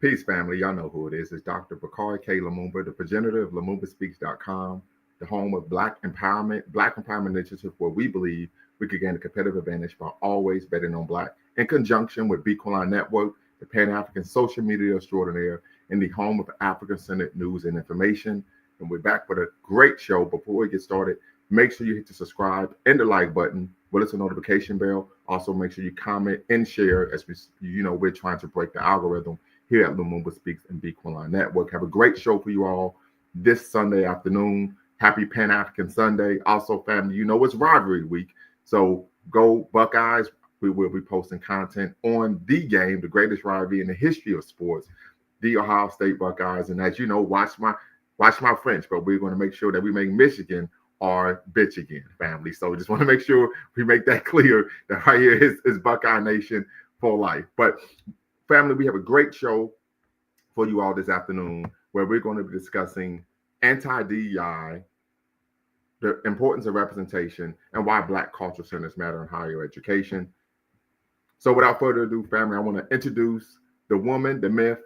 Peace, family. Y'all know who it is. It's Dr. Bakari K. Lumumba, the progenitor of LumumbaSpeaks.com, the home of Black Empowerment Initiative, where we believe we could gain a competitive advantage by always betting on Black, in conjunction with Beacon Network, the Pan African social media extraordinaire, and the home of African centered news and information. And we're back with a great show. Before we get started, make sure you hit the subscribe and the like button with us a notification bell. Also, make sure you comment and share as we're trying to break the algorithm here at Lumumba Speaks and Beak Online Network. Have a great show for you all this Sunday afternoon. Happy Pan-African Sunday. Also, family, it's rivalry week. So go Buckeyes. We will be posting content on the game, the greatest rivalry in the history of sports, the Ohio State Buckeyes. And as you know, watch my French, but we're going to make sure that we make Michigan our bitch again, family. So just want to make sure we make that clear that right here is Buckeye Nation for life. But family, we have a great show for you all this afternoon where we're going to be discussing anti-DEI, the importance of representation, and why Black cultural centers matter in higher education. So without further ado, family, I want to introduce the woman, the myth,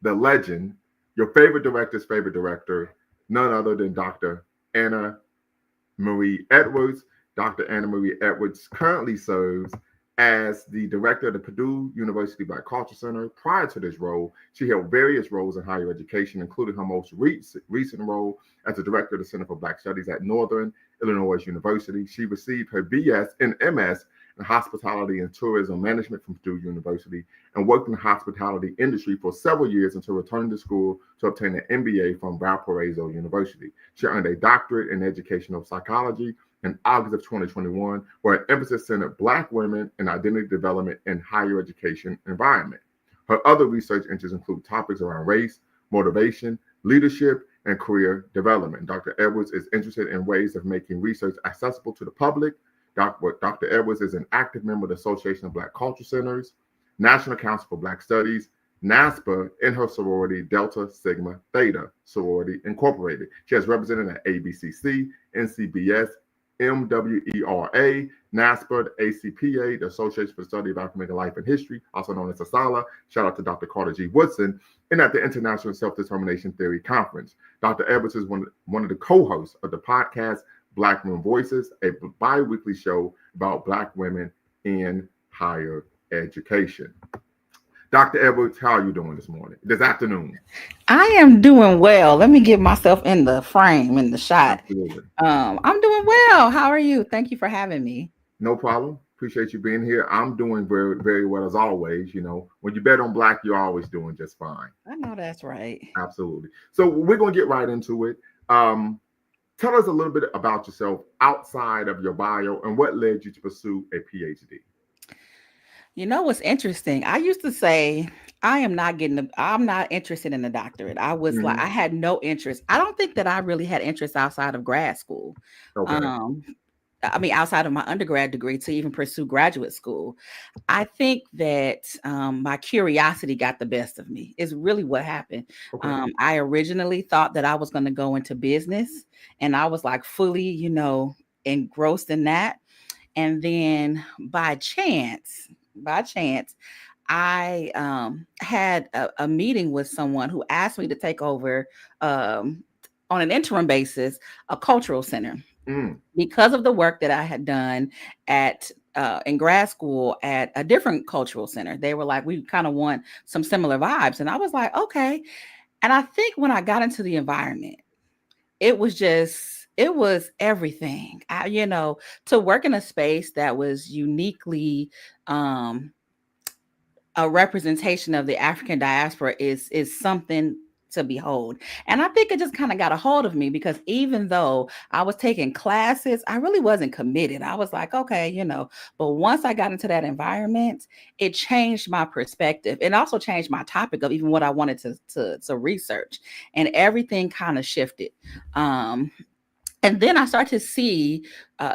the legend, your favorite director's favorite director, none other than Dr. Anna Marie Edwards. Dr. Anna Marie Edwards currently serves as the director of the Purdue University Black Cultural Center. Prior to this role, she held various roles in higher education, including her most recent role as the director of the Center for Black Studies at Northern Illinois University. She received her BS and MS in Hospitality and Tourism Management from Purdue University and worked in the hospitality industry for several years until returning to school to obtain an MBA from Valparaiso University. She earned a doctorate in educational psychology in August of 2021, where an emphasis centered Black women and identity development in higher education environment. Her other research interests include topics around race, motivation, leadership, and career development. Dr. Edwards is interested in ways of making research accessible to the public. Dr. Edwards is an active member of the Association of Black Cultural Centers, National Council for Black Studies, NASPA, and her sorority, Delta Sigma Theta Sorority Incorporated. She has represented at ABCC, NCBS, MWERA, NASPA, the ACPA, the Association for the Study of African American Life and History, also known as ASALH. Shout out to Dr. Carter G. Woodson, and at the International Self-Determination Theory Conference. Dr. Edwards is one of the co-hosts of the podcast Black Women Voices, a bi-weekly show about Black women in higher education. Dr. Edwards, how are you doing this afternoon? I am doing well. Let me get myself in the frame, in the shot. Absolutely. I'm doing well. How are you? Thank you for having me. No problem. Appreciate you being here. I'm doing very, very well as always. When you bet on Black, you're always doing just fine. I know that's right. Absolutely. So we're going to get right into it. Tell us a little bit about yourself outside of your bio and what led you to pursue a PhD. You know what's interesting? I used to say I'm not interested in a doctorate. I was like, I had no interest. I don't think that I really had interest outside of grad school. Okay. Outside of my undergrad degree to even pursue graduate school. I think that my curiosity got the best of me is really what happened. Okay. I originally thought that I was going to go into business and I was like fully, engrossed in that. And then by chance, I had a meeting with someone who asked me to take over on an interim basis, a cultural center. Because of the work that I had done in grad school at a different cultural center. They were like, we kind of want some similar vibes. And I was like, okay. And I think when I got into the environment, it was everything. To work in a space that was uniquely a representation of the African diaspora is something to behold. And I think it just kind of got a hold of me because even though I was taking classes, I really wasn't committed. I was like, okay, but once I got into that environment, it changed my perspective and also changed my topic of even what I wanted to research, and everything kind of shifted. And then I started to see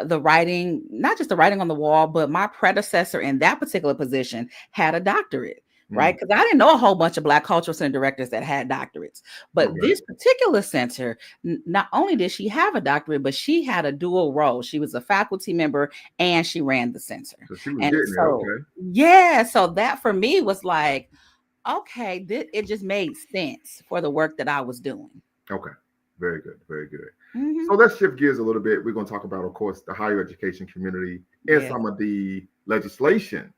the writing, not just the writing on the wall, but my predecessor in that particular position had a doctorate. Right. Because I didn't know a whole bunch of Black Cultural Center directors that had doctorates. But this particular center, not only did she have a doctorate, but she had a dual role. She was a faculty member and she ran the center. So she was getting it, okay. Yeah. So that for me was like, okay, it just made sense for the work that I was doing. Okay. Very good. Very good. So Hmm. let's shift gears a little bit. We're going to talk about, of course, the higher education community and Yeah. some of the legislation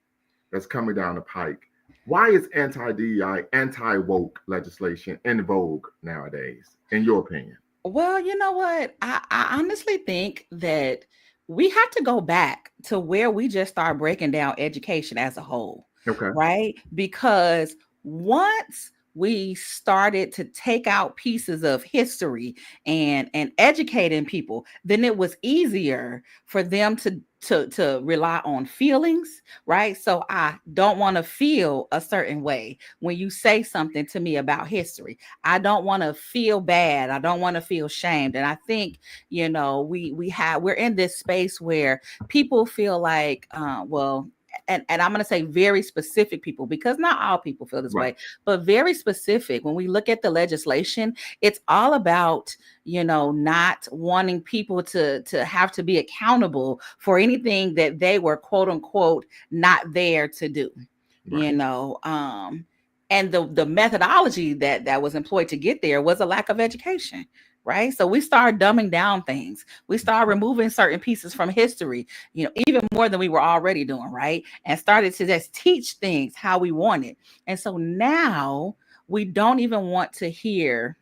that's coming down the pike. Why is anti-DEI, anti-woke legislation in vogue nowadays, in your opinion? Well, you know what? I honestly think that we have to go back to where we just start breaking down education as a whole, Okay. right? Because once we started to take out pieces of history and educating people, then it was easier for them to rely on feelings, right? So I don't want to feel a certain way when you say something to me about history. I don't want to feel bad. I don't want to feel shamed. And I think, we're in this space where people feel like, and I'm going to say very specific people, because not all people feel this Right. way, but very specific. When we look at the legislation, it's all about, not wanting people to have to be accountable for anything that they were quote unquote not there to do, Right. you know. And the methodology that was employed to get there was a lack of education, right? So we started dumbing down things. We started removing certain pieces from history, even more than we were already doing, right? And started to just teach things how we wanted. And so now we don't even want to hear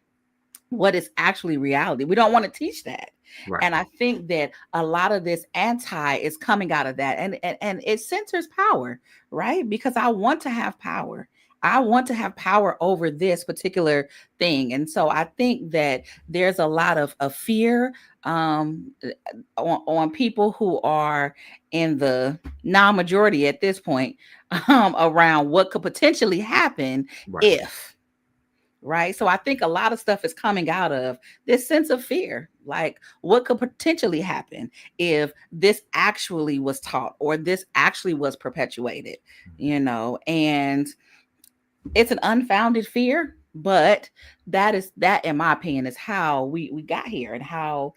what is actually reality. We don't want to teach that. Right. And I think that a lot of this anti is coming out of that. And it centers power, right? Because I want to have power. I want to have power over this particular thing. And so I think that there's a lot of fear on people who are in the non-majority at this point, around what could potentially happen Right. if, right? So I think a lot of stuff is coming out of this sense of fear. Like, what could potentially happen if this actually was taught or this actually was perpetuated, and it's an unfounded fear, but that in my opinion is how we got here, and how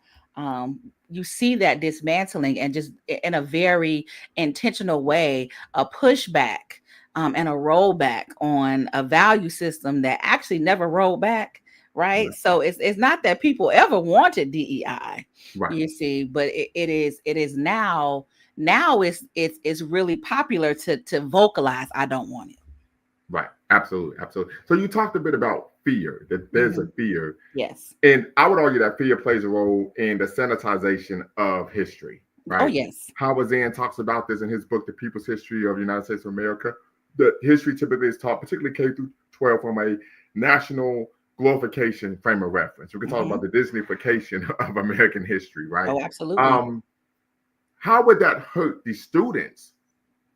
you see that dismantling and just in a very intentional way, a pushback, and a rollback on a value system that actually never rolled back, right? Right. So it's not that people ever wanted DEI, Right. you see, but it is now it's really popular to vocalize, I don't want it. Right. Absolutely. Absolutely. So you talked a bit about fear, that there's a Mhm. fear. Yes. And I would argue that fear plays a role in the sanitization of history, Oh, right? yes. Howard Zinn talks about this in his book, The People's History of the United States of America. The history typically is taught, particularly K through 12, from a national glorification frame of reference. We can talk Mhm. about the Disneyfication of American history, right? Oh, absolutely. Um, how would that hurt the students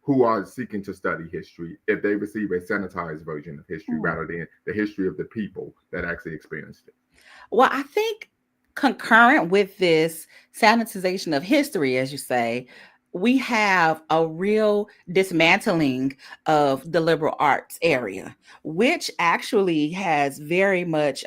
who are seeking to study history if they receive a sanitized version of history Hmm. rather than the history of the people that actually experienced it? Well, I think concurrent with this sanitization of history, as you say, we have a real dismantling of the liberal arts area, which actually has very much,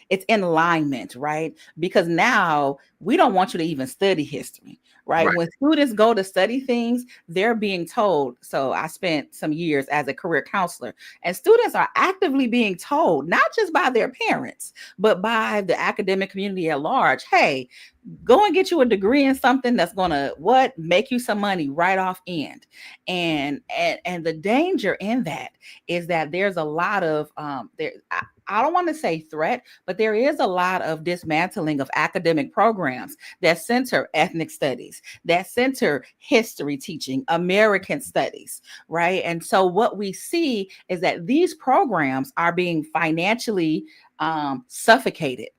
it's in alignment, right? Because now we don't want you to even study history, right? Right. When students go to study things, they're being told. So I spent some years as a career counselor, and students are actively being told, not just by their parents, but by the academic community at large, hey, go and get you a degree in something that's going to what make you some money right off end. And the danger in that is that there's a lot of I don't want to say threat, but there is a lot of dismantling of academic programs that center ethnic studies, that center history teaching, American studies, right? And so what we see is that these programs are being financially suffocated,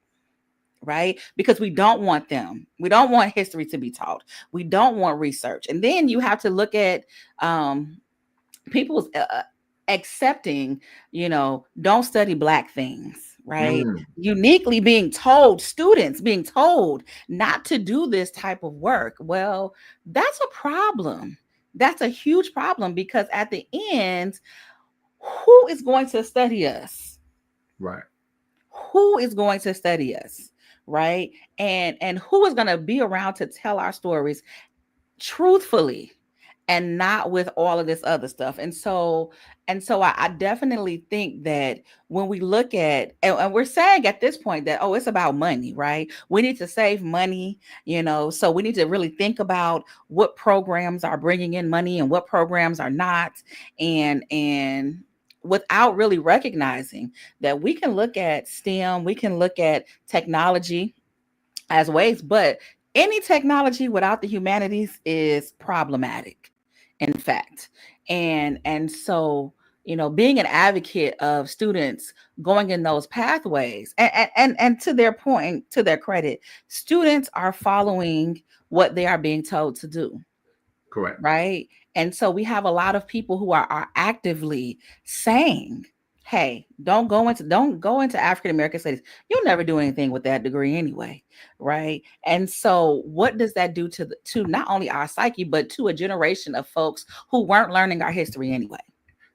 right? Because we don't want them. We don't want history to be taught. We don't want research. And then you have to look at um, people's accepting, don't study Black things, right? Mm, Uniquely being told, students being told not to do this type of work. Well, that's a problem. That's a huge problem, because at the end, who is going to study us? right. Who is going to study us, right? And who is going to be around to tell our stories truthfully and not with all of this other stuff. And so I definitely think that when we look at, and we're saying at this point that, oh, it's about money, right? We need to save money, so we need to really think about what programs are bringing in money and what programs are not. And without really recognizing that we can look at STEM, we can look at technology as ways, but any technology without the humanities is problematic, in fact. And so, being an advocate of students going in those pathways, and to their point, to their credit, students are following what they are being told to do, Correct. right? And so we have a lot of people who are actively saying, hey, don't go into African American studies. You'll never do anything with that degree anyway, right? And so what does that do to not only our psyche, but to a generation of folks who weren't learning our history anyway?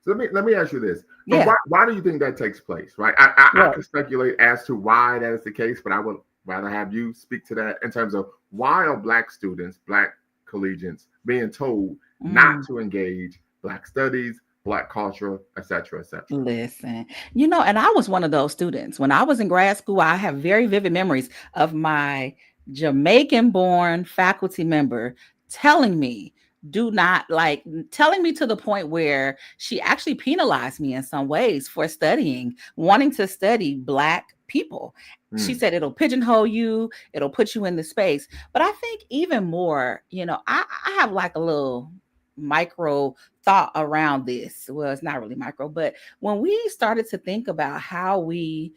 So let me ask you this. So Yeah. why do you think that takes place? Right. I Right. can speculate as to why that is the case, but I would rather have you speak to that in terms of why are Black students, Black collegians being told not Mm. to engage Black studies, Black culture, et cetera, et cetera. Listen, and I was one of those students. When I was in grad school, I have very vivid memories of my Jamaican born faculty member telling me, do not like, telling me to the point where she actually penalized me in some ways for studying, wanting to study Black people. She Mm, said it'll pigeonhole you, it'll put you in the space. But I think even more, I have like a little micro thought around this. Well, it's not really micro, but when we started to think about how we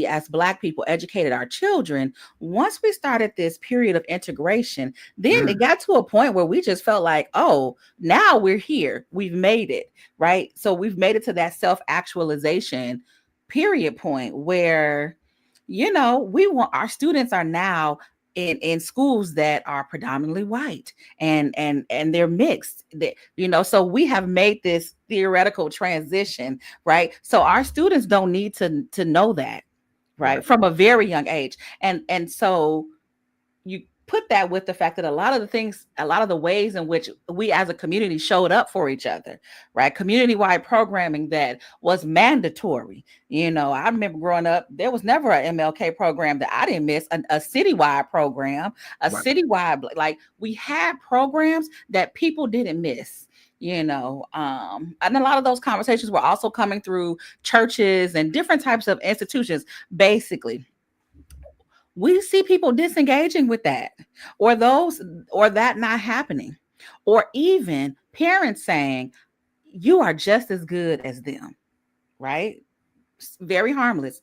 as Black people educated our children, once we started this period of integration, then it mm, got to a point where we just felt like, oh, now we're here, we've made it, right? So we've made it to that self-actualization period point where, we want our students are now in schools that are predominantly white, and they're mixed. So we have made this theoretical transition, right? So our students don't need to know that, right. right, from a very young age. And so you put that with the fact that a lot of the ways in which we as a community showed up for each other, right? Community wide programming that was mandatory. I remember growing up, there was never a MLK program that I didn't miss, a citywide program, Right. like we had programs that people didn't miss. And a lot of those conversations were also coming through churches and different types of institutions. Basically, we see people disengaging with that, or those or that not happening, or even parents saying you are just as good as them, right? Very harmless.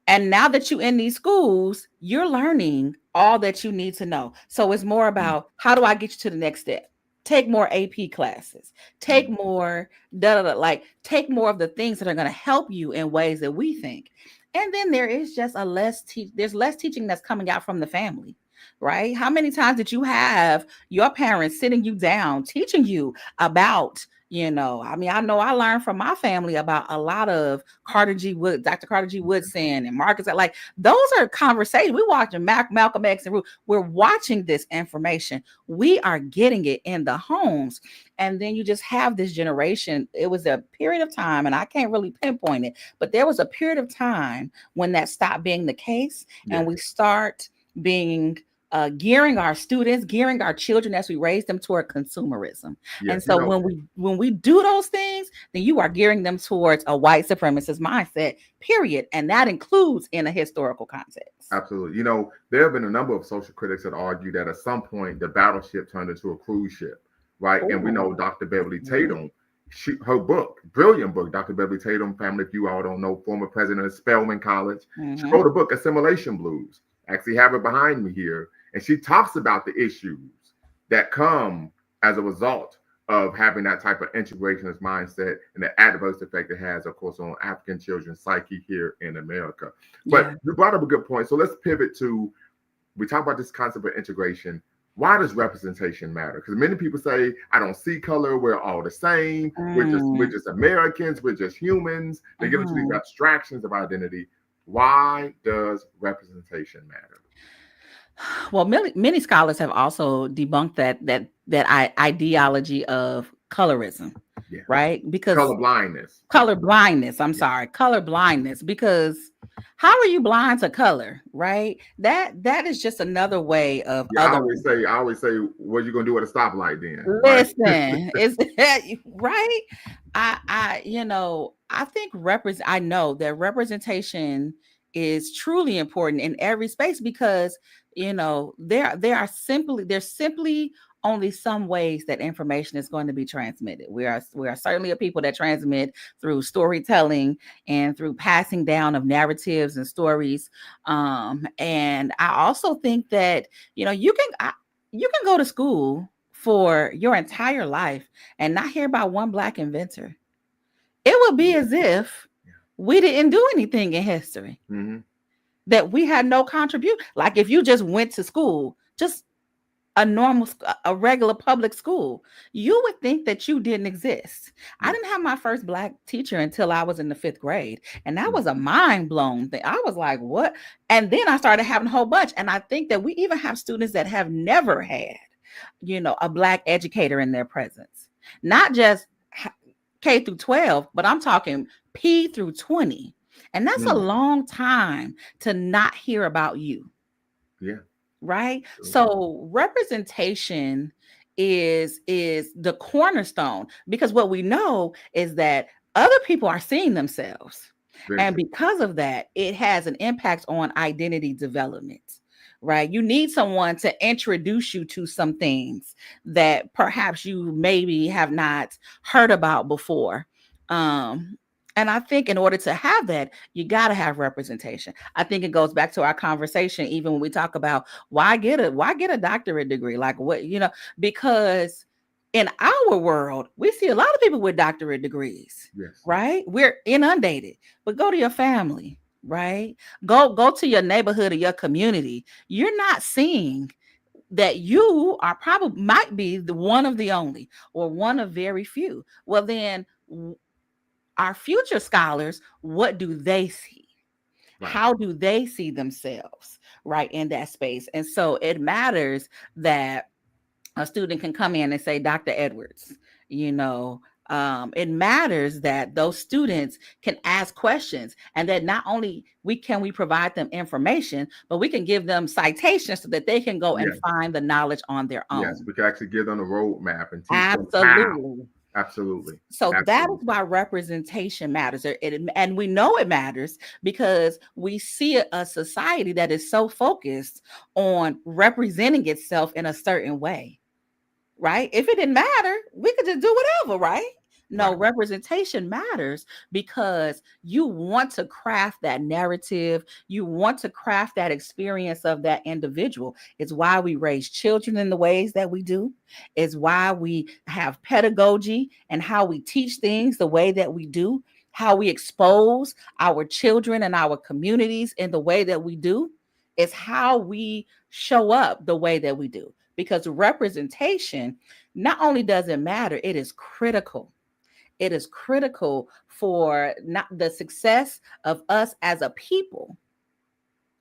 And now that you're in these schools, you're learning all that you need to know. So it's more Mm, about, how do I get you to the next step? Take more AP classes, take mm, more like take more of the things that are going to help you in ways that we think. And then there is just there's less teaching that's coming out from the family, right? How many times did you have your parents sitting you down teaching you about, I mean, I know I learned from my family about a lot of Dr. Carter G. Woodson and Marcus. Like, those are conversations. We watching Malcolm X and Ruth. We're watching this information. We are getting it in the homes. And then you just have this generation. It was a period of time, and I can't really pinpoint it, but there was a period of time when that stopped being the case, and yes. we start being gearing our students, gearing our children as we raise them toward consumerism. And Yes. so when we do those things, then you are gearing them towards a white supremacist mindset, period. And that includes in a historical context. Absolutely. There have been a number of social critics that argue that at some point the battleship turned into a cruise ship, right? And we know Oh, Dr. Beverly Tatum, her book, brilliant book, Dr. Beverly Tatum, family, if you all don't know, former president of Spelman College. She mm-hmm. wrote a book, Assimilation Blues. I actually have it behind me here. And she talks about the issues that come as a result of having that type of integrationist mindset and the adverse effect it has, of course, on African children's psyche here in America. But Yeah. you brought up a good point. So let's pivot to, we talk about this concept of integration. Why does representation matter? Because many people say, I don't see color, we're all the same, we're Mm, just Americans, we're just humans. They get into these mhm. abstractions of identity. Why does representation matter? Well, many scholars have also debunked that ideology of colorism, Yeah. right? Because Color blindness. Yeah. color blindness. I'm Yeah. sorry, color blindness. Because how are you blind to color, right? That is just another way of Yeah. othering. I always say, what you gonna do at a stoplight then, right? Listen, is that right? I think I know that representation is truly important in every space because there's simply only some ways that information is going to be transmitted. We are certainly a people that transmit through storytelling and through passing down of narratives and stories. And I also think that you can go to school for your entire life and not hear about one Black inventor. It would be Yeah. as if Yeah. we didn't do anything in history, Mm-hmm. that we had no contribution. Like if you just went to school, just a regular public school, you would think that you didn't exist. I Yeah. didn't have my first Black teacher until I was in the 5th grade, and that Mm. was a mind blown thing. I was like, what? And then I started having a whole bunch, and I think that we even have students that have never had a Black educator in their presence, not just K through 12, but I'm talking P through 20. And that's a Mm. long time to not hear about you, Yeah. right? Absolutely. So representation is the cornerstone, because what we know is that other people are seeing themselves, Very and true. because of that it has an impact on identity development, right? You need someone to introduce you to some things that perhaps you maybe have not heard about before. Um and I think in order to have that, you got to have representation. I think it goes back to our conversation, even when we talk about why get a doctorate degree, like because in our world we see a lot of people with doctorate degrees, Yes. right? We're inundated. But go to your family, right? Go to your neighborhood or your community. You're not seeing that you are probably might be the one of the only or one of very few. Well, then our future scholars, what do they see? Right. How do they see themselves, right, in that space? And so it matters that a student can come in and say, Dr. Edwards, it matters that those students can ask questions, and that not only we provide them information, but we can give them citations so that they can go and Yes. find the knowledge on their Yes. own. We can actually give them a roadmap and teach them how. Absolutely. Absolutely. So that is Absolutely. why representation matters. And we know it matters because we see a society that is so focused on representing itself in a certain way, right? If it didn't matter, we could just do whatever, right? No, Right. representation matters because you want to craft that narrative. You want to craft that experience of that individual. It's why we raise children in the ways that we do. It's why we have pedagogy and how we teach things the way that we do, how we expose our children and our communities in the way that we do. It's how we show up the way that we do, because representation not only does it matter, it is critical. It is critical for not the success of us as a people,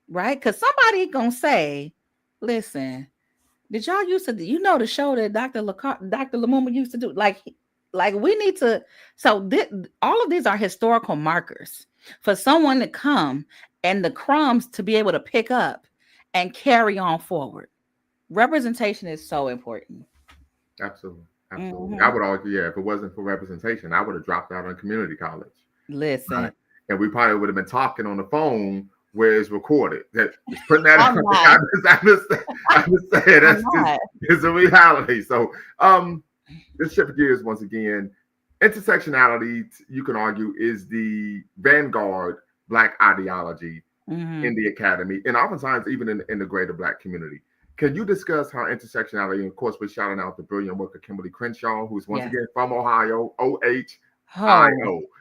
right? Because somebody gonna say, listen, did y'all used to, the show that Dr. Lumumba used to do? Like we need to. So all of these are historical markers for someone to come and the crumbs to be able to pick up and carry on forward. Representation is so important. Absolutely. Absolutely. I Hmm. would argue, yeah, if it wasn't for representation, I would have dropped out of community college. Right. Listen, And we probably would have been talking on the phone where it's recorded. That just putting that out I'm there. not. I just saying I'm that's just not. it's a reality. So let's shift gears once again. Intersectionality, you can argue, is the vanguard Black ideology in Hmm. the academy and oftentimes even in the greater Black community. Can you discuss how intersectionality, and of course, we're shouting out the brilliant work of Kimberly Crenshaw, who's once Yes. again from Ohio, Oh, OHIO, right?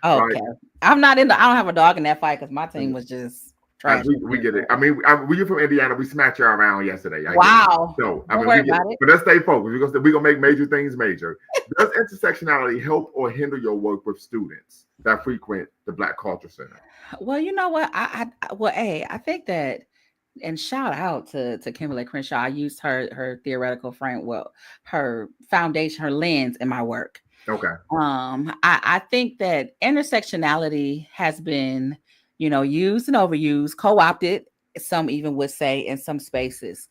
okay. I don't have a dog in that fight because my team was just trash We yesterday. get it. I mean, we are from Indiana. We smacked you around yesterday. I get it. Wow. So, I Don't mean, we worry get it. about it. But let's stay focused. We're gonna make major things major. Does intersectionality help or hinder your work with students that frequent the Black Culture Center? Well, you know what? Well, hey, I think that and shout out to Kimberly Crenshaw. I used her theoretical framework, her foundation, her lens in my work. Okay. I think that intersectionality has been, used and overused, co-opted, some even would say, in some spaces.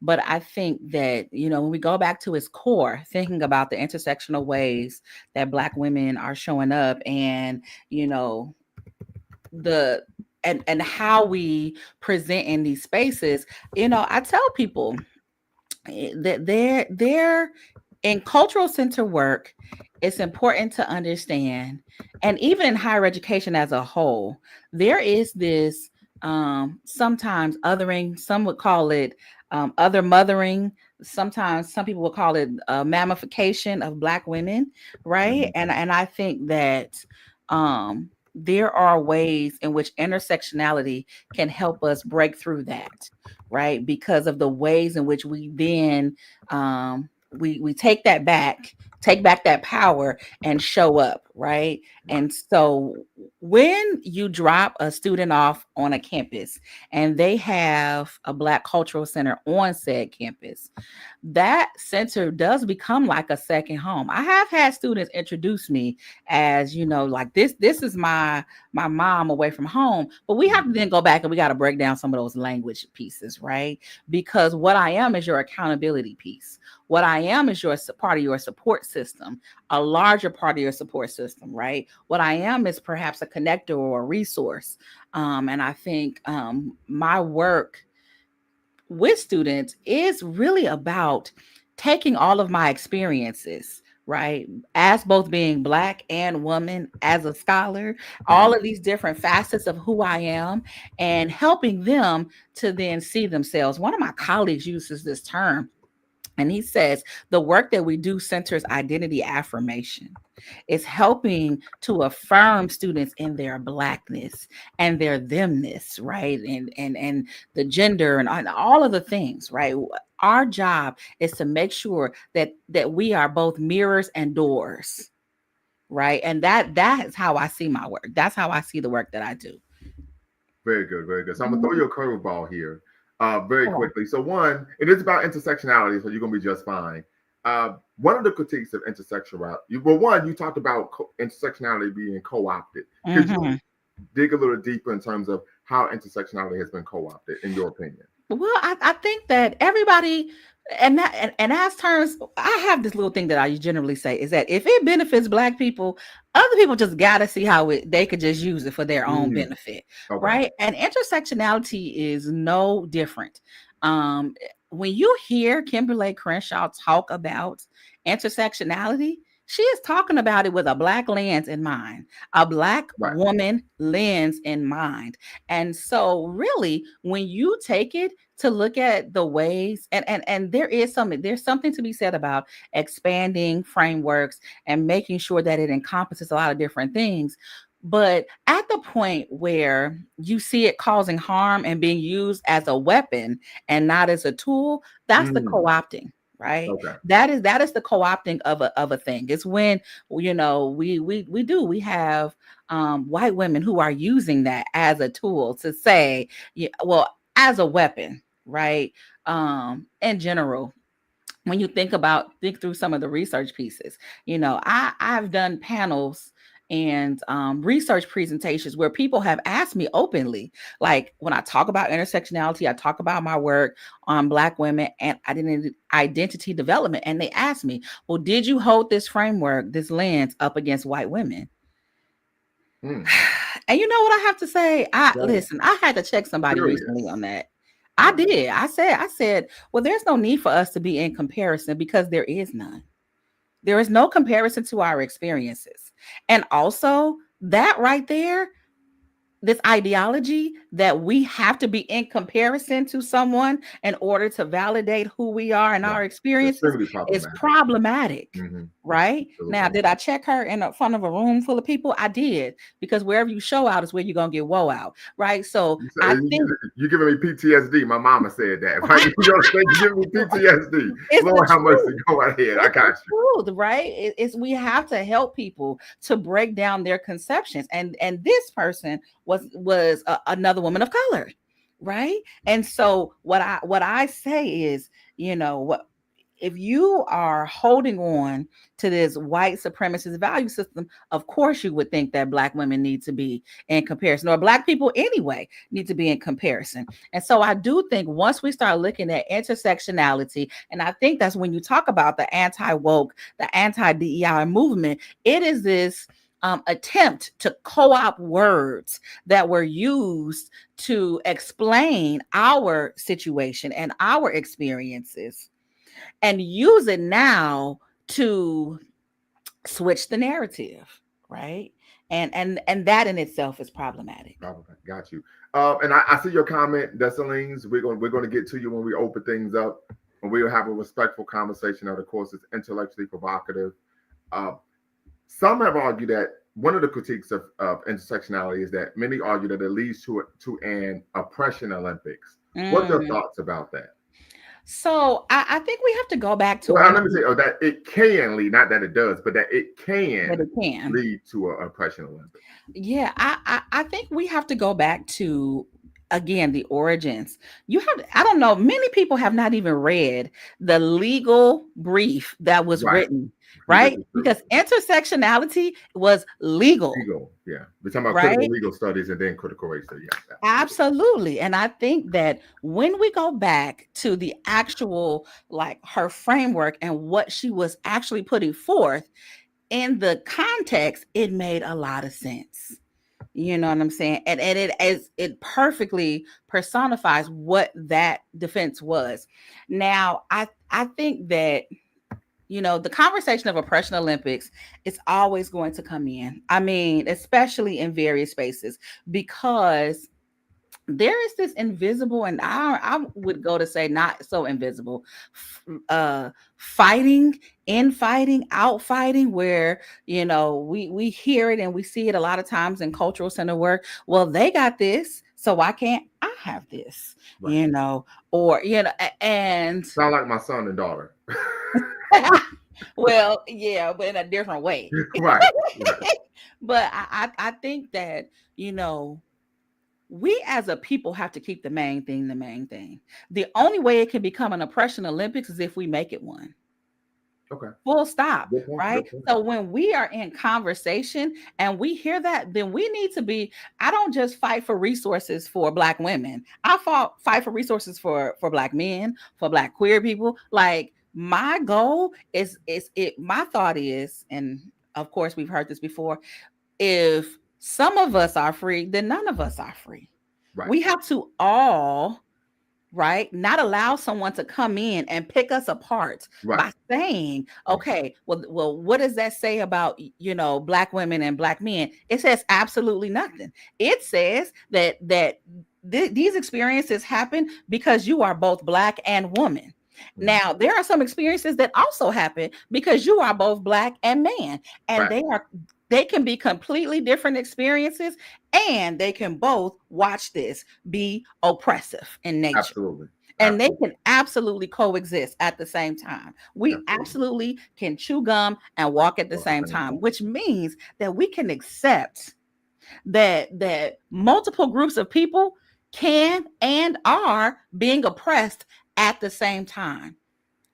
But I think that, when we go back to its core, thinking about the intersectional ways that Black women are showing up, and, the and how we present in these spaces, I tell people that they're in cultural center work, it's important to understand, and even in higher education as a whole, there is this sometimes othering, some would call it other mothering, sometimes some people will call it mammification of Black women, right? Mhm. And I think that there are ways in which intersectionality can help us break through that, right? Because of the ways in which we then we take back that power and show up, right? Right. And so when you drop a student off on a campus and they have a Black Cultural Center on said campus, that center does become like a second home. I have had students introduce me as, like this is my mom away from home, but we have to then go back and we got to break down some of those language pieces, right? Because what I am is your accountability piece. What I am is your part of your support system, a larger part of your support system, right? What I am is perhaps a connector or a resource. And I think my work with students is really about taking all of my experiences, right? As both being Black and woman, as a scholar, all Mhm. of these different facets of who I am, and helping them to then see themselves. One of my colleagues uses this term, and he says the work that we do centers identity affirmation. It's helping to affirm students in their Blackness and their themness, right? And the gender and all of the things, right? Our job is to make sure that we are both mirrors and doors, right? And that is how I see my work. That's how I see the work that I do. Very good, very good. So I'm gonna throw Mhm. you a curveball here, very Come on. quickly. So one, it is about intersectionality, so you're gonna be just fine. One of the critiques of intersectionality, well, one, you talked about intersectionality being co-opted. Could you Mhm. dig a little deeper in terms of how intersectionality has been co-opted, in your opinion? Well, I think that everybody, and as terms, I have this little thing that I generally say is that if it benefits Black people, other people just gotta see how they could just use it for their own Mm, benefit, okay. right? And intersectionality is no different. Um, when you hear Kimberly Crenshaw talk about intersectionality, she is talking about it with a Black lens in mind, a Black Right. woman lens in mind. And so really, when you take it to look at the ways, and there's something to be said about expanding frameworks and making sure that it encompasses a lot of different things. But at the point where you see it causing harm and being used as a weapon and not as a tool, that's the Mm, co-opting, right? okay. That is the co-opting of a thing. It's when, we have white women who are using that as a tool to say, yeah, well, as a weapon, right? In general, when you think through some of the research pieces, I've done panels and research presentations where people have asked me openly, like when I talk about intersectionality, I talk about my work on Black women and identity development, and they asked me, well, did you hold this framework, this lens up against white women? Mm, And you know what I have to say? I well, listen, I had to check somebody recently curious. on that. I Right. did. I said, well, there's no need for us to be in comparison because there is none. There is no comparison to our experiences. And also, that right there, this ideology that we have to be in comparison to someone in order to validate who we are and Right. our experiences Extremely is problematic. problematic. Hmm. Right now, Absolutely. did I check her in front of a room full of people? I did, because wherever you show out is where you're gonna get woe out, right? So You I say think you giving me PTSD. My mama said that. Right? You know, say you giving me PTSD. it's the Lord, how much to truth. go ahead? I It's the got you. truth, right? It's we have to help people to break down their conceptions. And this person was another woman of color, right? And so what I say is, what if you are holding on to this white supremacist value system, of course you would think that black women need to be in comparison, or black people anyway need to be in comparison. And so I do think once we start looking at intersectionality, and I think that's when you talk about the anti-woke, the anti-DEI movement, it is this attempt to co-opt words that were used to explain our situation and our experiences, and use it now to switch the narrative, right? And that in itself is problematic. Probably. Got you. And I see your comment, Dessalines. We're going to get to you when we open things up, and we'll have a respectful conversation that, of course, is intellectually provocative. Uh, some have argued that one of the critiques of intersectionality is that many argue that it leads to an oppression Olympics. What's your Mm. thoughts about that? So I think we have to go back to Well, when let me say, that it can lead, not that it does, but that it that can it can. lead to an oppression Olympics. Yeah, I think we have to go back to, again, the origins. I don't know, many people have not even read the legal brief that was Right. written, This right? is true. Because intersectionality was legal, Legal, yeah. We're talking about critical right? legal studies and then critical race studies. Yeah, absolutely. Absolutely. And I think that when we go back to the actual, like, her framework and what she was actually putting forth in the context, it made a lot of sense. You know what I'm saying? And it perfectly personifies what that defense was. Now, I think that, the conversation of oppression Olympics is always going to come in. I mean, especially in various spaces, because there is this invisible, and I would go to say not so invisible, fighting, infighting, out fighting, where we hear it and we see it a lot of times in cultural center work. Well, they got this, so why can't I have this? Right. Or and Sound like my son and daughter. well, yeah, but in a different way. Right. Right. But I think that, you know we as a people have to keep the main thing the main thing. The only way it can become an oppression Olympics is if we make it one. Okay. Full stop, Good point. right? Good point. So when we are in conversation and we hear that, then we need to be. I don't just fight for resources for Black women. I fight for resources for Black men, for Black queer people. Like, my goal is it. My thought is, and of course we've heard this before, if some of us are free, then none of us are free. Right. We have to all, right, not allow someone to come in and pick us apart Right. by saying, okay, well, what does that say about, Black women and Black men? It says absolutely nothing. It says that these experiences happen because you are both Black and woman. Mhm. Now, there are some experiences that also happen because you are both Black and man, and Right. they can be completely different experiences, and they can both, watch this, be oppressive in nature. Absolutely. And they Absolutely. can absolutely coexist at the same time. We Absolutely. absolutely can chew gum and walk at the Well, at same the same time, time. which means that we can accept that multiple groups of people can and are being oppressed at the same time.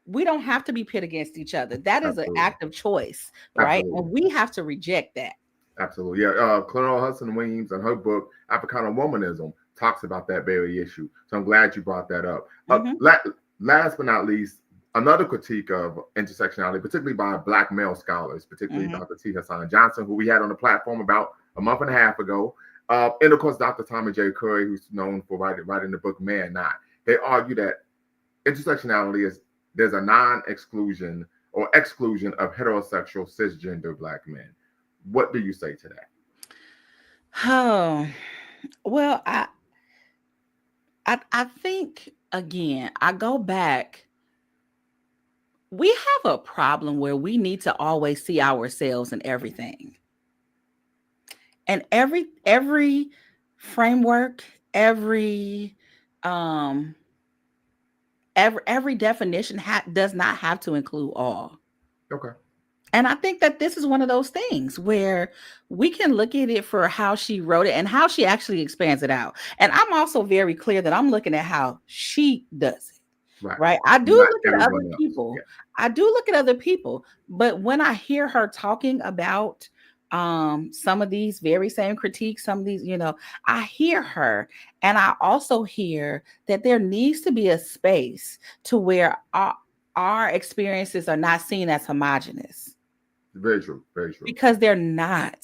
We don't have to be pit against each other. That is an Absolutely. act of choice, right? Absolutely. And we have to reject that. Absolutely. Yeah. Clonal Hudson Weems in her book, Africana Womanism, talks about that very issue. So I'm glad you brought that up. Mhm. Last but not least, another critique of intersectionality, particularly by Black male scholars, particularly Mhm. Dr. T. Hassan Johnson, who we had on the platform about a month and a half ago. And of course, Dr. Thomas J. Curry, who's known for writing the book Man Not. They argue that intersectionality is there's a non-exclusion or exclusion of heterosexual cisgender Black men. What do you say to that? Oh, well, I think, again, I go back. We have a problem where we need to always see ourselves in everything. And every framework, um every definition does not have to include all. Okay. And I think that this is one of those things where we can look at it for how she wrote it and how she actually expands it out. And I'm also very clear that I'm looking at how she does it, Right. right? I do Not look at other everyone else. people. Yeah. I do look at other people, but when I hear her talking about some of these very same critiques, some of these, I hear her, and I also hear that there needs to be a space to where our experiences are not seen as homogenous, Very true. Very true. because they're not.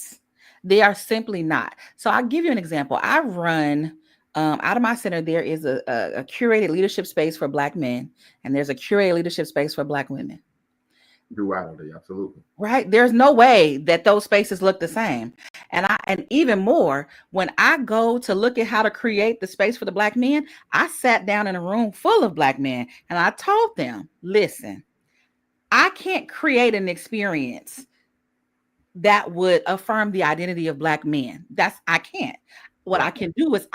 They are simply not. So I'll give you an example. I run out of my center, there is a curated leadership space for Black men, and there's a curated leadership space for Black women. Duality. Absolutely. Right? There's no way that those spaces look the same. And even more, when I go to look at how to create the space for the Black men, I sat down in a room full of Black men and I told them, listen, I can't create an experience that would affirm the identity of Black men. I can't. What I Right. can do is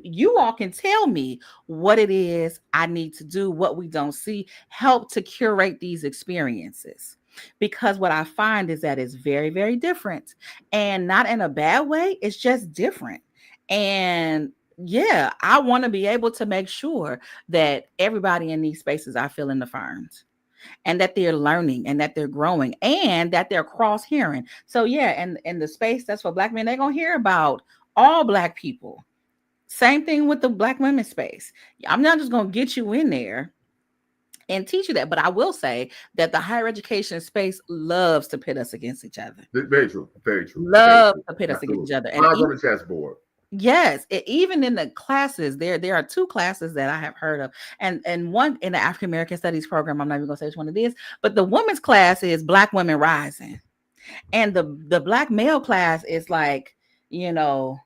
you all can tell me what it is I need to do, what we don't see, help to curate these experiences. Because what I find is that it's very, very different, and not in a bad way. It's just different. And yeah, I want to be able to make sure that everybody in these spaces are feeling affirmed, and that they're learning, and that they're growing, and that they're cross hearing. So yeah, and the space that's for Black men, they're gonna hear about all Black people. Same thing with the Black women space. I'm not just gonna get you in there and teach you that, but I will say that the higher education space loves to pit us against each other. Very true. Very true. Very Love true. to pit us against Absolutely. each other. And Cards on the chessboard. yes, even in the classes, there are two classes that I have heard of, and one in the African American Studies program. I'm not even gonna say which one it is, but the women's class is Black Women Rising, and the Black male class is like, you know,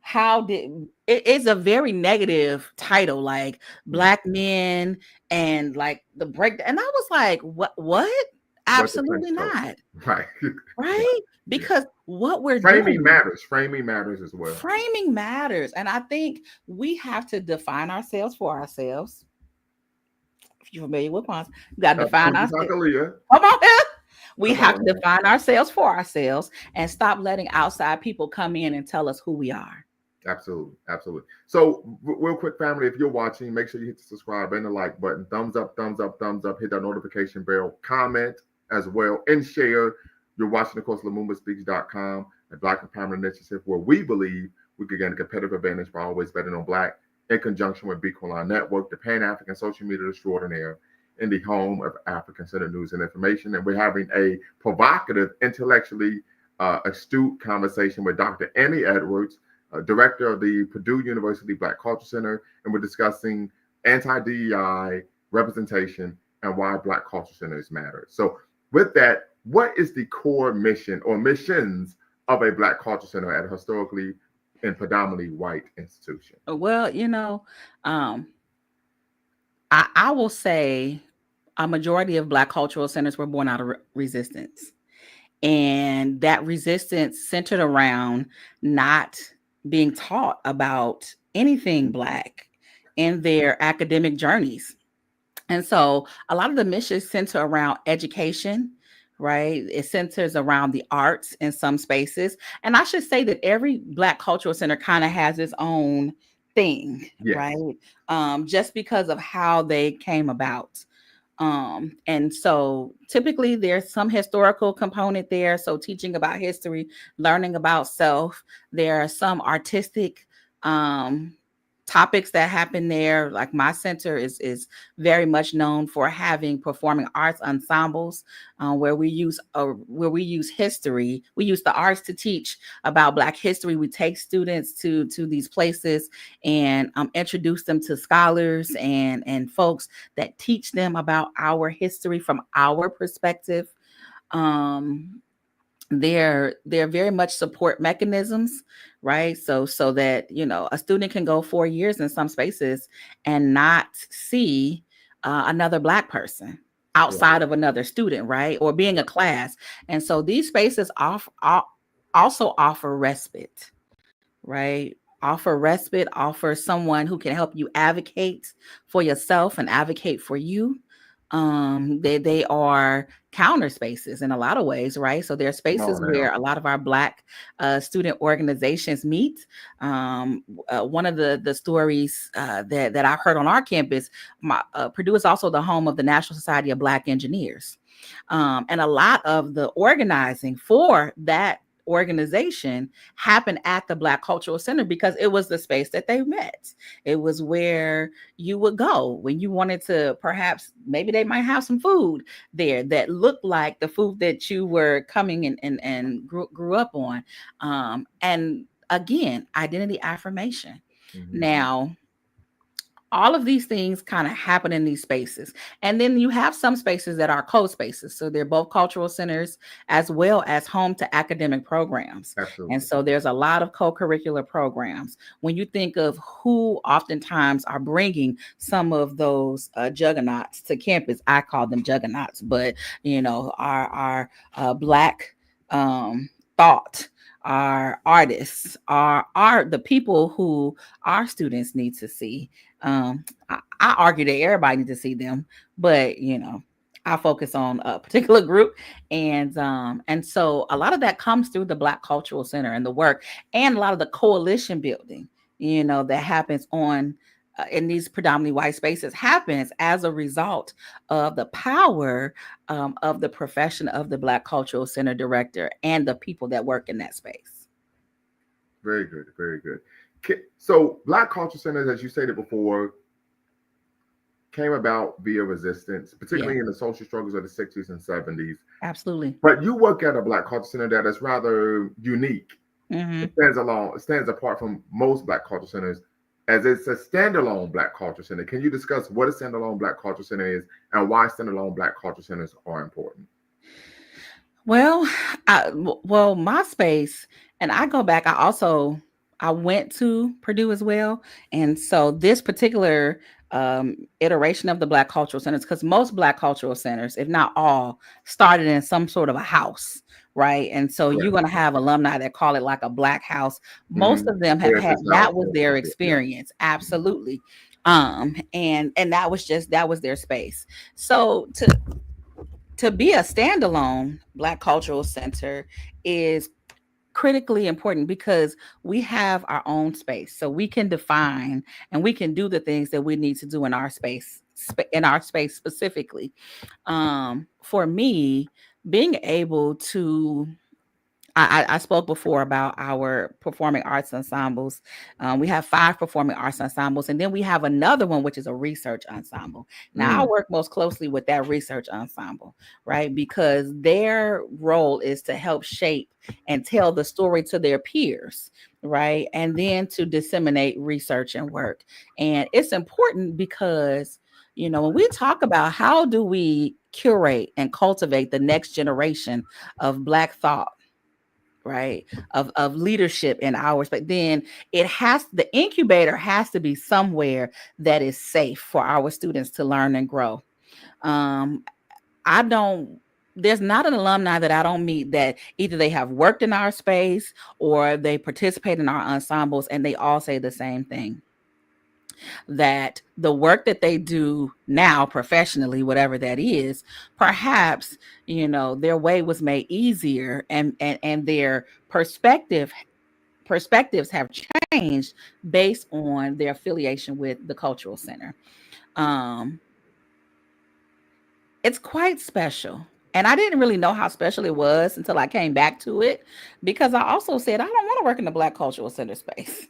how did it's a very negative title, like Mhm. Black men and like the break. And I was like, what? What the French Absolutely toast. not, Right. Right. right? Yeah. Because what we're Framing doing, matters. Framing matters as well. framing matters. And I think we have to define ourselves for ourselves. If you're familiar with Ponce, we got to define Absolutely. ourselves. Takalia. Come on here. We Come have on to now. define ourselves for ourselves and stop letting outside people come in and tell us who we are. Absolutely. Absolutely. So, real quick, family, if you're watching, make sure you hit the subscribe and the like button. Thumbs up, thumbs up, thumbs up. Hit that notification bell. Comment as well and share. You're watching, of course, LumumbaSpeaks.com, a Black Empowerment Initiative, where we believe we could gain a competitive advantage by always betting on Black, in conjunction with Beacon Network, the Pan African social media extraordinaire, in the home of African Centered News and Information. And we're having a provocative, intellectually astute conversation with Dr. Annie Edwards, director of the Purdue University Black Cultural Center, and we're discussing anti-DEI representation and why Black Cultural Centers matter. So, with that, what is the core mission or missions of a Black Cultural Center at a historically and predominantly white institution? Well, um, I will say a majority of Black cultural centers were born out of resistance. And that resistance centered around not being taught about anything Black in their academic journeys. And so a lot of the missions center around education, right? It centers around the arts in some spaces. And I should say that every Black cultural center kind of has its own thing, Yes. right? Just because of how they came about. And so typically there's some historical component there. So teaching about history, learning about self. There are some artistic topics that happen there. Like my center is very much known for having performing arts ensembles, where we use history. We use the arts to teach about Black history. We take students to these places and introduce them to scholars and folks that teach them about our history from our perspective. Um, they're very much support mechanisms, right? So that a student can go 4 years in some spaces and not see another Black person Right. outside of another student, right? Or being a class. And so these spaces also offer respite, right? Offer respite, offer someone who can help you advocate for yourself and advocate for you. They are counter spaces in a lot of ways, right? So there are Come spaces on now. where a lot of our Black student organizations meet. One of the stories that I heard on our campus, Purdue is also the home of the National Society of Black Engineers. And a lot of the organizing for that organization happened at the Black Cultural Center because it was the space that they met. It was where you would go when you wanted to, perhaps maybe they might have some food there that looked like the food that you were coming and grew up on. And again, identity affirmation. Hmm. Now, all of these things kind of happen in these spaces. And then you have some spaces that are co-spaces. So they're both cultural centers as well as home to academic programs. And Absolutely. so there's a lot of co-curricular programs. When you think of who oftentimes are bringing some of those juggernauts to campus, I call them juggernauts, but our Black thought, our artists, are the people who our students need to see. I argue that everybody needs to see them, but I focus on a particular group, and so a lot of that comes through the Black Cultural Center and the work, and a lot of the coalition building, that happens on in these predominantly white spaces happens as a result of the power of the profession of the Black Cultural Center director and the people that work in that space. Very good. Very good. So, Black Culture Centers, as you stated before, came about via resistance, Yeah, particularly in the social struggles of the 60s and 70s. absolutely. But you work at a Black Culture Center that is rather unique. Hmm. It stands apart from most Black Culture Centers as it's a standalone Black Culture Center. Can you discuss what a standalone Black Culture Center is and why standalone Black Culture Centers are important? Well, my space, and I go back. I went to Purdue as well, and so this particular iteration of the Black Cultural Centers, because most Black Cultural Centers, if not all, started in some sort of a house, right? And so you're Correct. going to have alumni that call it like a Black house. Most Mm-hmm. of them have had Heritage House. that was their Yeah. experience, Mhm. absolutely. And that was their space. So to be a standalone Black Cultural Center is critically important because we have our own space, so we can define and we can do the things that we need to do in our space, specifically. For me, being able to I spoke before about our performing arts ensembles. We have 5 performing arts ensembles, and then we have another one, which is a research ensemble. Now, I Mm. work most closely with that research ensemble, right? Because their role is to help shape and tell the story to their peers, right? And then to disseminate research and work. And it's important because, when we talk about how do we curate and cultivate the next generation of Black thought, right, of leadership in ours, but then the incubator has to be somewhere that is safe for our students to learn and grow. um I don't There's not an alumni that I don't meet that either they have worked in our space or they participate in our ensembles, and they all say the same thing, that the work that they do now professionally, whatever that is, perhaps, their way was made easier, and their perspectives have changed based on their affiliation with the cultural center. Um, it's quite special. And I didn't really know how special it was until I came back to it, because I also said I don't want to work in the Black Cultural Center space.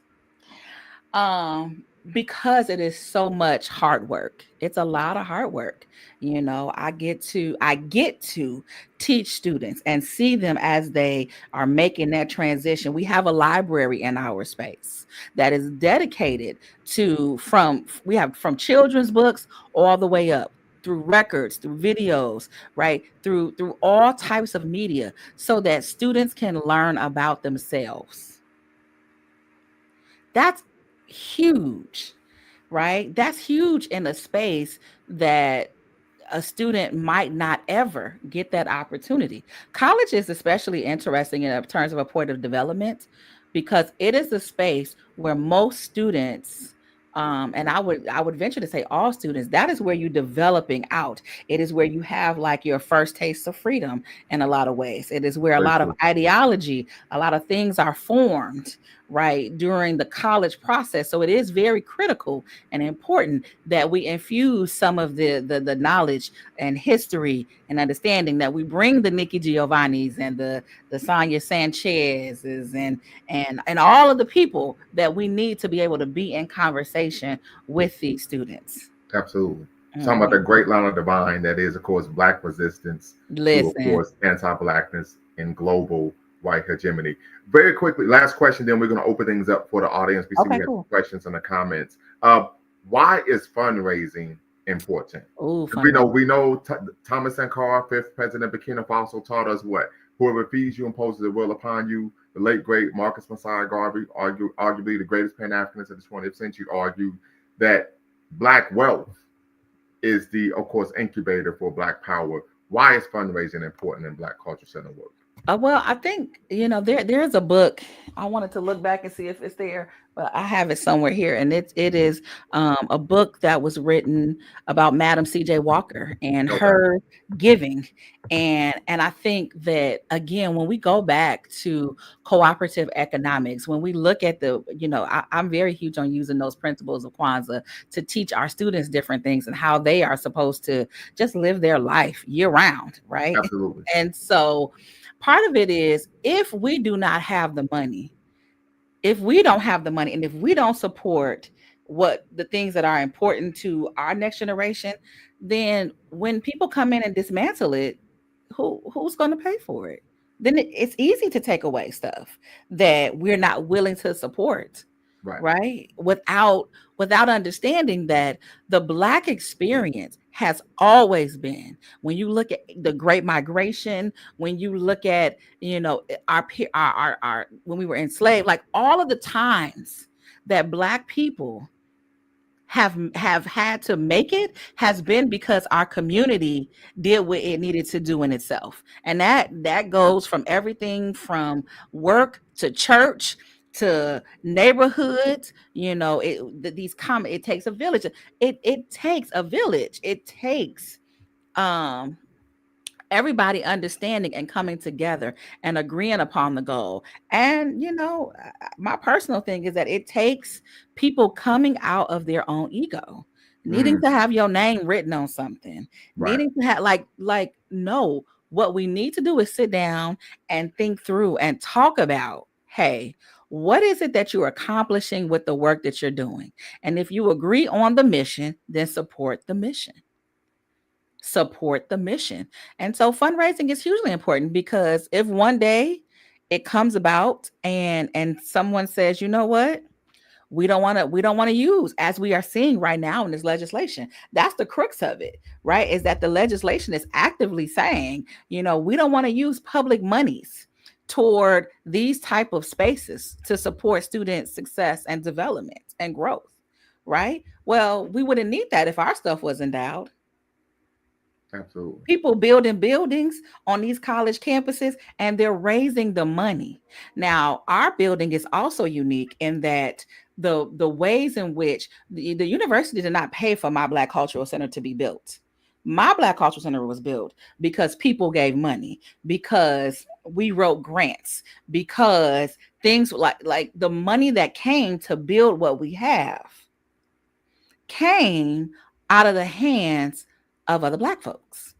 Because it is so much hard work. It's a lot of hard work. I get to teach students and see them as they are making that transition. We have a library in our space that is dedicated to from we have from children's books all the way up through records, through videos, right? Through all types of media, so that students can learn about themselves. That's huge, right? That's huge in a space that a student might not ever get that opportunity. College is especially interesting in terms of a point of development, because it is a space where most students And I would venture to say all students, that is where you're developing out. It is where you have like your first taste of freedom in a lot of ways. It is where a Very lot of true. ideology, a lot of things are formed, right, during the college process. So it is very critical and important that we infuse some of the knowledge and history and understanding, that we bring the Nikki Giovanni's and the Sonia Sanchez's and all of the people that we need to be able to be in conversation with these students. Absolutely. Talking about the Mhm. great line of divine that is, of course, Black resistance to, of Listen. course, anti-Blackness and global white hegemony. Very quickly, last question, then we're going to open things up for the audience. We see we Okay, have cool. questions in the comments. Why is fundraising important? Oh, We know, fundraising. Thomas Sankara, fifth president of Burkina Faso, taught us what? Whoever feeds you imposes a will upon you. The late great Marcus Messiah Garvey, arguably the greatest Pan Africanist of the 20th century, argued that Black wealth is the, of course, incubator for Black power. Why is fundraising important in Black Culture Center work? Well, I think there's a book. I wanted to look back and see if it's there, but I have it somewhere here, and it is a book that was written about Madam C.J. Walker and Okay, her giving, and I think that again, when we go back to cooperative economics, when we look at I'm very huge on using those principles of Kwanzaa to teach our students different things and how they are supposed to just live their life year round, right? absolutely. And so part of it is, if we do not have the money, if we don't have the money, and if we don't support what the things that are important to our next generation, then when people come in and dismantle it, who's going to pay for it? Then it's easy to take away stuff that we're not willing to support, Right, right? Without understanding that the Black experience has always been, when you look at the Great Migration, when you look at our when we were enslaved, like all of the times that Black people have had to make it, has been because our community did what it needed to do in itself. And that goes from everything from work to church to neighborhoods. It takes a village. It takes a village. It takes um everybody understanding and coming together and agreeing upon the goal. And my personal thing is that it takes people coming out of their own ego, needing mm, to have your name written on something, right, needing to have no, what we need to do is sit down and think through and talk about, hey, what is it that you're accomplishing with the work that you're doing? And if you agree on the mission, then support the mission. And so fundraising is hugely important, because if one day it comes about and someone says, you know what, we don't want to use, as we are seeing right now in this legislation. That's the crux of it, right? Is that the legislation is actively saying, we don't want to use public monies toward these type of spaces to support student success and development and growth, right? Well, we wouldn't need that if our stuff was endowed. absolutely. People building buildings on these college campuses, and they're raising the money. Now, our building is also unique in that the ways in which the university did not pay for my Black Cultural Center to be built. My Black Cultural Center was built because people gave money, because we wrote grants, because things like the money that came to build what we have came out of the hands of other Black folks.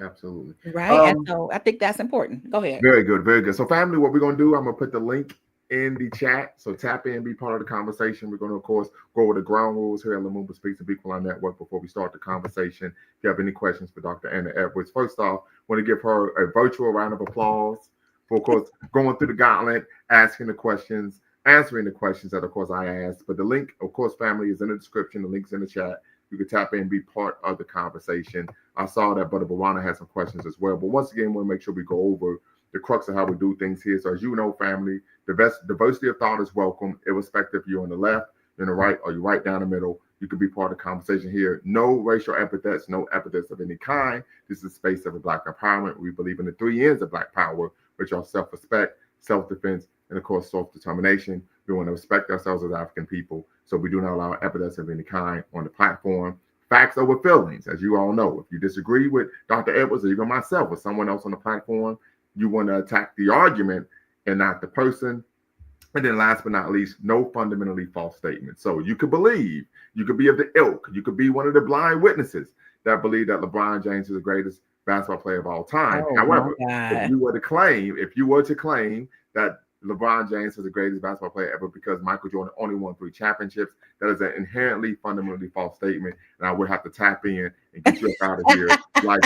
Absolutely. Right, and Um, so I think that's important. Go ahead. Very good, very good. So, family, what we're gonna do, I'm gonna put the link in the chat. So tap in, be part of the conversation. We're gonna, of course, go over the ground rules here at Lumumba Speaks to People on Network before we start the conversation. If you have any questions for Dr. Anna Edwards, first off, I want to give her a virtual round of applause for, of course, going through the gauntlet, asking the questions, answering the questions that, of course, I asked. But the link, of course, family, is in the description. The link's in the chat. You can tap in and be part of the conversation. I saw that Brother Bawana has some questions as well. But once again, we want to make sure we go over the crux of how we do things here. So as you know, family, diversity of thought is welcome, irrespective if you're on the left, you're on the right, or you're right down the middle. You can be part of the conversation here. No racial epithets, no epithets of any kind. This is a space of Black empowerment. We believe in the 3 N's of Black power, which are self-respect, self-defense, and of course self-determination. We want to respect ourselves as African people, so we do not allow evidence of any kind on the platform. Facts over feelings, as you all know. If you disagree with Dr. Edwards or even myself or someone else on the platform, you want to attack the argument and not the person. And then last but not least, no fundamentally false statements. So you could believe, you could be of the ilk, you could be one of the blind witnesses that believe that LeBron James is the greatest basketball player of all time. Oh my However, God. if you were to claim that LeBron James is the greatest basketball player ever because Michael Jordan only won 3 championships, that is an inherently fundamentally false statement, and I would have to tap in and get you up out of here like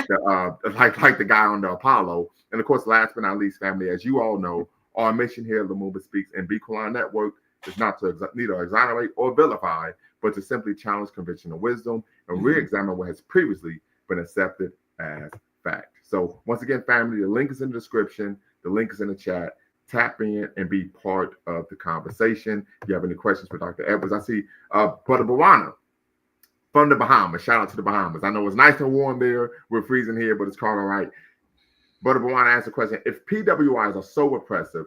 the guy on the Apollo. And of course, last but not least, family, as you all know, our mission here at Lumumba Speaks and Be Quran Network is not to neither exonerate or vilify, but to simply challenge conventional wisdom and re-examine what has previously been accepted as fact. So once again, family, the link is in the description. The link is in the chat. Tap in and be part of the conversation. If you have any questions for Dr. Edwards, I see Brother Bawana from the Bahamas. Shout out to the Bahamas. I know it's nice and warm there. We're freezing here, but it's cold all right. Brother Bawana asked a question. If PWIs are so oppressive,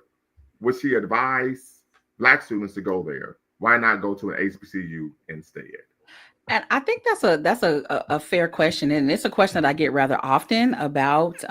would she advise Black students to go there? Why not go to an HBCU instead? And I think that's a fair question, and it's a question that I get rather often about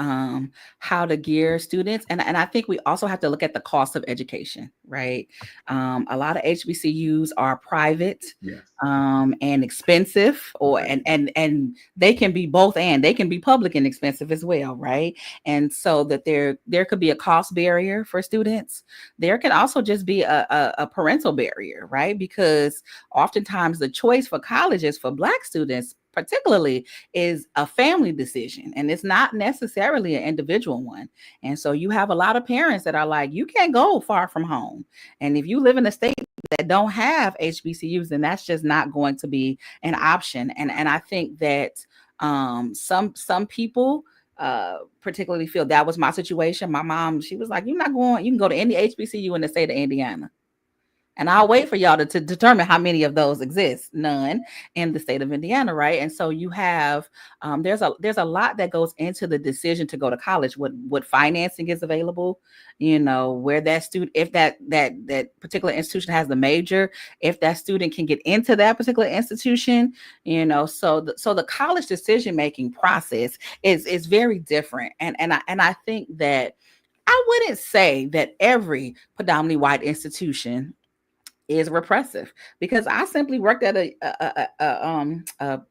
how to gear students, and I think we also have to look at the cost of education, right? A lot of HBCUs are private, Yes. And expensive, or Okay. and they can be both, and they can be public and expensive as well, right? And so that there could be a cost barrier for students. There can also just be a parental barrier, right? Because oftentimes the choice for colleges for Black students particularly is a family decision, and it's not necessarily an individual one. And so you have a lot of parents that are like, you can't go far from home, and if you live in a state that don't have HBCUs, then that's just not going to be an option. And I think that some people particularly feel that was my situation. My mom, she was like, you're not going, you can go to any HBCU in the state of Indiana. And I'll wait for y'all to determine how many of those exist. None in the state of Indiana, right? And so you have there's a lot that goes into the decision to go to college. What financing is available, where that student, if that particular institution has the major, if that student can get into that particular institution, So the college decision making process is very different. And I think that I wouldn't say that every predominantly white institution is repressive, because I simply worked at a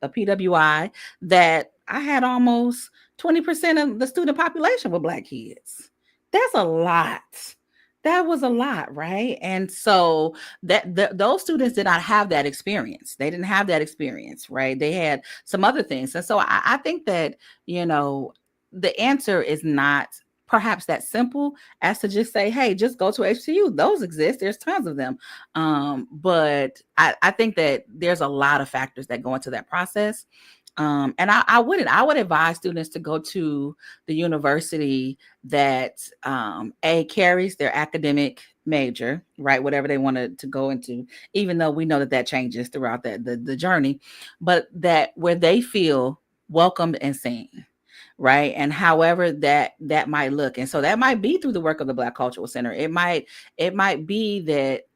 PWI that I had almost 20% of the student population with Black kids. That's a lot. That was a lot, right? And so those students did not have that experience. They didn't have that experience, right? They had some other things. And so I think that, the answer is not perhaps that simple as to just say, hey, just go to HBCU. Those exist. There's tons of them. But I think that there's a lot of factors that go into that process. And I would advise students to go to the university that carries their academic major, right? Whatever they wanted to go into, even though we know that changes throughout the journey, but that where they feel welcomed and seen. Right. And however that might look. And so that might be through the work of the Black Cultural Center. It might be that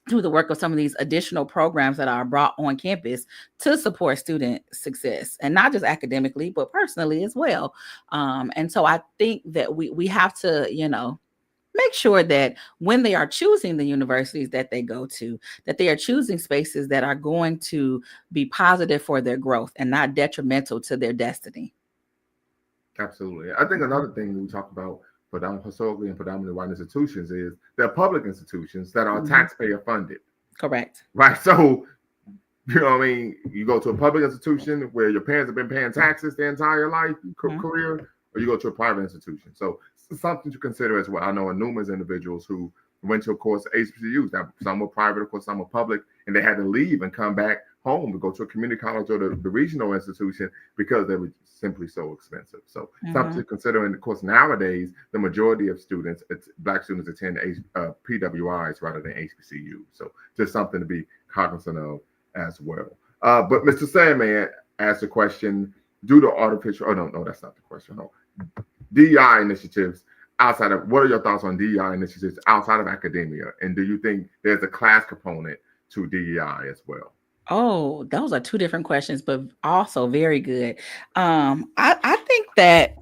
through the work of some of these additional programs that are brought on campus to support student success, and not just academically, but personally as well. And so I think that we have to, make sure that when they are choosing the universities that they go to, that they are choosing spaces that are going to be positive for their growth and not detrimental to their destiny. Absolutely. I think another thing we talk about historically and predominantly white institutions is they're public institutions that are taxpayer funded. Correct. Right. So, you go to a public institution where your parents have been paying taxes their entire life, career, or you go to a private institution. So it's something to consider as well. I know numerous individuals who went to, of course, HBCUs. Now, some were private, of course, some were public, and they had to leave and come back home to go to a community college or the regional institution because they were simply so expensive. So something to consider. And of course, nowadays, the majority of students, Black students, attend PWIs rather than HBCUs. So just something to be cognizant of as well. But Mr. Sandman asked a question, due to artificial, no, that's not the question. No. DEI initiatives outside of, what are your thoughts on DEI initiatives outside of academia? And do you think there's a class component to DEI as well? Oh, those are two different questions, but also very good. I think that,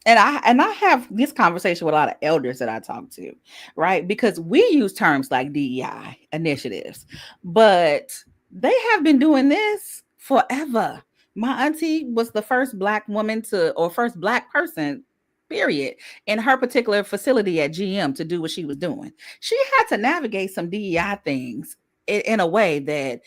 and I have this conversation with a lot of elders that I talk to, right? Because we use terms like DEI initiatives, but they have been doing this forever. My auntie was the first black woman to, or first black person, period, in her particular facility at GM to do what she was doing. She had to navigate some DEI things in a way that,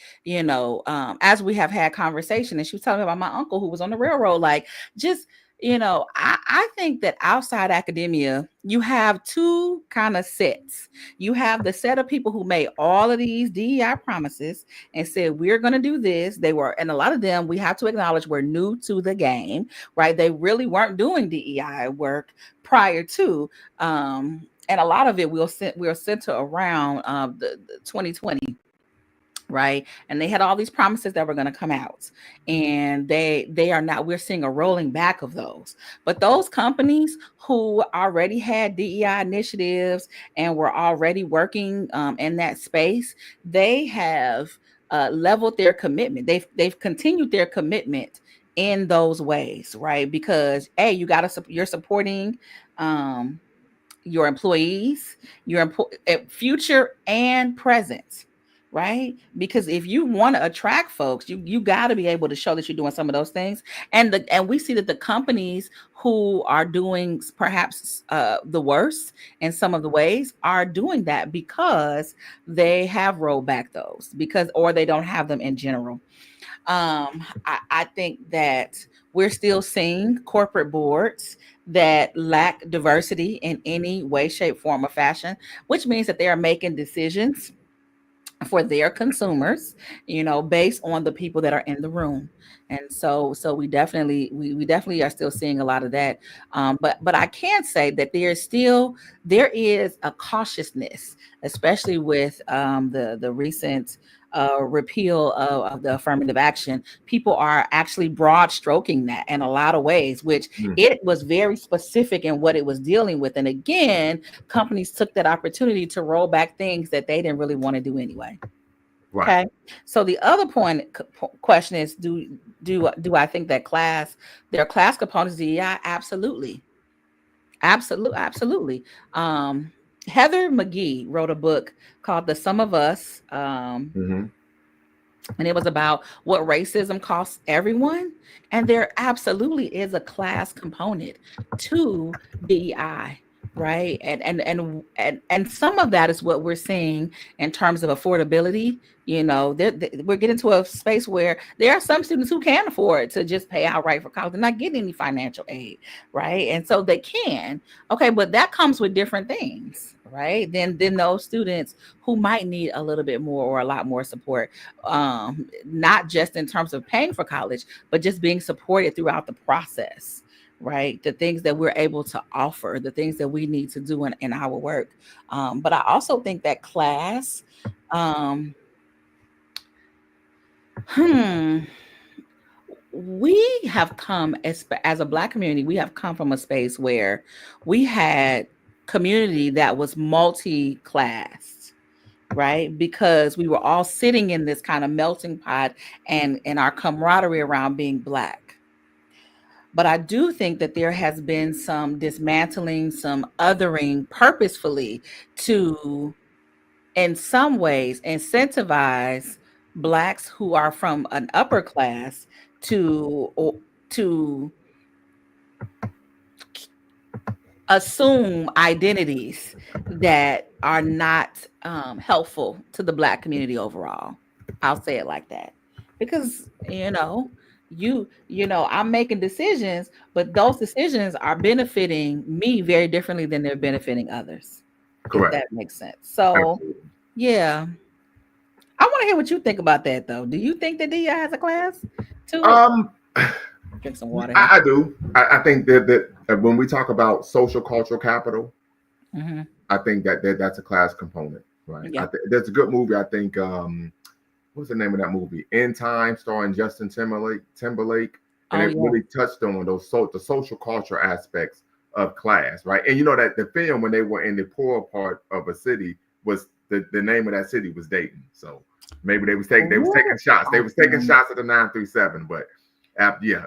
as we have had conversation, and she was telling me about my uncle who was on the railroad, like, just, I think that outside academia, you have two kind of sets. You have the set of people who made all of these DEI promises and said, we're going to do this. They were, and a lot of them, we have to acknowledge, were new to the game, right? They really weren't doing DEI work prior to, and a lot of it we'll center around the 2020, right? And they had all these promises that were going to come out, and they are not, we're seeing a rolling back of those. But those companies who already had DEI initiatives and were already working in that space, they have leveled their commitment. They've continued their commitment in those ways, right? Because you got to, you're supporting your employees, your future and present, right? Because if you want to attract folks, you got to be able to show that you're doing some of those things. And we see that the companies who are doing perhaps the worst in some of the ways are doing that because they have rolled back those, because, or they don't have them in general. I think that we're still seeing corporate boards that lack diversity in any way, shape, form, or fashion, which means that they are making decisions for their consumers, based on the people that are in the room. And so we definitely are still seeing a lot of that. But I can say that there is a cautiousness, especially with the recent repeal of the affirmative action. People are actually broad stroking that in a lot of ways, which it was very specific in what it was dealing with. And again, companies took that opportunity to roll back things that they didn't really want to do anyway. Right. Okay. So the other question is, do I think that there are class components? Yeah, absolutely. Absolutely. Heather McGee wrote a book called The Sum of Us. And it was about what racism costs everyone. And there absolutely is a class component to DEI, right? And some of that is what we're seeing in terms of affordability. We're getting to a space where there are some students who can afford to just pay outright for college and not get any financial aid, right? And so they can. Okay, but that comes with different things, right? Then those students who might need a little bit more or a lot more support, not just in terms of paying for college, but just being supported throughout the process, right? The things that we're able to offer, the things that we need to do in our work. But I also think that class, we have come as a Black community, we have come from a space where we had community that was multi-class, right? Because we were all sitting in this kind of melting pot and our camaraderie around being Black. But I do think that there has been some dismantling, some othering purposefully to, in some ways, incentivize Blacks who are from an upper class to assume identities that are not helpful to the Black community overall. I'll say it like that, because I'm making decisions, but those decisions are benefiting me very differently than they're benefiting others. Correct. If that makes sense. So, Absolutely. yeah, I want to hear what you think about that, though. Do you think that DEI has a class to it? Drink some water. I do. I think that when we talk about social cultural capital, I think that's a class component, right? Yeah. There's a good movie. I think what's the name of that movie? In Time, starring Justin Timberlake, and it really touched on the social culture aspects of class, right? And you know that the film, when they were in the poor part of a city, was the name of that city was Dayton. So maybe they was taking shots. They was taking Awesome. shots at the 937, but yeah.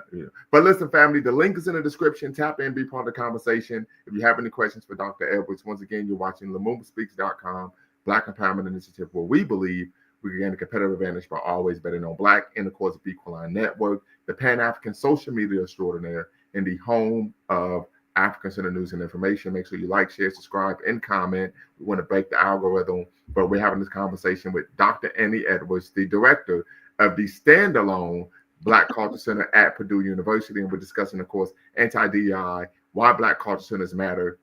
But listen, family, the link is in the description. Tap in, be part of the conversation. If you have any questions for Dr. Edwards, once again, you're watching LumumbaSpeaks.com, Black Empowerment Initiative, where we believe we can gain a competitive advantage by always betting on Black, and of course, the Equaline Network, the Pan African social media extraordinaire, and the home of African Center News and Information. Make sure you like, share, subscribe, and comment. We want to break the algorithm, but we're having this conversation with Dr. Annie Edwards, the director of the standalone Black Cultural Center at Purdue University, and we're discussing, of course, anti-DEI, why Black Cultural Centers matter,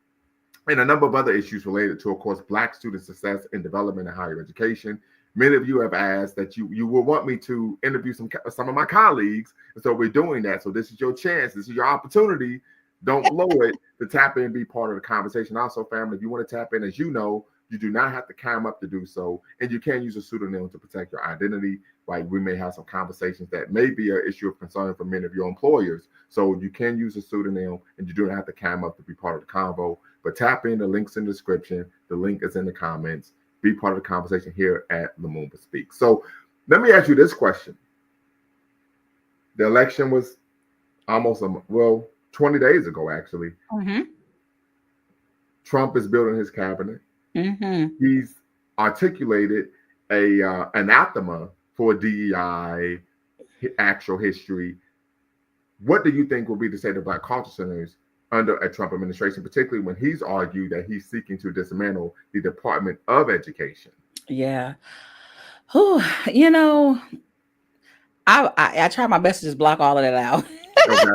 and a number of other issues related to, of course, Black student success and development in higher education. Many of you have asked that you will want me to interview some of my colleagues, and so we're doing that. So this is your chance. This is your opportunity. Don't blow it, to tap in and be part of the conversation. Also, family, if you want to tap in, as you know, you do not have to climb up to do so, and you can use a pseudonym to protect your identity. Like, we may have some conversations that may be an issue of concern for many of your employers. So you can use a pseudonym, and you do not have to climb up to be part of the convo. But tap in, the link's in the description. The link is in the comments. Be part of the conversation here at Lumumba Speaks. So let me ask you this question. The election was almost 20 days ago, actually. Mm-hmm. Trump is building his cabinet. Mm-hmm. He's articulated a anathema for DEI actual history. What do you think will be the state of Black culture centers under a Trump administration, particularly when he's argued that he's seeking to dismantle the Department of Education? Yeah. Whew, you know, I try my best to just block all of that out. Okay.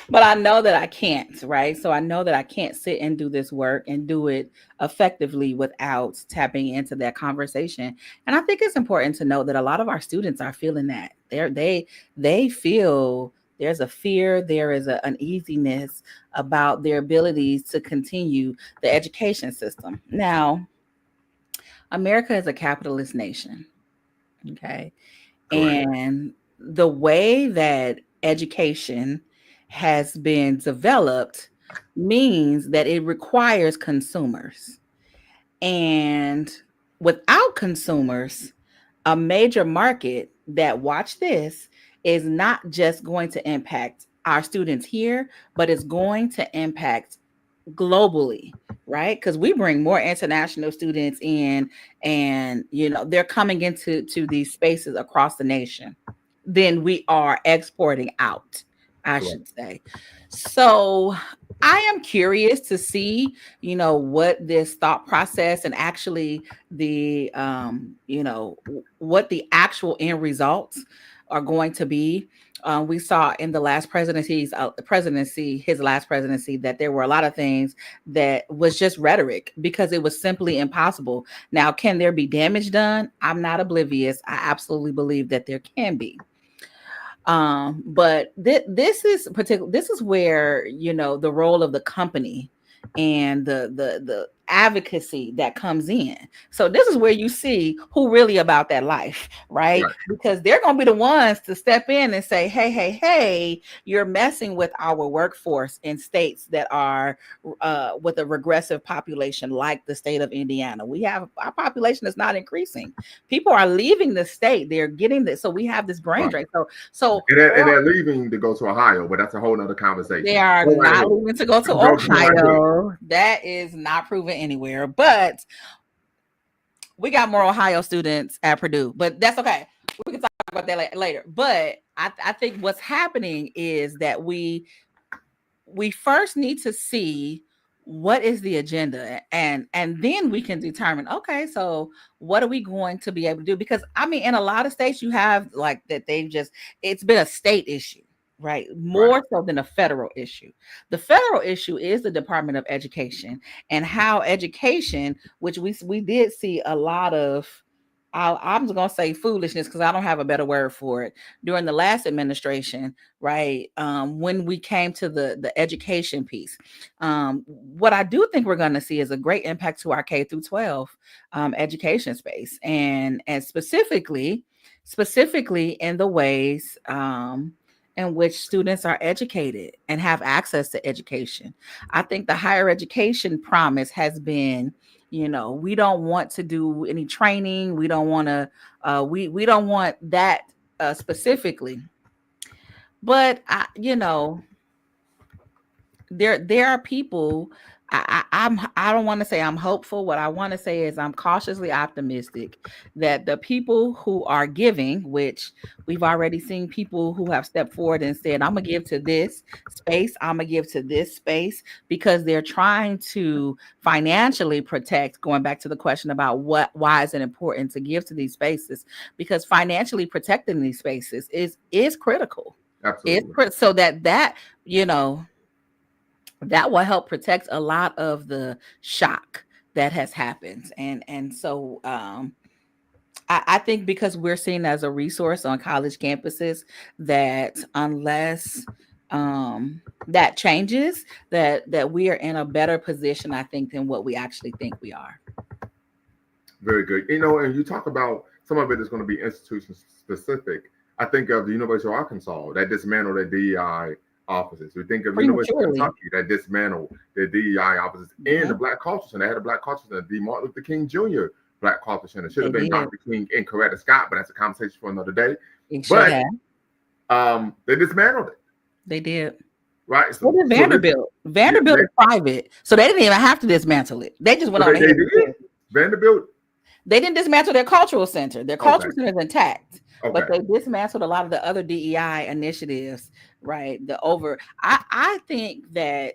But I know that I can't, right? So I know that I can't sit and do this work and do it effectively without tapping into that conversation. And I think it's important to note that a lot of our students are feeling that. They feel there's a fear, there is an uneasiness about their abilities to continue the education system. Now, America is a capitalist nation. Okay. Correct. And the way that education has been developed means that it requires consumers. And without consumers, a major market that, watch this, is not just going to impact our students here, but it's going to impact globally, right? Because we bring more international students in, and they're coming into these spaces across the nation than we are exporting out, I Correct. should say. So I am curious to see, what this thought process and actually the what the actual end results are going to be. We saw in the last his last presidency, that there were a lot of things that was just rhetoric because it was simply impossible. Now, can there be damage done? I'm not oblivious. I absolutely believe that there can be. But this is where the role of the company and the advocacy that comes in. So this is where you see who really about that life, right? Right. Because they're going to be the ones to step in and say, hey, you're messing with our workforce in states that are with a regressive population, like the state of Indiana. Our population is not increasing. People are leaving the state. They're getting this. So we have this brain drain. So And they're leaving to go to Ohio, but that's a whole nother conversation. they are Go right not ahead. leaving to go to Go right ahead. Ohio. That is not proven anywhere. But we got more Ohio students at Purdue. But that's okay. We can talk about that later. But I think what's happening is that we first need to see what is the agenda, and then we can determine, okay, so what are we going to be able to do? Because I mean, in a lot of states you have like that, it's been a state issue, right? More so than a federal issue. The federal issue is the Department of Education, and how education, which we did see a lot of, I'm just gonna say foolishness because I don't have a better word for it, during the last administration, right? When we came to the education piece, what I do think we're going to see is a great impact to our K through 12 education space, and specifically in the ways in which students are educated and have access to education. I think the higher education promise has been, we don't want to do any training. We don't want to, we don't want that specifically. But there are people. I don't want to say I'm hopeful. What I want to say is I'm cautiously optimistic that the people who are giving, which we've already seen people who have stepped forward and said, I'm gonna give to this space, I'm gonna give to this space, because they're trying to financially protect, going back to the question about why is it important to give to these spaces, because financially protecting these spaces is critical. Absolutely. So that you know that will help protect a lot of the shock that has happened. And so I think because we're seen as a resource on college campuses, that unless that changes, that we are in a better position, I think, than what we actually think we are. Very good. And you talk about some of it is going to be institution specific. I think of the University of Arkansas that dismantled their DEI offices. We think of the University of Prematurely. Kentucky that dismantled their DEI offices, and the Black Cultural Center. They had a Black Cultural Center, the Martin Luther King Jr. Black Cultural Center. Should have They been did. Dr. King and Coretta Scott, but that's a conversation for another day. It should But have. they dismantled it. They did. Right. So did Vanderbilt. Vanderbilt is private, so they didn't even have to dismantle it. They just went on ahead. Vanderbilt. They didn't dismantle their cultural center. Their cultural center is intact, but they dismantled a lot of the other DEI initiatives. Right. I think that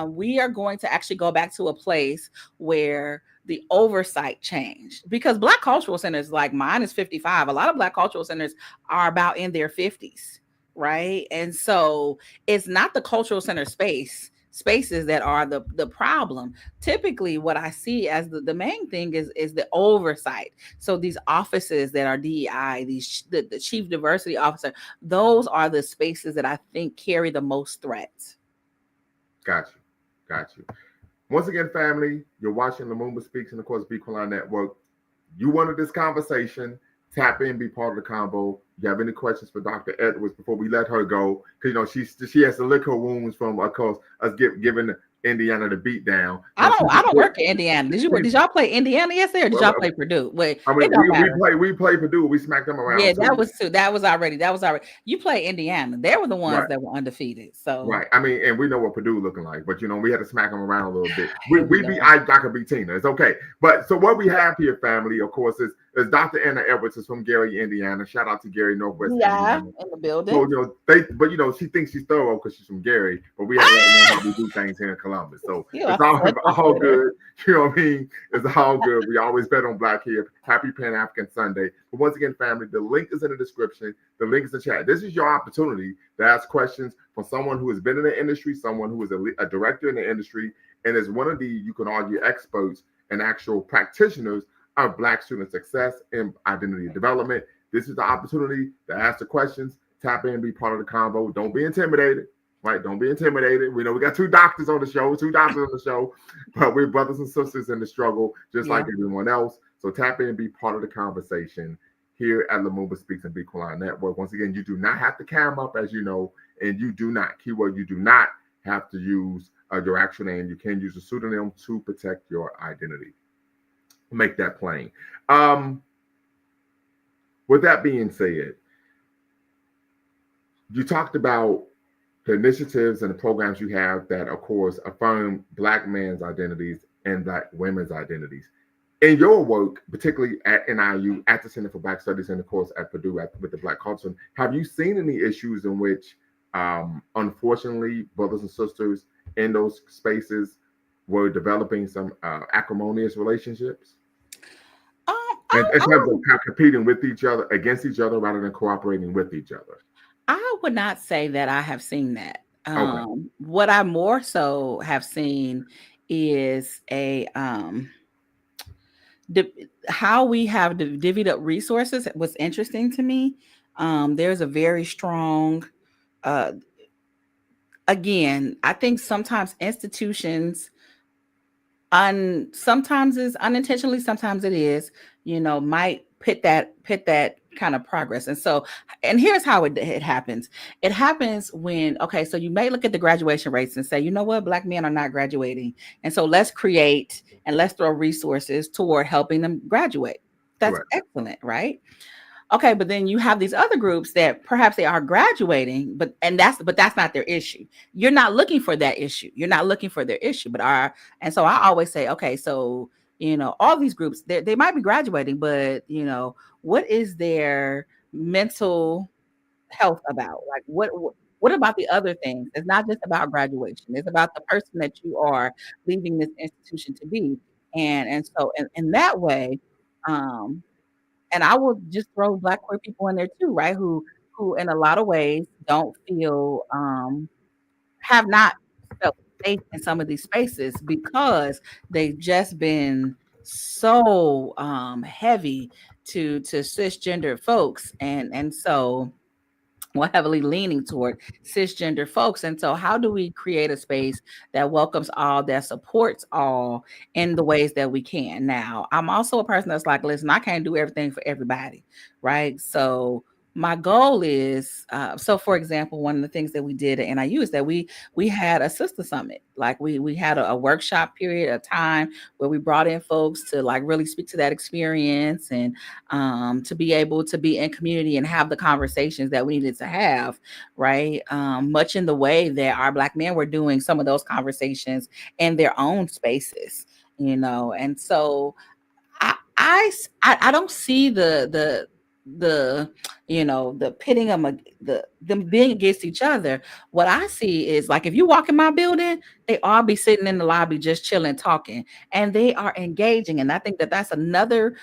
we are going to actually go back to a place where the oversight changed, because Black cultural centers, like mine is 55. A lot of Black cultural centers are about in their 50s. Right. And so it's not the cultural center spaces that are the problem. Typically what I see as the main thing is the oversight. So these offices that are DEI, the chief diversity officer, those are the spaces that I think carry the most threats. Got you. Once again, family, you're watching Lumumba Speaks and of course Bequalon Network. You wanted this conversation, tap in, be part of the combo. You have any questions for Dr. Edwards before we let her go? Because she has to lick her wounds from, of course, us giving Indiana the beat down. I don't work in Indiana. Did y'all play Indiana yesterday, or did y'all play Purdue? Wait, I mean, we played Purdue. We smacked them around. Yeah, that was already. You play Indiana. They were the ones that were undefeated. So right. I mean, and we know what Purdue looking like, but we had to smack them around a little bit. We beat Dr. B Tina. It's okay. But so what we have here, family, of course, is Dr. Anna Edwards is from Gary, Indiana. Shout out to Gary, Northwest Indiana. In the building. So she thinks she's thorough because she's from Gary, but we have to know how we do things here in Columbus. So it's all good. You know what I mean? It's all good. We always bet on Black here. Happy Pan-African Sunday. But once again, family, the link is in the description. The link is in the chat. This is your opportunity to ask questions from someone who has been in the industry, someone who is a director in the industry, and is one of the, you can argue, experts and actual practitioners of Black student success and identity development. This is the opportunity to ask the questions, tap in, be part of the convo. Don't be intimidated. Right? Don't be intimidated. We know we got two doctors on the show, but we're brothers and sisters in the struggle, just like everyone else. So tap in and be part of the conversation here at Lumumba Speaks and Bequalon Network. Once again, you do not have to cam up, as you know, and you do not, keyword, you do not have to use your actual name. You can use a pseudonym to protect your identity. Make that plain. With that being said, you talked about the initiatives and the programs you have that, of course, affirm Black men's identities and Black women's identities. In your work, particularly at NIU, at the Center for Black Studies, and of course at Purdue with the Black Culture, have you seen any issues in which, unfortunately, brothers and sisters in those spaces were developing some acrimonious relationships? In terms of competing with each other, against each other, rather than cooperating with each other? I would not say that I have seen that. What I more so have seen is how we have divvied up resources was interesting to me. There's a very strong, again, I think sometimes institutions, sometimes is unintentionally, sometimes it is, might put that kind of progress. And so, and here's how it happens. It happens when, okay, so you may look at the graduation rates and say, you know what, Black men are not graduating. And so let's create and let's throw resources toward helping them graduate. That's Correct. excellent, right? Okay, but then you have these other groups that perhaps they are graduating, but that's not their issue. You're not looking for that issue. You're not looking for their issue, but are and so I always say, okay, so all these groups they might be graduating, but what is their mental health about? Like what about the other things? It's not just about graduation. It's about the person that you are leaving this institution to be. And so in that way, um, and I will just throw Black queer people in there too, right? Who in a lot of ways don't feel have not felt safe in some of these spaces because they've just been so heavy to cisgender folks, and so well, heavily leaning toward cisgender folks. And so, how do we create a space that welcomes all, that supports all in the ways that we can? Now, I'm also a person that's like, listen, I can't do everything for everybody, right? So, my goal is, so for example, one of the things that we did at NIU is that we had a sister summit. Like we had a workshop period of time where we brought in folks to like really speak to that experience and to be able to be in community and have the conversations that we needed to have, right? Much in the way that our Black men were doing some of those conversations in their own spaces, and so I don't see the the pitting them them being against each other. What I see is like if you walk in my building, they all be sitting in the lobby just chilling, talking, and they are engaging. And I think that that's another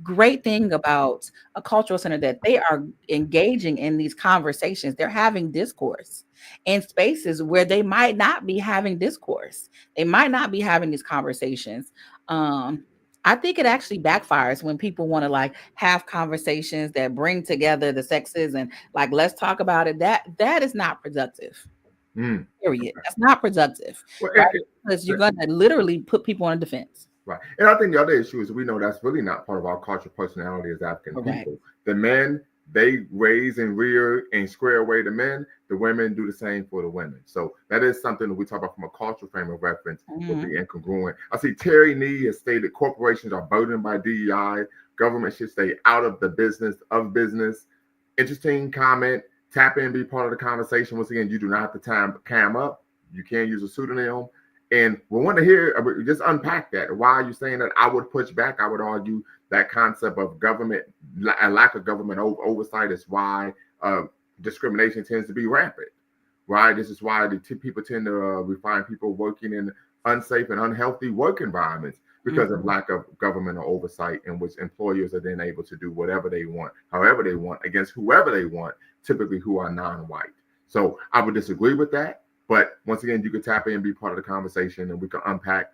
great thing about a cultural center, that they are engaging in these conversations. They're having discourse in spaces where they might not be having discourse. They might not be having these conversations. Um, I think it actually backfires when people want to like have conversations that bring together the sexes and like let's talk about it. That is not productive. Mm. Period. That's not productive, Well, right? Because you're gonna literally put people on defense. right. And I think the other issue is we know that's really not part of our cultural personality as African Correct. people. The men, they raise and rear and square away the men. The women do the same for the women. So that is something that we talk about from a cultural frame of reference would be incongruent. I see Terry Nee has stated corporations are burdened by DEI. Government should stay out of the business of business. Interesting comment. Tap in, be part of the conversation. Once again, you do not have to cam up. You can use a pseudonym. And we want to hear, just unpack that. Why are you saying that? I would push back. I would argue that concept of government, a lack of government oversight is why discrimination tends to be rampant, right? This is why people tend to we find people working in unsafe and unhealthy work environments because of lack of governmental oversight, in which employers are then able to do whatever they want, however they want, against whoever they want, typically who are non-white. So I would disagree with that. But once again, you can tap in and be part of the conversation, and we can unpack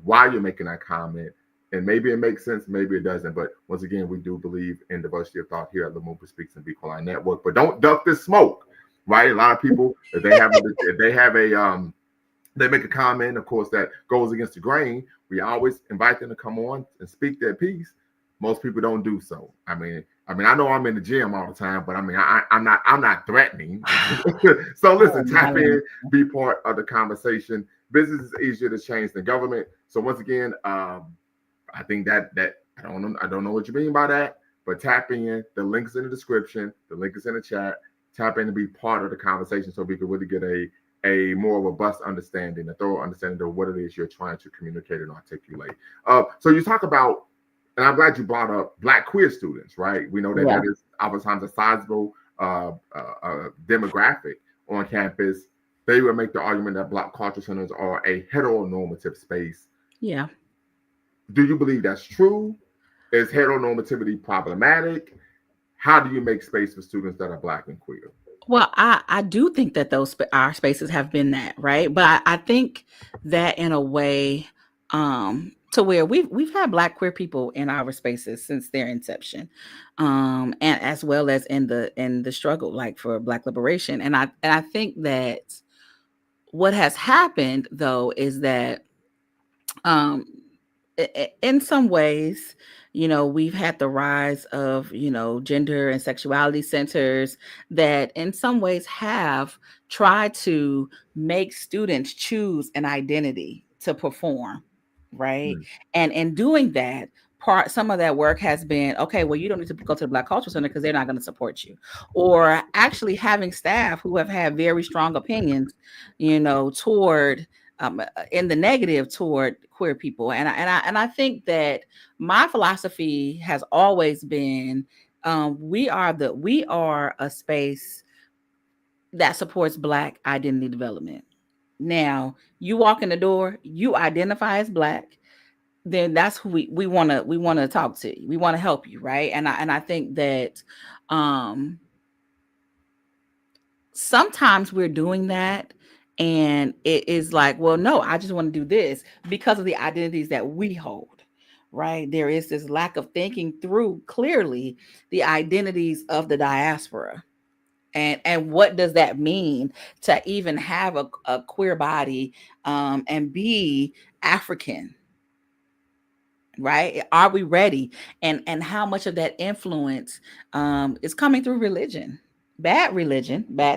why you're making that comment. And maybe it makes sense, maybe it doesn't. But once again, we do believe in diversity of thought here at Lumumba Speaks and Be Quiet Network. But don't duck the smoke, right? A lot of people, if they make a comment, of course, that goes against the grain, we always invite them to come on and speak their piece. Most people don't do so. I mean, I know I'm in the gym all the time, but I mean, I'm not threatening. So listen, tap in, be part of the conversation. Business is easier to change than government. So once again, I think that I don't know what you mean by that, but tap in. The link is in the description. The link is in the chat. Tap in to be part of the conversation, so we can really get a more robust understanding, a thorough understanding of what it is you're trying to communicate and articulate. So you talk about, and I'm glad you brought up Black queer students, right? We know that that is oftentimes a sizable demographic on campus. They would make the argument that Black cultural centers are a heteronormative space. Yeah. Do you believe that's true? Is heteronormativity problematic? How do you make space for students that are Black and queer? Well, I do think that our spaces have been that, right? But I think that in a way, to where we've had Black queer people in our spaces since their inception, and as well as in the struggle like for Black liberation, and I think that what has happened though is that, um, in some ways, We've had the rise of, gender and sexuality centers that in some ways have tried to make students choose an identity to perform, right? Mm. And in doing that, some of that work has been, okay, well, you don't need to go to the Black Cultural Center because they're not going to support you. Or actually having staff who have had very strong opinions, toward in the negative toward queer people. And I think that my philosophy has always been, we are a space that supports Black identity development. Now, you walk in the door, you identify as Black, then that's who we want to talk to you. We want to help you, right? And I think that um sometimes we're doing that, and it is like, well, no, I just want to do this because of the identities that we hold, right? There is this lack of thinking through clearly the identities of the diaspora, and what does that mean to even have a queer body, and be African, right? Are we ready? And how much of that influence is coming through religion, bad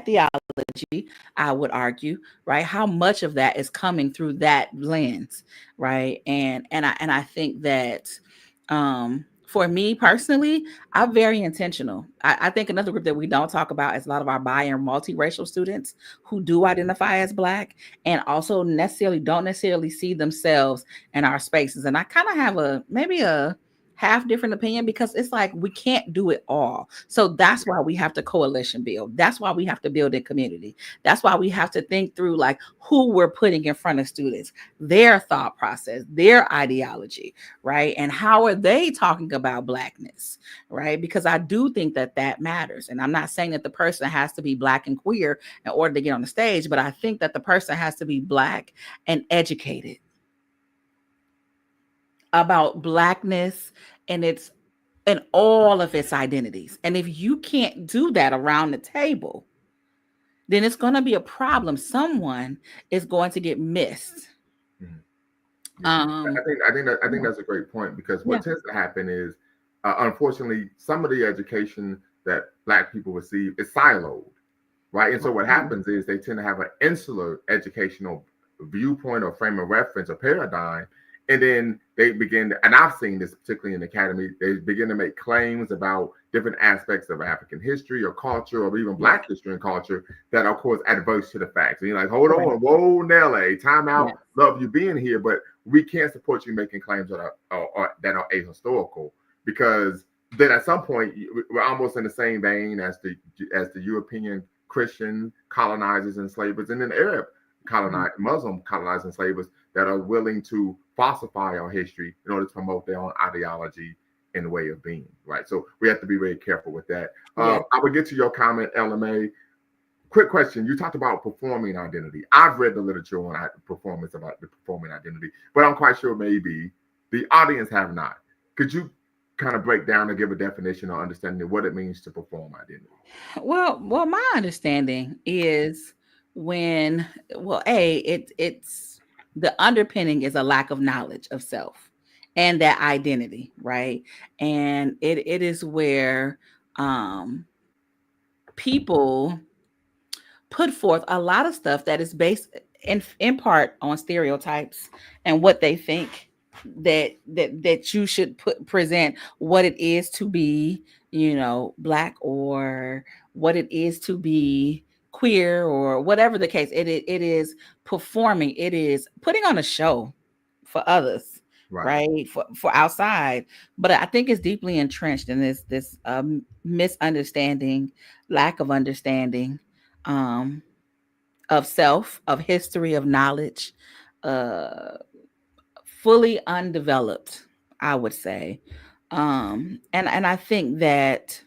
theology, I would argue, right? How much of that is coming through that lens, right? And I think that for me personally, I'm very intentional. I think another group that we don't talk about is a lot of our bi and multiracial students who do identify as Black and also don't necessarily see themselves in our spaces. And I kind of have maybe a half different opinion, because it's like we can't do it all. So that's why we have to coalition build. That's why we have to build in community. That's why we have to think through like who we're putting in front of students, their thought process, their ideology, right? And how are they talking about Blackness, right? Because I do think that that matters. And I'm not saying that the person has to be Black and queer in order to get on the stage, but I think that the person has to be Black and educated about Blackness and its and all of its identities. And if you can't do that around the table, then it's going to be a problem. Someone is going to get missed. Mhm. Yeah, Um, I think yeah, that's a great point because yeah, what tends to happen is, unfortunately, some of the education that Black people receive is siloed, right? And so what yeah, happens is they tend to have an insular educational viewpoint or frame of reference or paradigm, and then they begin to, and I've seen this particularly in the academy, they begin to make claims about different aspects of African history or culture or even yeah, Black history and culture that are, of course, adverse to the facts. And you're like, hold right, on, whoa, Nelly, time yeah, out, love you being here, but we can't support you making claims that are ahistorical because then at some point we're almost in the same vein as the European Christian colonizers and slavers, and then Arab mhm, Muslim colonizers and slavers that are willing to falsify our history in order to promote their own ideology and way of being. Right. So we have to be very careful with that. yeah. I would get to your comment, LMA. Quick question. You talked about performing identity. I've read the literature on performance about the performing identity, but I'm quite sure maybe the audience have not. Could you kind of break down and give a definition or understanding of what it means to perform identity? Well, my understanding is when, well, it's the underpinning is a lack of knowledge of self and that identity, right? And it is where um people put forth a lot of stuff that is based in part on stereotypes and what they think that you should present what it is to be, Black, or what it is to be queer, or whatever the case. It is performing, it is putting on a show for others, Right. right? For outside. But I think it's deeply entrenched in this misunderstanding, lack of understanding, um, of self, of history, of knowledge, uh, fully undeveloped, I would say. And I think that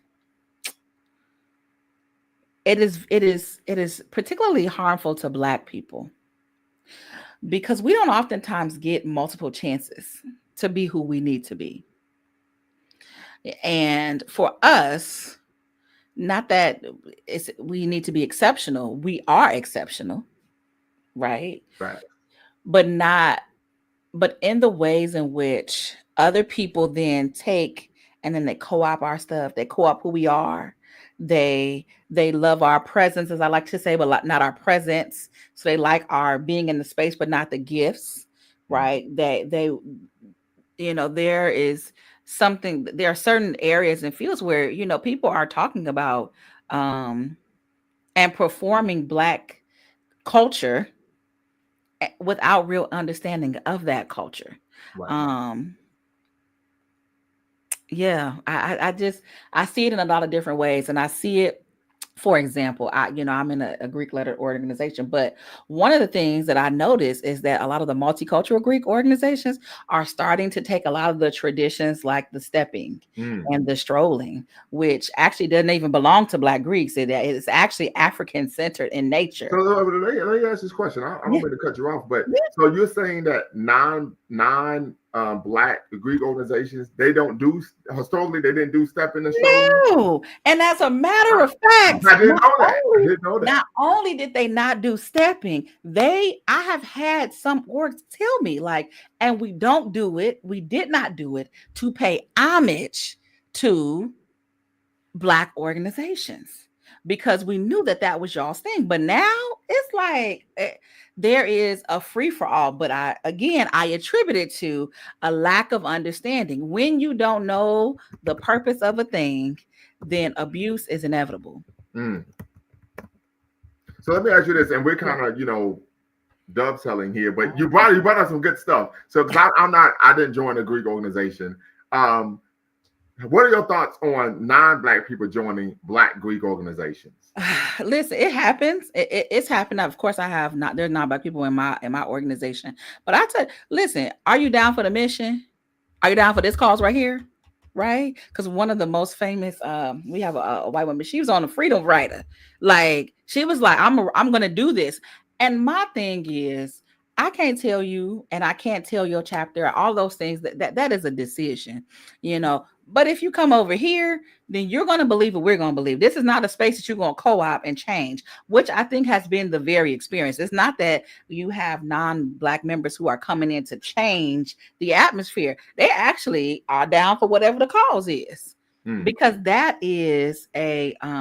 it is particularly harmful to Black people because we don't oftentimes get multiple chances to be who we need to be. And for us, not that we need to be exceptional, we are exceptional, right? Right. But not but in the ways in which other people then take and then they co-op our stuff. They co-op who we are. They love our presence, as I like to say, but not our presence. So they like our being in the space, but not the gifts, right? They there is something. There are certain areas and fields where people are talking about and performing Black culture without real understanding of that culture. Right. Um, yeah, I just I see it in a lot of different ways, and I see it. For example, I'm in a Greek letter organization, but one of the things that I notice is that a lot of the multicultural Greek organizations are starting to take a lot of the traditions like the stepping and the strolling, which actually doesn't even belong to Black Greeks. It's actually African centered in So nature. let me ask this question. I don't Yeah, mean to cut you off, but yeah. so you're saying that non Black Greek organizations, they don't do, historically they didn't do stepping and strolling. No, and as a matter I, of fact, I didn't know that. I didn't know that. not only did they not do stepping, I have had some orgs tell me like, and we don't do it. We did not do it to pay homage to Black organizations because we knew that that was y'all's thing. But now it's like there is a free for all. But I attribute it to a lack of understanding. When you don't know the purpose of a thing, then abuse is inevitable. Mm. So let me ask you this, and we're Yeah. kind of dovetailing here, but you brought up some good stuff. So because I didn't join a Greek organization. What are your thoughts on non-Black people joining Black Greek organizations? Listen, it happens. It's happened. Of course, I have not. There's not Black people in my organization, but I tell. Listen, are you down for the mission? Are you down for this cause right here? Right? Because one of the most famous, we have a white woman. She was on a freedom rider. Like she was like, I'm gonna do this. And my thing is, I can't tell you, and I can't tell your chapter, all those things. That is a decision, you know. But if you come over here, then you're going to believe what we're going to believe. This is not a space that you're going to co-op and change, which I think has been the very experience. It's not that you have non-Black members who are coming in to change the atmosphere. They actually are down for whatever the cause is, because that is that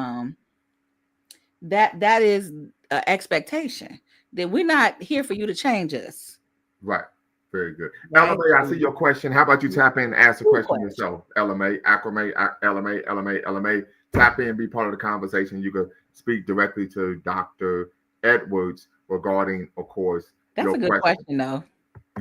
is an expectation that we're not here for you to change us. Right. Very good. Right. LMA, I see your question. How about you tap in and ask the question question. yourself? LMA, acclimate, LMA. Tap in, be part of the conversation. You could speak directly to Dr. Edwards regarding, of course, That's your a good question, though.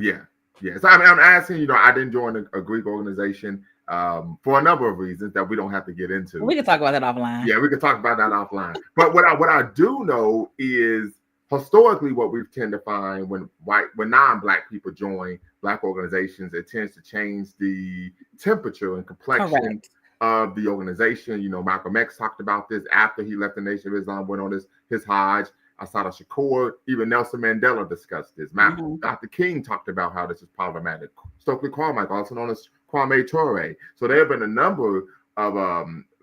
Yeah. Yeah. So I'm asking, I didn't join a Greek organization for a number of reasons that we don't have to get into. We can talk about that offline. Yeah, we can talk about that offline. But what I do know is historically what we tend to find when non-Black people join Black organizations, it tends to change the temperature and complexion of the organization. Malcolm X talked about this after he left the Nation of Islam, went on his Hajj. Assata Shakur, even Nelson Mandela discussed this. Dr. King talked about how this is problematic. Stokely Carmichael, also known as Kwame Ture. So there have been a number of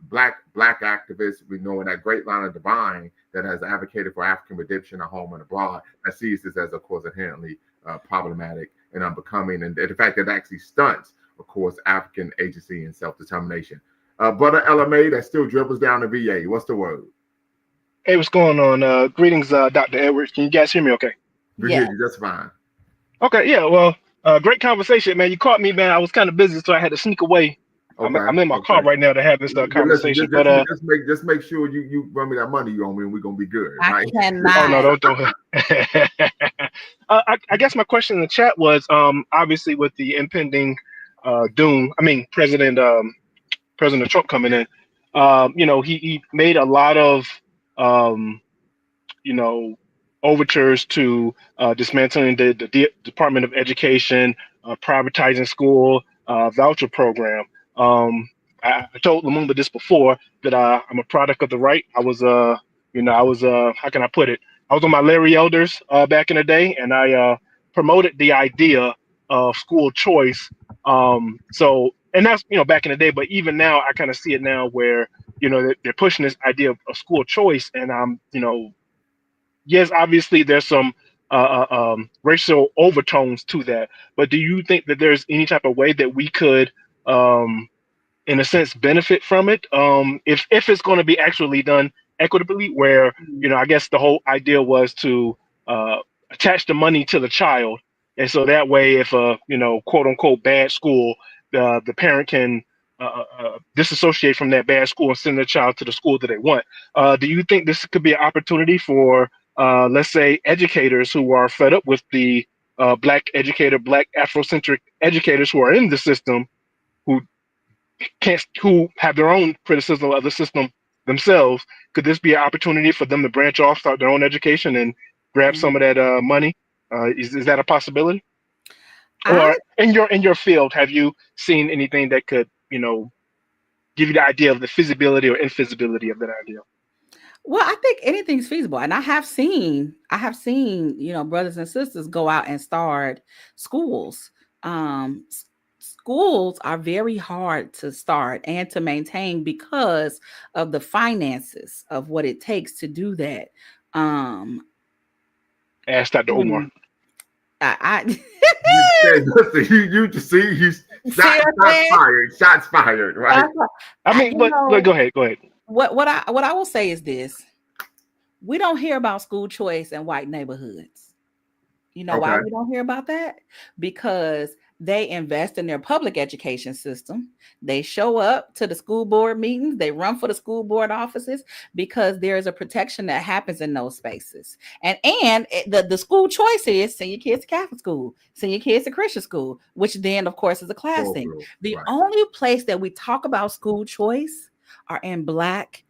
black activists we know in that great line of divine that has advocated for African redemption at home and abroad, that sees this as, of course, inherently problematic and unbecoming, and the fact that it actually stunts, of course, African agency and self-determination. Brother LMA that still dribbles down the VA, what's the word? Hey, what's going on? Greetings, Dr. Edwards. Can you guys hear me okay? We hear you just fine. Okay, yeah, well, great conversation, man. You caught me, man. I was kind of busy, so I had to sneak away. Okay, I'm in my car right now to have this conversation. Just make sure you run me that money you owe me, and we're gonna be good. Right? I cannot. Oh no, don't. I guess my question in the chat was, obviously with the impending doom. I mean, President Trump coming in. He made a lot of overtures to dismantling the Department of Education, privatizing school, voucher program. I told Lumumba this before, that I'm a product of the right. I was how can I put it? I was on my Larry Elders back in the day, and I promoted the idea of school choice. And that's back in the day, but even now I kind of see it now where they're pushing this idea of school choice, and yes, obviously there's some racial overtones to that. But do you think that there's any type of way that we could, in a sense, benefit from it, if it's going to be actually done equitably? Where, I guess the whole idea was to uh, attach the money to the child, and so that way, if a quote unquote bad school, the parent can disassociate from that bad school and send their child to the school that they want. Do you think this could be an opportunity for, let's say, educators who are fed up with the Black Afrocentric educators who are in the system, who who have their own criticism of the system themselves? Could this be an opportunity for them to branch off, start their own education, and grab some of that money? Is that a possibility? I Or in your field, have you seen anything that could give you the idea of the feasibility or infeasibility of that idea? Well, I think anything's feasible. And I have seen, brothers and sisters go out and start schools. Schools are very hard to start and to maintain because of the finances of what it takes to do that. Um, Ask Dr. Omar. mm, I You just see, he's see what I'm shots fired, right? saying? I mean, but go ahead. What I will say is this: we don't hear about school choice in white neighborhoods. You know why Okay. we don't hear about that? Because they invest in their public education system. They show up to the school board meetings. They run for the school board offices because there is a protection that happens in those spaces. The school choice is send your kids to Catholic school, send your kids to Christian school, which then, of course, is a class thing. The Right. only place that we talk about school choice are in Black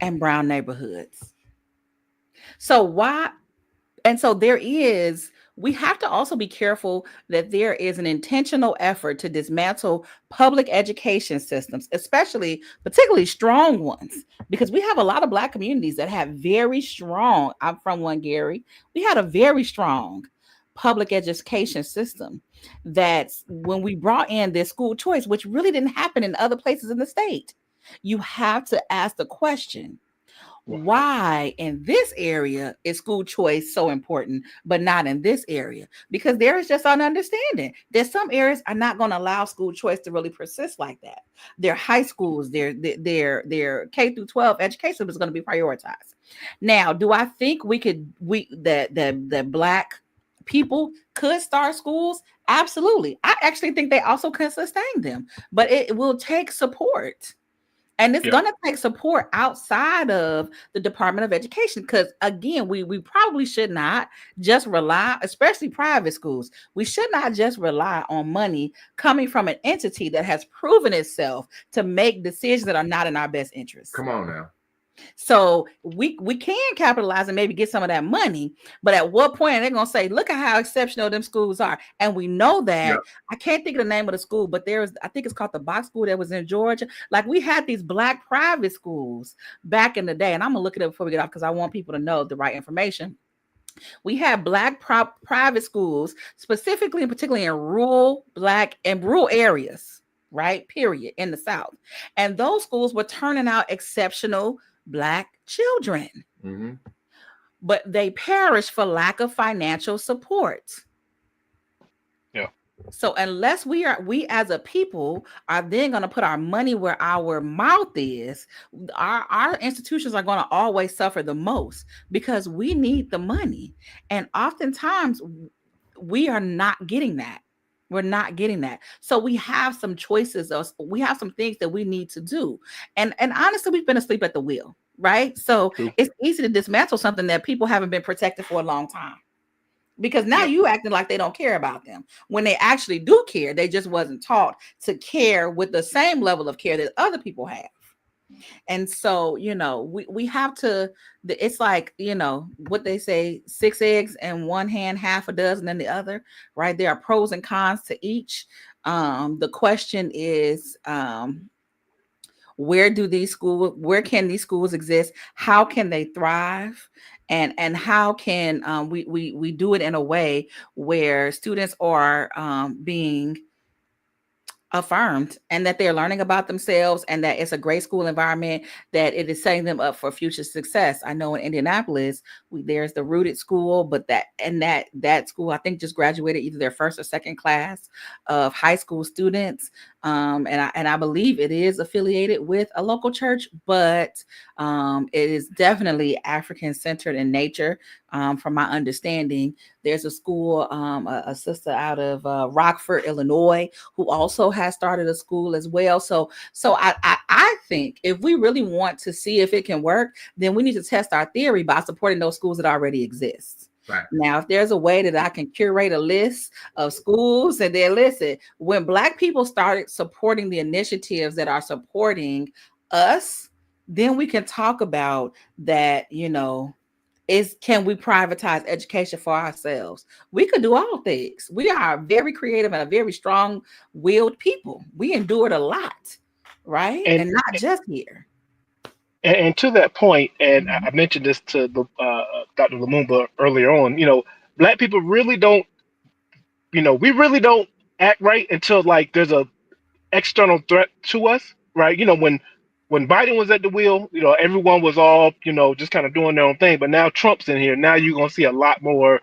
and brown neighborhoods. So why? And so we have to also be careful that there is an intentional effort to dismantle public education systems, particularly strong ones, because we have a lot of Black communities that have very strong. I'm from one, Gary. We had a very strong public education system that's when we brought in this school choice, which really didn't happen in other places in the state. You have to ask the question, why in this area is school choice so important, but not in this area? Because there is just an understanding that some areas are not going to allow school choice to really persist like that. Their high schools, their K through 12 education is going to be prioritized. Now, do I think that Black people could start schools? Absolutely. I actually think they also can sustain them, but it will take support. And it's going to take support outside of the Department of Education, because again, we probably should not just rely, especially private schools. We should not just rely on money coming from an entity that has proven itself to make decisions that are not in our best interest. Come on now. So we can capitalize and maybe get some of that money, but at what point are they going to say, look at how exceptional them schools are? And we know that. Yep. I can't think of the name of the school, but I think it's called the Box School that was in Georgia. Like, we had these Black private schools back in the day, and I'm gonna look it up before we get off because I want people to know the right information. We had Black private schools, specifically and particularly in rural Black and rural areas, right? Period, in the South. And those schools were turning out exceptional Black children, but they perished for lack of financial support. Yeah. So unless we as a people are then going to put our money where our mouth is, our institutions are going to always suffer the most because we need the money. And oftentimes we are not getting that. We're not getting that. So we have some choices. We have some things that we need to do. And honestly, we've been asleep at the wheel, right? So it's easy to dismantle something that people haven't been protected for a long time. Because now you acting like they don't care about them when they actually do care. They just wasn't taught to care with the same level of care that other people have. And so, we have to, it's like, what they say, 6 eggs in one hand, half a dozen in the other, right? There are pros and cons to each. The question is, where can these schools exist? How can they thrive? And how can we do it in a way where students are being affirmed, and that they're learning about themselves, and that it's a great school environment, that it is setting them up for future success. I know in Indianapolis, there's the Rooted School, but that school, I think, just graduated either their first or second class of high school students. And I believe it is affiliated with a local church, but it is definitely African centered in nature. From my understanding, there's a school, a sister out of Rockford, Illinois, who also has started a school as well. So I think if we really want to see if it can work, then we need to test our theory by supporting those schools that already exist. Right. Now, if there's a way that I can curate a list of schools, and then listen, when Black people started supporting the initiatives that are supporting us, then we can talk about that, is can we privatize education for ourselves? We could do all things. We are very creative and a very strong-willed people. We endured a lot, right? And And not just here. and to that point, and I Mhm. mentioned this to Dr. Lumumba earlier on. Black people really don't. We really don't act right until like there's a external threat to us, right? When Biden was at the wheel, everyone was all, just kind of doing their own thing. But now Trump's in here. Now you're gonna see a lot more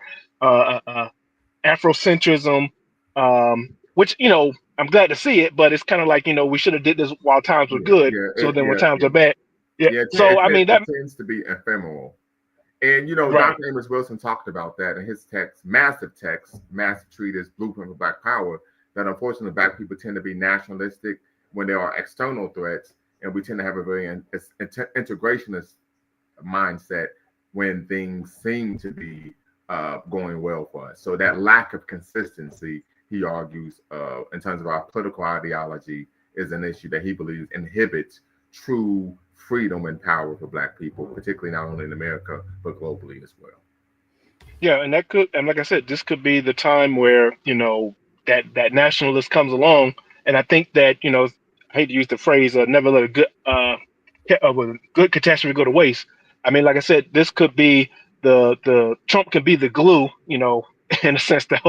Afrocentrism, which I'm glad to see it, but it's kind of like we should have did this while times were Yeah, good. yeah, So then when yeah, times yeah. are bad, yeah. Yeah, So I mean it that tends to be ephemeral. And right, Dr. Amos Wilson talked about that in his massive treatise, Blueprint for Black Power, that unfortunately Black people tend to be nationalistic when there are external threats, and we tend to have a very integrationist mindset when things seem to be going well for us. So that lack of consistency, he argues, in terms of our political ideology, is an issue that he believes inhibits true freedom and power for Black people, particularly not only in America but globally as well. yeah, and like I said, this could be the time where that nationalist comes along, and I think that I hate to use the phrase, never let a good catastrophe go to waste. I mean, like I said, this could be the Trump could be the glue, in a sense that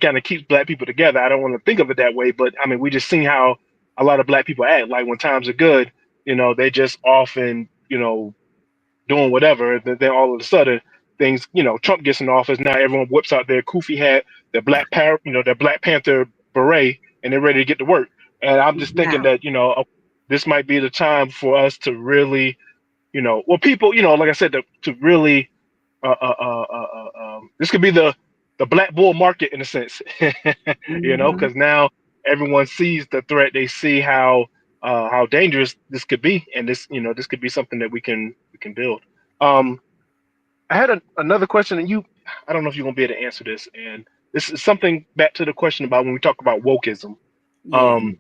kind of keeps Black people together. I don't want to think of it that way, but I mean, we just seen how a lot of Black people act. Like when times are good, they just often doing whatever. And then all of a sudden, things, Trump gets in office. Now everyone whips out their kufi hat, their Black Panther beret, and they're ready to get to work. And I'm just thinking Now, that this might be the time for us to really, well, people, like I said, to really, this could be the black bull market in a sense, mhm. because now everyone sees the threat. They see how dangerous this could be, and this could be something that we can build. Um, I had another question, and I don't know if you're gonna be able to answer this, and this is something back to the question about when we talk about wokeism. Yeah. Um,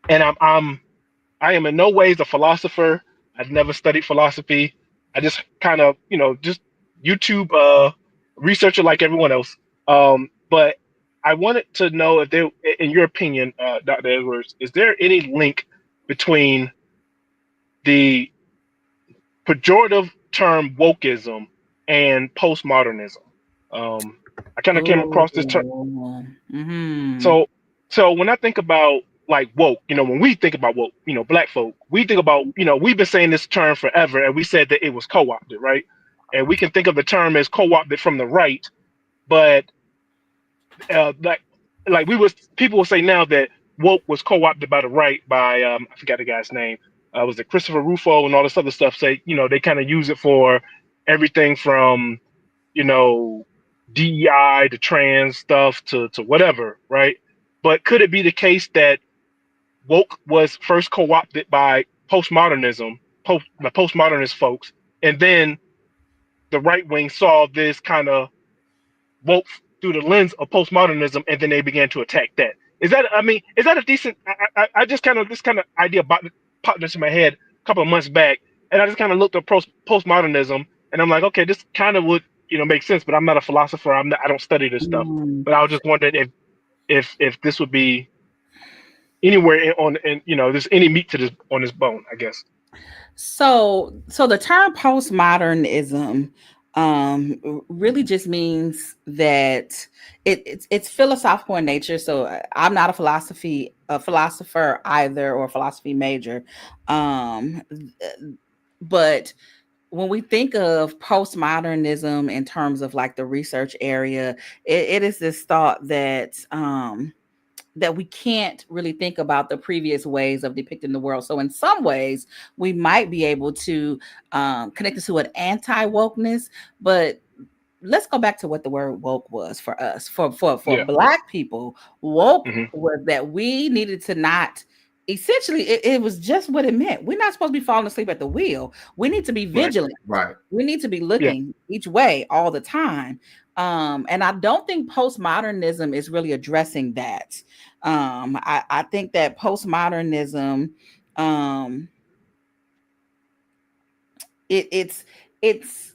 and I am in no ways a philosopher. I've never studied philosophy. I just kind of, just YouTube researcher like everyone else. But I wanted to know if there, in your opinion, Dr. Edwards, is there any link between the pejorative term wokeism and postmodernism? I kind of came across this term. Oh. Mhm. So, so when I think about like woke, when we think about woke, black folk, we think about, we've been saying this term forever, and we said that it was co-opted, right? And we can think of the term as co-opted from the right, but like we was people will say now that woke was co-opted by the right by I forgot the guy's name. Was it Christopher Rufo and all this other stuff? Say they kind of use it for everything from you know DEI to trans stuff to whatever, right? But could it be the case that woke was first co-opted by postmodernism, the postmodernist folks, and then the right wing saw this kind of woke through the lens of postmodernism, and then they began to attack that. Is that a decent? I just kind of this kind of idea popped into my head a couple of months back, and I just kind of looked at postmodernism, and I'm like, okay, this kind of would make sense, but I'm not a philosopher. I don't study this stuff, Mm. but I was just wondering if this would be anywhere on and there's any meat to this on this bone, I guess. So the term postmodernism, really just means that it's philosophical in nature. So I'm not a philosopher either, or a philosophy major. But when we think of postmodernism in terms of like the research area, it is this thought that we can't really think about the previous ways of depicting the world. So in some ways, we might be able to connect it to an anti-wokeness, but let's go back to what the word woke was for us. For Yeah. Black people, woke Hmm. was that we needed to not, essentially it was just what it meant. We're not supposed to be falling asleep at the wheel. We need to be Right. vigilant. Right. We need to be Yeah. looking each way all the time. And I don't think postmodernism is really addressing that. I think that postmodernism, um, it's it's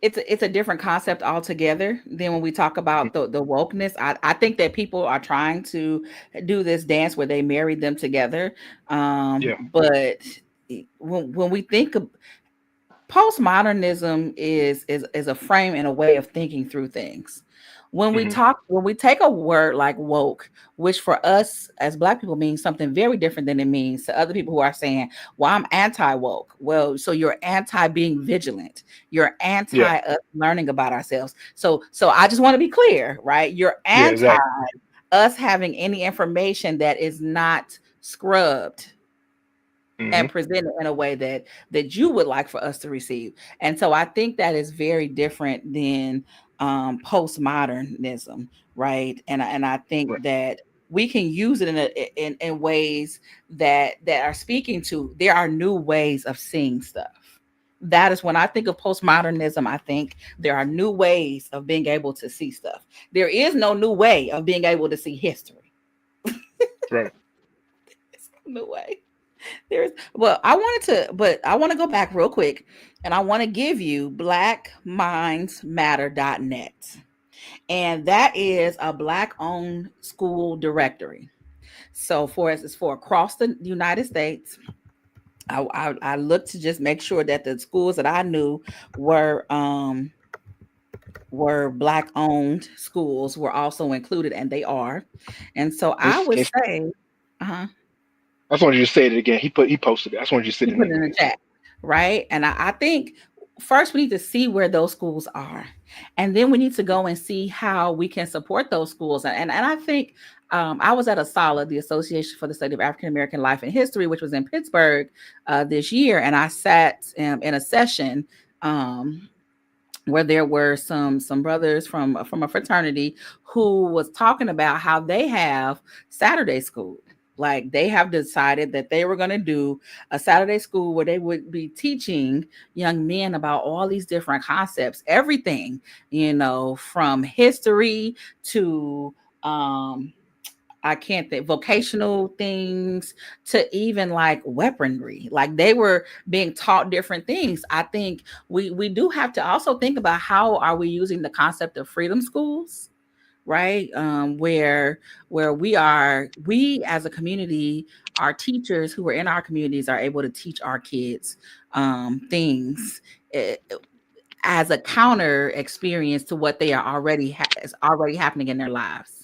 it's a different concept altogether than when we talk about the wokeness. I think that people are trying to do this dance where they marry them together. Yeah. But when we think of postmodernism is a frame and a way of thinking through things. Hmm. When we take a word like woke, which for us as Black people means something very different than it means to other people who are saying, well, I'm anti-woke. Well, so you're anti being vigilant. You're Yeah. anti us learning about ourselves. So I just want to be clear, right? You're Yeah. anti Exactly. us having any information that is not scrubbed Hmm. and present it in a way that you would like for us to receive. And so I think that is very different than postmodernism, right? And I think Right. that we can use it in ways that are speaking to, there are new ways of seeing stuff. That is when I think of postmodernism, I think there are new ways of being able to see stuff. There is no new way of being able to see history. Right. It's no new way. There's well, I want to go back real quick, and I want to give you blackmindsmatter.net. And that is a Black owned school directory. So for us, it's for across the United States. I looked to just make sure that the schools that I knew were Black owned schools were also included, and they are. And so I would It's, say, uh-huh. I just wanted you to say it again. He posted it. I just wanted you to say You the put name it in the again. chat, right? And I think first we need to see where those schools are, and then we need to go and see how we can support those schools. And I think I was at ASALA, the Association for the Study of African American Life and History, which was in Pittsburgh this year, and I sat in a session. Where there were some brothers from a fraternity who was talking about how they have Saturday school. Like they have decided that they were going to do a Saturday school where they would be teaching young men about all these different concepts, everything, from history to I can't think vocational things to even like weaponry. Like they were being taught different things. I think we do have to also think about how are we using the concept of freedom schools, right? Where we as a community, our teachers who are in our communities are able to teach our kids things. As a counter experience to what they are is already happening in their lives,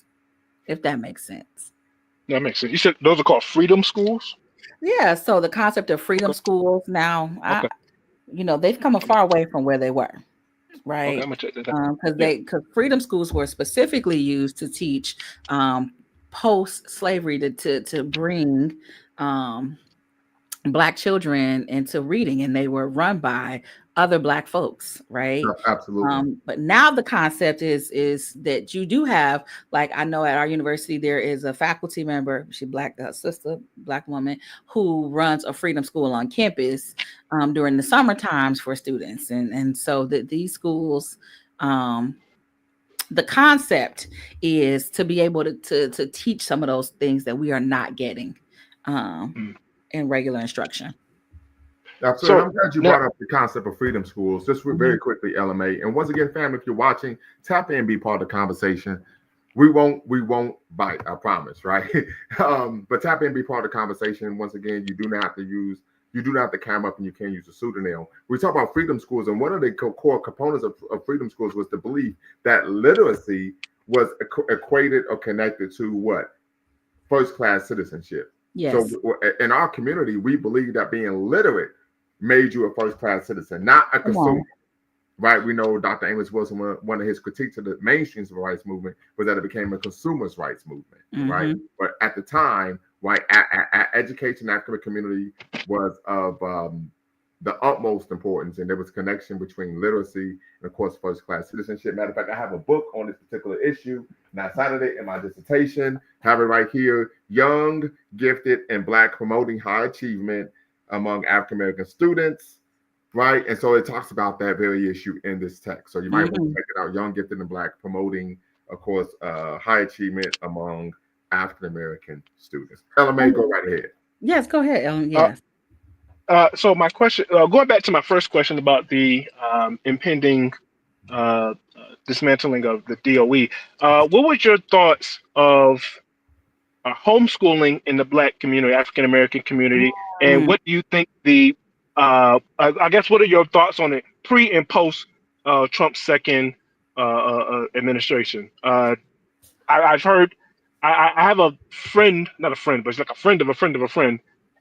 if that makes sense. That makes sense. You said those are called freedom schools. Yeah, so the concept of freedom Okay. schools now, Okay. they've come a far way from where they were, Okay. I'm right? gonna check that out. Yeah. Because freedom schools were specifically used to teach post slavery to bring um, Black children into reading, and they were run by other Black folks, right? Absolutely. But now the concept is that you do have, like, I know at our university there is a faculty member, she Black sister, Black woman, who runs a freedom school on campus during the summer times for students, and so that these schools, um, the concept is to be able to teach some of those things that we are not getting um, Mm. in regular instruction. Absolutely. So I'm glad you now, brought up the concept of freedom schools. Just Mhm. very quickly, LMA. And once again, family, if you're watching, tap in, be part of the conversation. We won't bite, I promise, right? But tap in, be part of the conversation. Once again, you do not have to use You do not have to climb up and you can't use a pseudonym. We talk about freedom schools, and one of the core components of freedom schools was the belief that literacy was equated or connected to what? First class citizenship. So Yes. in our community, we believe that being literate made you a first class citizen, not a Come consumer. on. Right? We know Dr. Amos Wilson, one of his critiques of the mainstream civil rights movement was that it became a consumers' rights movement, right? Mm-hmm. But at the time, right, education in the African community was of the utmost importance, and there was connection between literacy and, of course, first-class citizenship. Matter of fact, I have a book on this particular issue, and I cited it in my dissertation. Have it right here: Young, Gifted, and Black Promoting High Achievement Among African American Students. Right. And so it talks about that very issue in this text. So you might want to Mm-hmm. check it out. Young, Gifted, and Black Promoting, of course, high achievement among African American students. LMA, go right ahead. Yes, go ahead, Ellen. Uh, Yes. so my question, going back to my first question about the impending dismantling of the DOE, what was your thoughts of homeschooling in the Black community, African American community, and Mm. what do you think I guess, what are your thoughts on it pre and post Trump's second administration? I've heard, I have a friend, not a friend, but it's like a friend of a friend of a friend,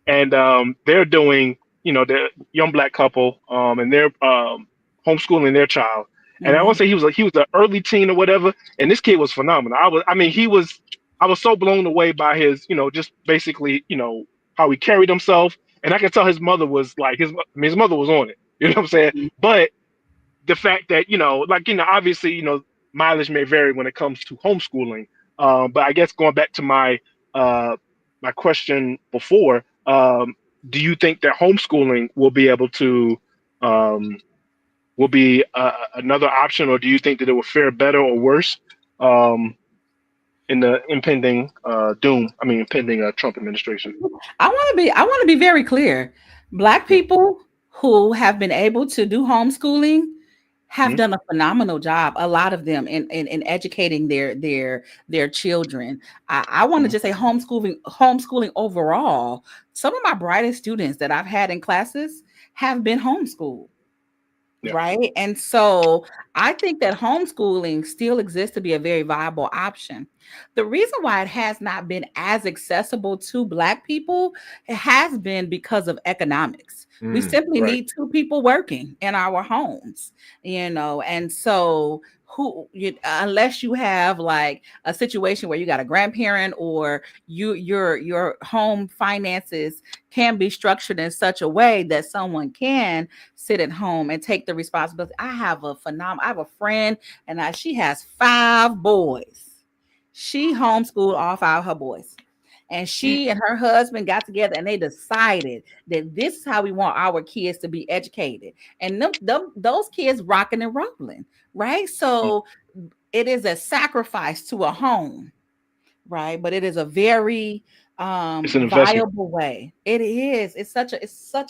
and they're doing, they're a young Black couple, and they're homeschooling their child. And I Mm-hmm. want to say he was an early teen or whatever, and this kid was phenomenal. I was so blown away by his, just basically, how he carried himself, and I could tell his mother was like his mother was on it. You know what I'm saying? But the fact that obviously mileage may vary when it comes to homeschooling, but I guess going back to uh, my question before, do you think that homeschooling will be able to um, will be another option, or do you think that it will fare better or worse um, in the impending impending Trump administration? I want to be very clear. Black Yeah. people who have been able to do homeschooling have Mhm. done a phenomenal job. A lot of them in educating their children. I want to Mhm. just say homeschooling overall. Some of my brightest students that I've had in classes have been homeschooled. Yeah. Right. And so I think that homeschooling still exists to be a very viable option. The reason why it has not been as accessible to Black people, it has been because of economics. We simply Right. need two people working in our homes, and so unless you have like a situation where you got a grandparent or your home finances can be structured in such a way that someone can sit at home and take the responsibility. I have a friend and she has 5 boys. She homeschooled all 5 of her boys. And Mm. she and her husband got together and they decided that this is how we want our kids to be educated. And those kids rocking and rolling, right? Mm. So it is a sacrifice to a home, right? But it is a very It's an investment. viable way. It is. It's such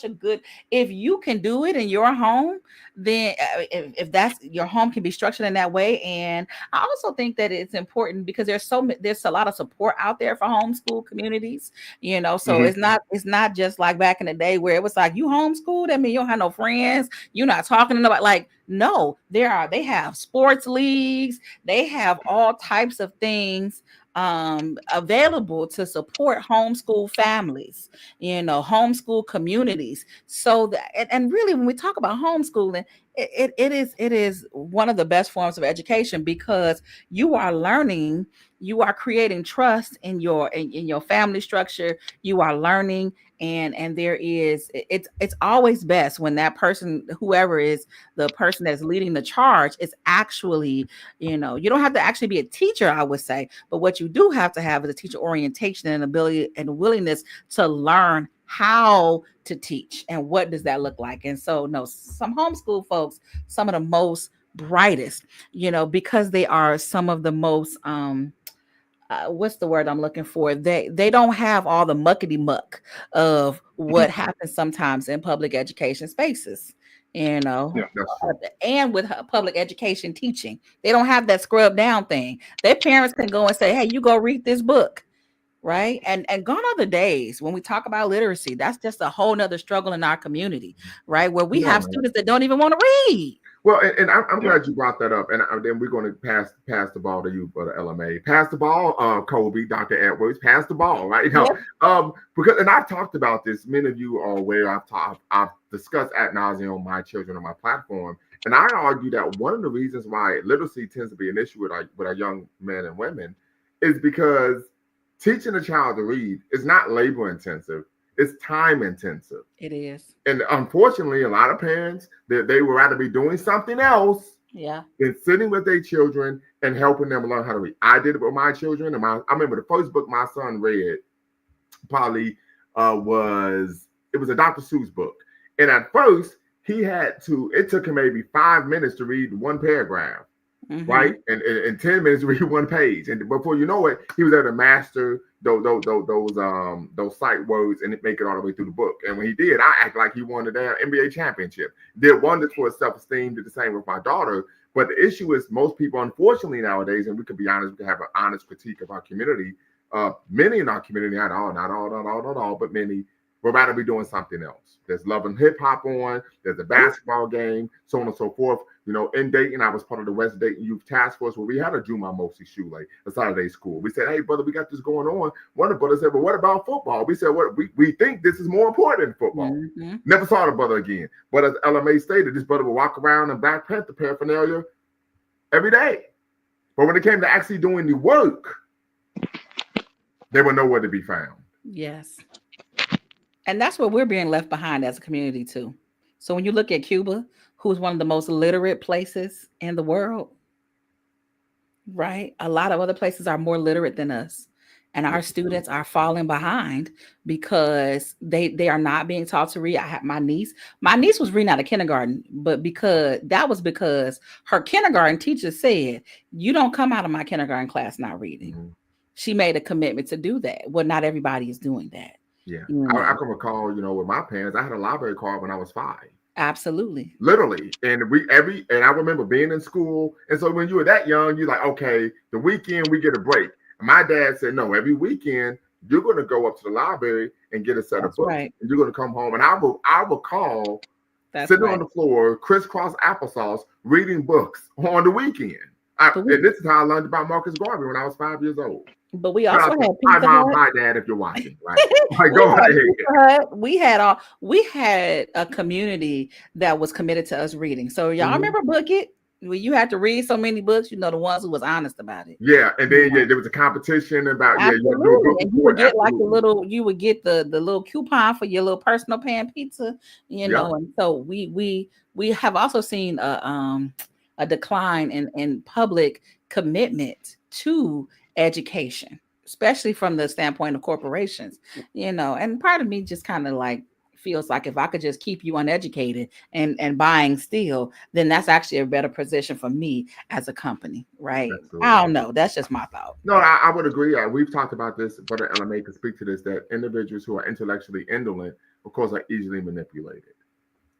a good, if you can do it in your home, then if that's your home can be structured in that way. And I also think that it's important because there's a lot of support out there for homeschool communities, so Hmm. it's not just like back in the day where it was like you homeschooled, I mean you don't have no friends, you're not talking to nobody. Like, no, they have sports leagues, they have all types of things available to support homeschool families, homeschool communities. So that, and really, when we talk about homeschooling, it is one of the best forms of education because you are learning, you are creating trust in your family structure. You are learning, and it's always best when that person, whoever is the person that's leading the charge, is actually, you don't have to actually be a teacher, I would say, but what you do have to have is a teacher orientation and ability and willingness to learn how to teach and what does that look like. And so, no, some homeschool folks, some of the most brightest, because they are some of the most what's the word I'm looking for? They don't have all the muckety muck of Hmm. what happens sometimes in public education spaces, Yeah. That's true. and with public education teaching. They don't have that scrub down thing. Their parents can go and say, "Hey, you go read this book." right? And gone are the days when we talk about literacy. That's just a whole nother struggle in our community, right? Where we Come on, have man. students that don't even want to read. Well, and I'm Yeah. glad you brought that up, and then we're going to pass the ball to you, brother LMA. Pass the ball, Kobe, Dr. Edwards. Pass the ball, right now. Yep. Because and I've talked about this. Many of you are aware. I've discussed ad nauseum my children on my platform, and I argue that one of the reasons why literacy tends to be an issue with our young men and women is because teaching a child to read is not labor intensive; it's time intensive. It is. And unfortunately, a lot of parents they would rather be doing something else Yeah. than sitting with their children and helping them learn how to read. I did it with my children, and I remember the first book my son read probably was a Dr. Seuss book, and at first he had to. It took him maybe 5 minutes to read one paragraph, Mm-hmm. right? And 10 minutes to read one page. And before you know it, he was able to master those sight words and make it all the way through the book. And when he did, I act like he won the damn NBA championship. Did wonders for his self-esteem, did the same with my daughter. But the issue is most people, unfortunately, nowadays, and we can be honest, we can have an honest critique of our community. Many in our community, not all, but many would rather be doing something else. There's love and hip hop on, there's a basketball game, so on and so forth. You know, in Dayton, I was part of the West Dayton Youth Task Force where we had a Juma Mosi Shule, a Saturday school. We said, hey, brother, we got this going on. One of the brothers said, well, what about football? We said, what we think this is more important than football. Mm-hmm. Never saw the brother again. But as LMA stated, this brother would walk around in Black Panther paraphernalia every day. But when it came to actually doing the work, they were nowhere to be found. Yes. And that's where we're being left behind as a community too. So when you look at Cuba, who's one of the most literate places in the world, right? A lot of other places are more literate than us. And our students are falling behind because they are not being taught to read. I have my niece. My niece was reading out of kindergarten, but because her kindergarten teacher said, you don't come out of my kindergarten class not reading. Mm-hmm. She made a commitment to do that. Well, not everybody is doing that. Yeah. You know? I can recall, with my parents, I had a library card when I was 5. Absolutely. Literally. And I remember being in school. And so when you were that young, you're like, okay, the weekend we get a break. And my dad said, no, every weekend you're going to go up to the library and get a set of books. Right. And you're going to come home. And I will call sitting on the floor, crisscross applesauce, reading books on the weekend. And this is how I learned about Marcus Garvey when I was 5 years old. But we also had Pizza Hut. Hi, Dad, if you're watching. Right? Go ahead. We had a community that was committed to us reading. So y'all remember Book It? Where you had to read so many books, the ones who was honest about it. Yeah, and then there was a competition about and you would get like you would get the little coupon for your little personal pan pizza, know. And so we have also seen a decline in public commitment to education, especially from the standpoint of corporations, and part of me just kind of like feels like if I could just keep you uneducated and buying still, then that's actually a better position for me as a company, right? Absolutely. I don't know. That's just my thought. No, I would agree. We've talked about this, but LMA can speak to this, that individuals who are intellectually indolent, of course, are easily manipulated.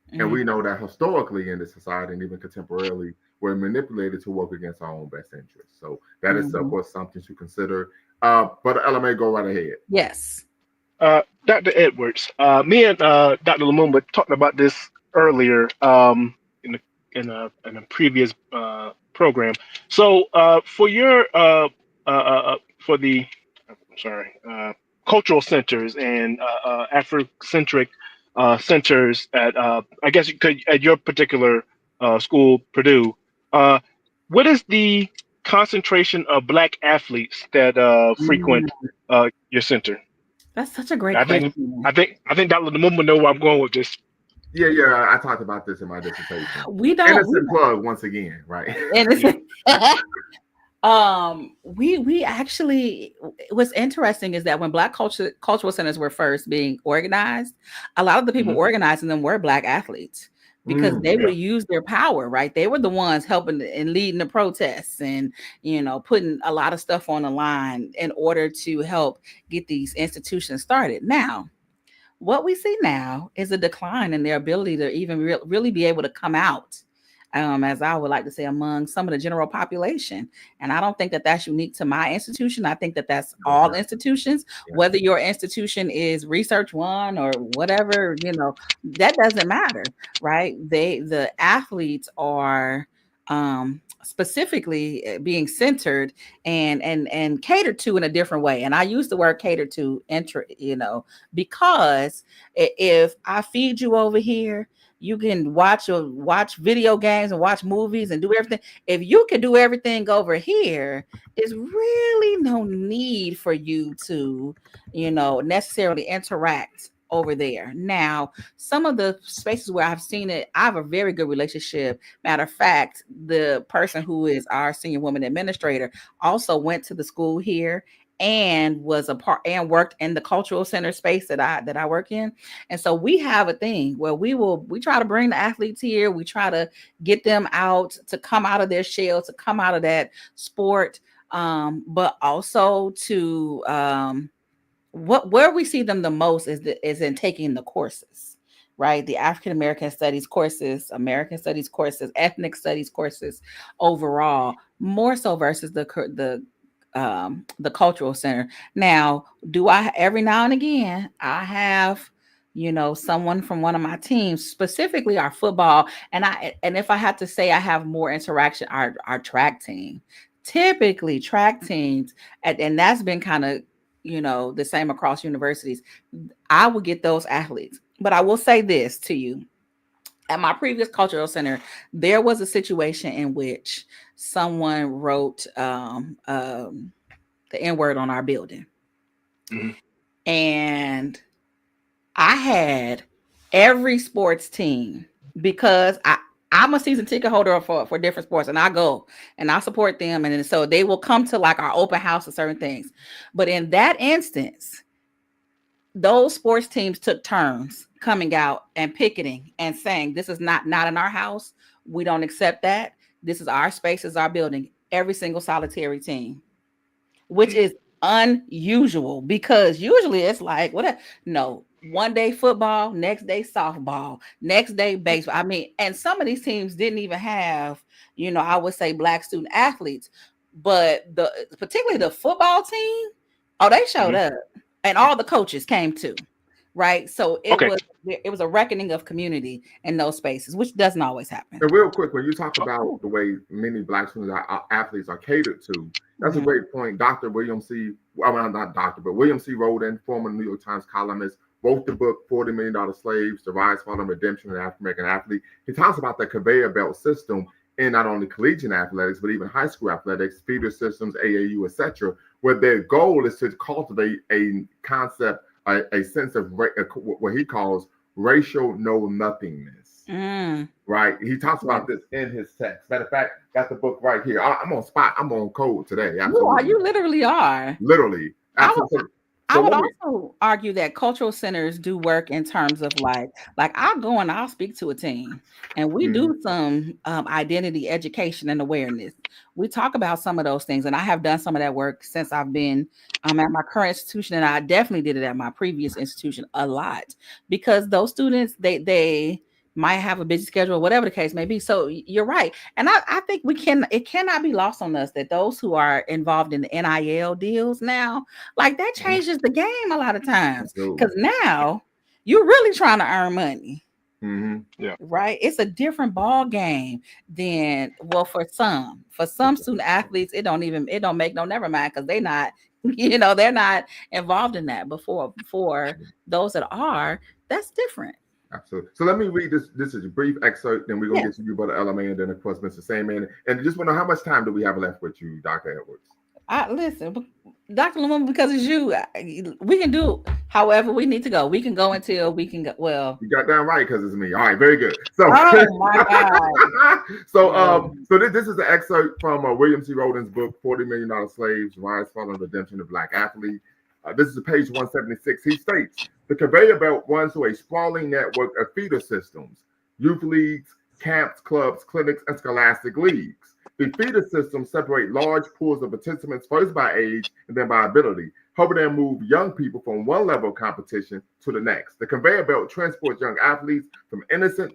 Mm-hmm. And we know that historically in this society and even contemporarily, we're manipulated to work against our own best interests. So that is, of course, something to consider. But LMA, go right ahead. Yes. Dr. Edwards, me and Dr. Lumumba talked about this earlier in a previous program. So for your for the cultural centers and Afrocentric centers at I guess you could at your particular school, Purdue, what is the concentration of Black athletes that frequent your center? That's such a great question. I think Dr. Lumumba know where I'm going with this. Yeah. I talked about this in my dissertation. We don't. Innocent plug once again, right? We actually, what's interesting is that when Black cultural centers were first being organized, a lot of the people organizing them were Black athletes. Because they would use their power, right? They were the ones helping and leading the protests and, putting a lot of stuff on the line in order to help get these institutions started. Now, what we see now is a decline in their ability to even really be able to come out as I would like to say, among some of the general population. And I don't think that that's unique to my institution. I think that that's all institutions, Yeah. whether your institution is Research One or whatever, that doesn't matter, right? The athletes are specifically being centered and catered to in a different way. And I use the word catered to because if I feed you over here, you can watch video games and watch movies and do everything. If you can do everything over here, there's really no need for you to, necessarily interact over there. Now, some of the spaces where I've seen it, I have a very good relationship. Matter of fact, the person who is our senior woman administrator also went to the school here and was a part and worked in the cultural center space that I work in. And so we have a thing where we try to bring the athletes here. We try to get them out to come out of their shell, to come out of that sport, but also to where we see them the most is in taking the courses, right? The African American studies courses, American studies courses, ethnic studies courses overall, more so versus the cultural center. Now, do I every now and again I have someone from one of my teams, specifically our football, and if I had to say I have more interaction, our track team, typically track teams, and that's been kind of the same across universities. I would get those athletes, but I will say this to you. At my previous cultural center, there was a situation in which someone wrote the N-word on our building. Mm-hmm. And I had every sports team, because I'm a season ticket holder for different sports, and I go and I support them. And so they will come to like our open house of certain things. But in that instance, those sports teams took turns coming out and picketing and saying, this is not in our house. We don't accept that. This is our space, is our building. Every single solitary team, which is unusual, because usually it's like, no, one day football, next day softball, next day baseball. I mean, and some of these teams didn't even have, I would say Black student athletes, but particularly the football team, they showed up, and all the coaches came too. Right. So it was a reckoning of community in those spaces, which doesn't always happen. And real quick, when you talk about the way many Black students athletes are catered to, that's a great point. Dr. William C. Well, not doctor, but William C. Roden, former New York Times columnist, wrote the book $40 Million Slaves: The Rise, Fall, and Redemption of the African American Athlete. He talks about the conveyor belt system in not only collegiate athletics, but even high school athletics, feeder systems, AAU, etc., where their goal is to cultivate a concept, a sense of what he calls racial know-nothingness. Right? He talks about this in his text. Matter of fact, got the book right here. I'm on spot. I'm on code today. You literally are. Literally. Absolutely. I would also argue that cultural centers do work in terms of like I'll go and I'll speak to a team, and we do some identity education and awareness. We talk about some of those things, and I have done some of that work since I've been at my current institution, and I definitely did it at my previous institution a lot, because those students, they might have a busy schedule, whatever the case may be. So you're right. And I think it cannot be lost on us that those who are involved in the NIL deals now, like that changes the game a lot of times, because now you're really trying to earn money. Yeah. Right. It's a different ball game than, well, for some student athletes, it don't make no never mind, because they're not, they're not involved in that. But for those that are, that's different. Absolutely. So let me read this. This is a brief excerpt, then we're going to get to you, Brother LMA, and then, of course, Mr. Sandman. And just want to know, how much time do we have left with you, Dr. Edwards? Listen, Dr. Lumumba, because it's you, we can do however we need to go. We can go until we can go. Well, you got that right, because it's me. All right, very good. So, oh my God. so this is an excerpt from William C. Roden's book, $40 Million Slaves: Rise, Fall, and Redemption of the Black Athlete. This is page 176. He states, the conveyor belt runs through a sprawling network of feeder systems, youth leagues, camps, clubs, clinics, and scholastic leagues. The feeder systems separate large pools of participants, first by age and then by ability, helping them move young people from one level of competition to the next. The conveyor belt transports young athletes from innocent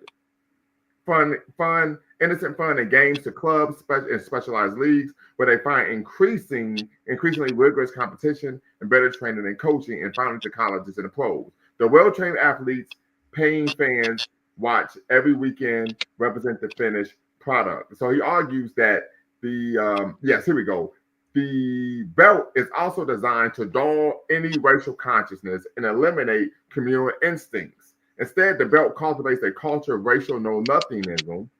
innocent fun and games to clubs and specialized leagues where they find increasingly rigorous competition and better training and coaching, and finally to colleges and the pros. The well-trained athletes, paying fans watch every weekend represent the finished product. So he argues that yes, here we go. The belt is also designed to dull any racial consciousness and eliminate communal instincts. Instead, the belt cultivates a culture of racial know-nothingism.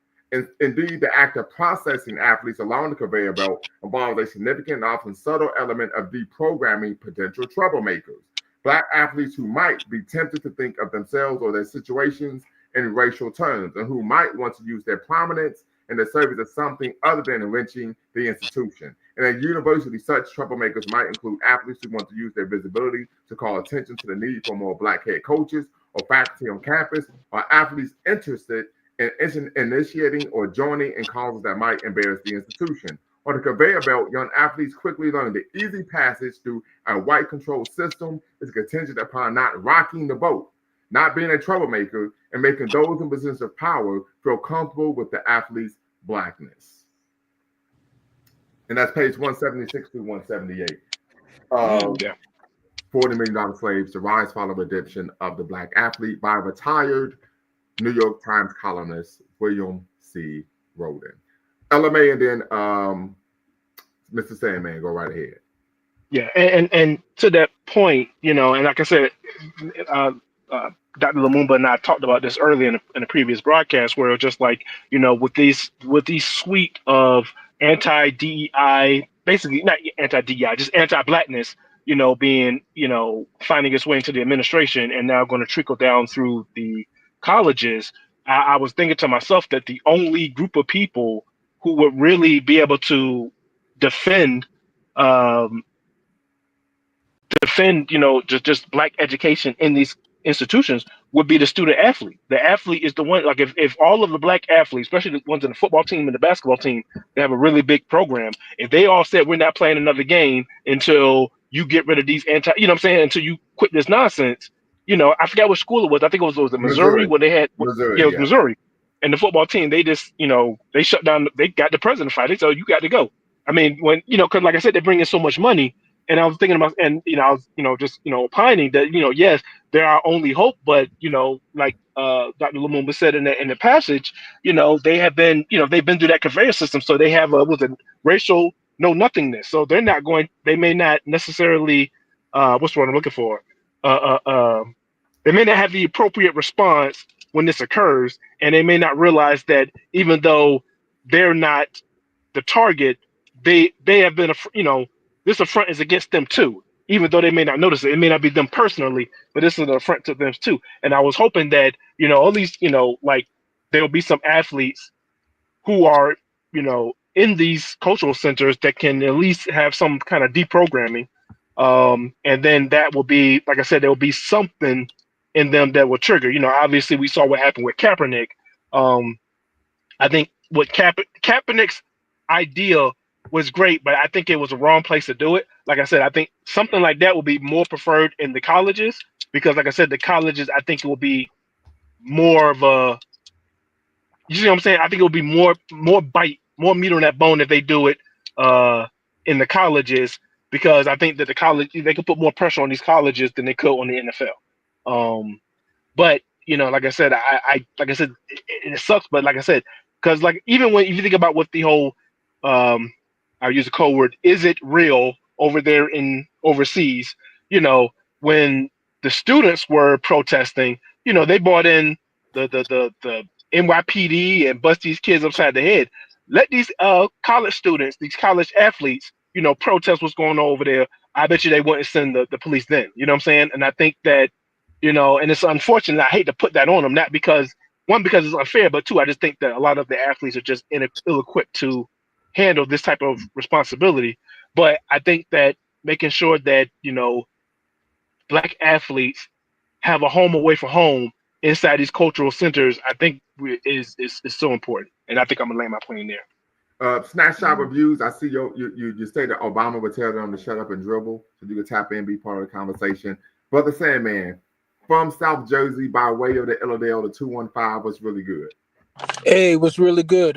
Indeed, the act of processing athletes along the conveyor belt involves a significant and often subtle element of deprogramming potential troublemakers. Black athletes who might be tempted to think of themselves or their situations in racial terms and who might want to use their prominence in the service of something other than enriching the institution. And at university, such troublemakers might include athletes who want to use their visibility to call attention to the need for more black head coaches or faculty on campus, or athletes interested in initiating or joining in causes that might embarrass the institution. On the conveyor belt, young athletes quickly learn the easy passage through a white controlled system is contingent upon not rocking the boat, not being a troublemaker, and making those in positions of power feel comfortable with the athlete's blackness. And that's page 176 through 178. Yeah. $40 million slaves, the rise, fall, and redemption of the black athlete by retired New York Times columnist William C. Roden. LMA, and then Mr. Sandman, go right ahead. Yeah, and to that point, and like I said, Dr. Lumumba and I talked about this earlier in a previous broadcast, where it was just like, with these suite of anti-DEI, basically not anti-DEI, just anti-blackness, being, finding its way into the administration and now going to trickle down through the colleges. I was thinking to myself that the only group of people who would really be able to defend just black education in these institutions would be the student athlete. The athlete is the one, like if all of the black athletes, especially the ones in the football team and the basketball team, they have a really big program. If they all said, we're not playing another game until you get rid of these until you quit this nonsense. I forgot what school it was. I think it was Missouri where they had, Missouri, it was Missouri. And the football team, they just, they shut down, they got the president fired. They said, you got to go. I mean, when, because like I said, they bring in so much money. And I was thinking about, and I was, just opining that, yes, they're our only hope, but like Dr. Lumumba said in the passage, they have been, they've been through that conveyor system, so they have a racial know nothingness. So they're not going, they may not necessarily, what's the word I'm looking for? They may not have the appropriate response when this occurs, and they may not realize that even though they're not the target, they have been, this affront is against them too, even though they may not notice it. It may not be them personally, but this is an affront to them too. And I was hoping that, at least, like there'll be some athletes who are, in these cultural centers that can at least have some kind of deprogramming. And then that will be, like I said, there will be something in them that will trigger. Obviously we saw what happened with Kaepernick. I think what Kaepernick's idea was great, but I think it was a wrong place to do it. Like I said, I think something like that would be more preferred in the colleges, because like I said, the colleges, I think it will be more of a, you see what I'm saying? I think it will be more bite, more meat on that bone if they do it in the colleges, because I think that the college, they could put more pressure on these colleges than they could on the NFL. But like I said, it sucks. But like I said, because like even when if you think about what the whole I'll use a code word, is it real over there in overseas? When the students were protesting, they brought in the NYPD and bust these kids upside the head. Let these college students, these college athletes, protest what's going on over there. I bet you they wouldn't send the police then. You know what I'm saying? And I think that, and it's unfortunate. I hate to put that on them, not because it's unfair, but two, I just think that a lot of the athletes are just ill-equipped to handle this type of responsibility. But I think that making sure that, black athletes have a home away from home inside these cultural centers, I think is so important. And I think I'm gonna land my plane there. Snapshot reviews. I see you stated Obama would tell them to shut up and dribble, so you can tap in, be part of the conversation. Brother Sandman, from South Jersey by way of the Illidale to 215 was really good. Hey, what's really good,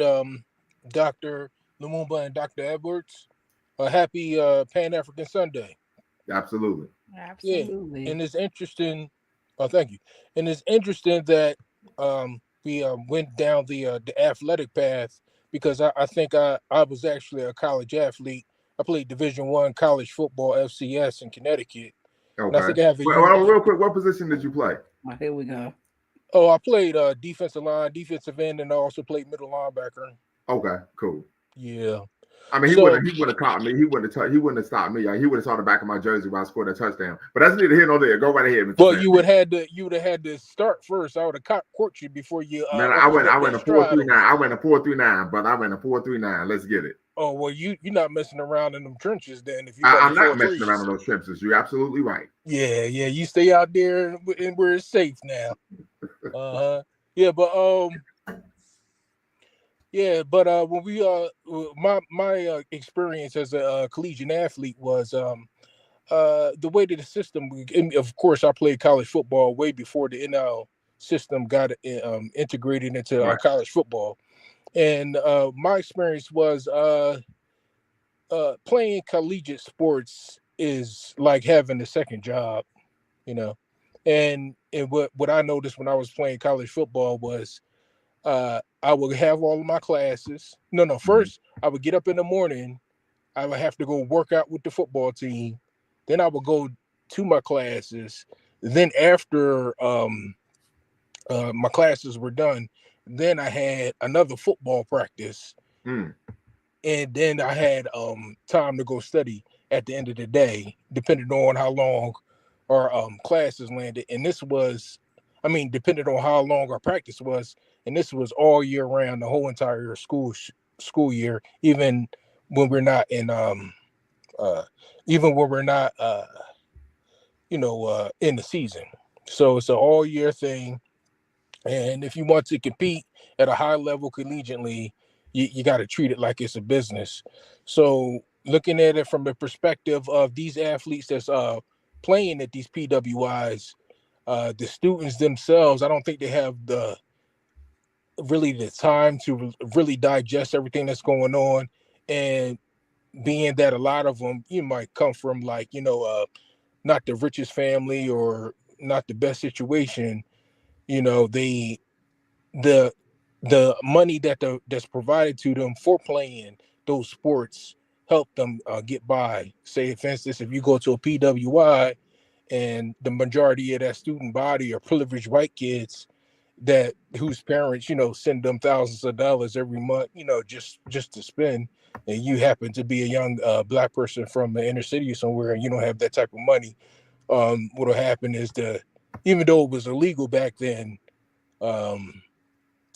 Dr. Lumumba and Dr. Edwards? A happy Pan African Sunday. Absolutely. Yeah, Absolutely. and it's interesting. Oh, thank you. And it's interesting that we went down the athletic path because I think I was actually a college athlete. I played Division I college football, FCS in Connecticut, and I Okay. think I have a Well, real quick, what position did you play? Well, here we go. Oh, I played defensive line, defensive end, and I also played middle linebacker. Okay, cool. Yeah. I mean, So he wouldn't have caught me. He wouldn't have stopped me. He would have saw the back of my jersey when I scored a touchdown. But that's neither here nor there. Go right ahead, Mr. well, Sandman. you would have had to start first. I would have caught you before you Man, almost I got went that a four stride three over. nine. I went a 4.39, but I went a 4.39. Let's get it. Oh well, you're not messing around in them trenches then. If you got the I'm four not messing around threes, with those trenches. You're absolutely right. yeah, you stay out there and where it's safe now. Yeah, but when we my experience as a collegiate athlete was the way that the system. And of course, I played college football way before the NL system got integrated into Right. college football. And my experience was playing collegiate sports is like having a second job, you know. And what I noticed when I was playing college football was I would have all of my classes. No, Mhm. first I would get up in the morning. I would have to go work out with the football team. Then I would go to my classes. Then after my classes were done, then I had another football practice, Mm. and then I had time to go study at the end of the day, depending on how long our classes landed. And this was, I mean, depending on how long our practice was, and this was all year round, the whole entire school year, when we're not in uh, even when we're not in the season. So it's an all year thing, and if you want to compete at a high level collegiately, you got to treat it like it's a business. So looking at it from the perspective of these athletes that's playing at these PWIs, the students themselves, I don't think they have the time to really digest everything that's going on. And being that a lot of them, you might come from like, not the richest family or not the best situation, they the money that's provided to them for playing those sports help them get by. Say, for instance, if you go to a PWI and the majority of that student body are privileged white kids that whose parents send them thousands of dollars every month, just to spend, and you happen to be a young black person from the inner city somewhere and you don't have that type of money, what'll happen is even though it was illegal back then, um,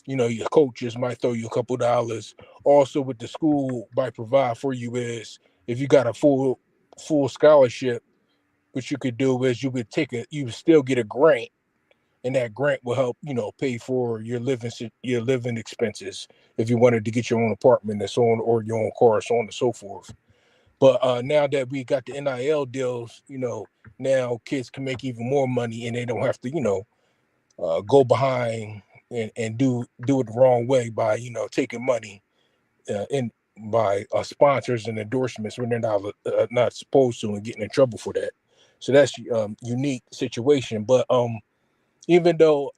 your coaches might throw you a couple dollars. Also, what the school might provide for you is if you got a full scholarship, what you could do is you would still get a grant, and that grant will help pay for your living expenses if you wanted to get your own apartment and so on, or your own car, so on and so forth. But now that we got the NIL deals, now kids can make even more money, and they don't have to go behind and do it the wrong way by taking money in by sponsors and endorsements when they're not supposed to, and getting in trouble for that. So that's unique situation. But even though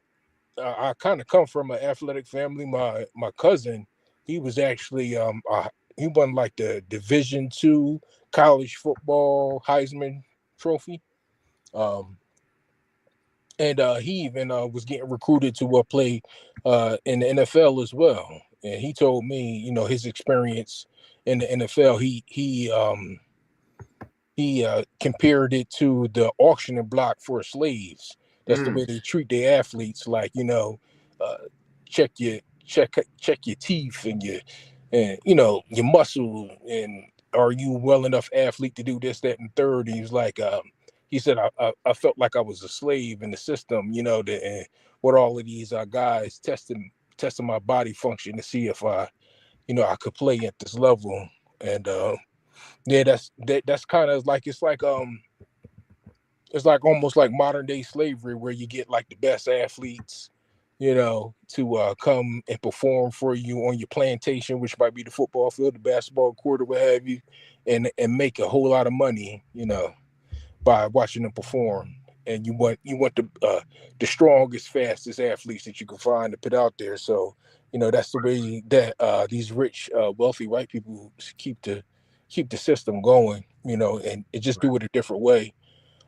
I kind of come from an athletic family, my cousin, he was actually he won like the Division II college football Heisman Trophy. Um, and he even was getting recruited to play in the NFL as well. And he told me, his experience in the NFL. He compared it to the auctioning block for slaves. That's the way Mm. they treat their athletes. Like, uh, check your check your teeth and your muscle, and are you well enough athlete to do this, that, and third. And he was like, he said, I felt like I was a slave in the system, with all of these guys testing my body function to see if I could play at this level. And yeah, that's kind of like it's like almost like modern day slavery, where you get like the best athletes to come and perform for you on your plantation, which might be the football field, the basketball court, or what have you, and make a whole lot of money, by watching them perform. And you want the strongest, fastest athletes that you can find to put out there. So, that's the way that these rich, wealthy white people keep the system going, and just do it a different way.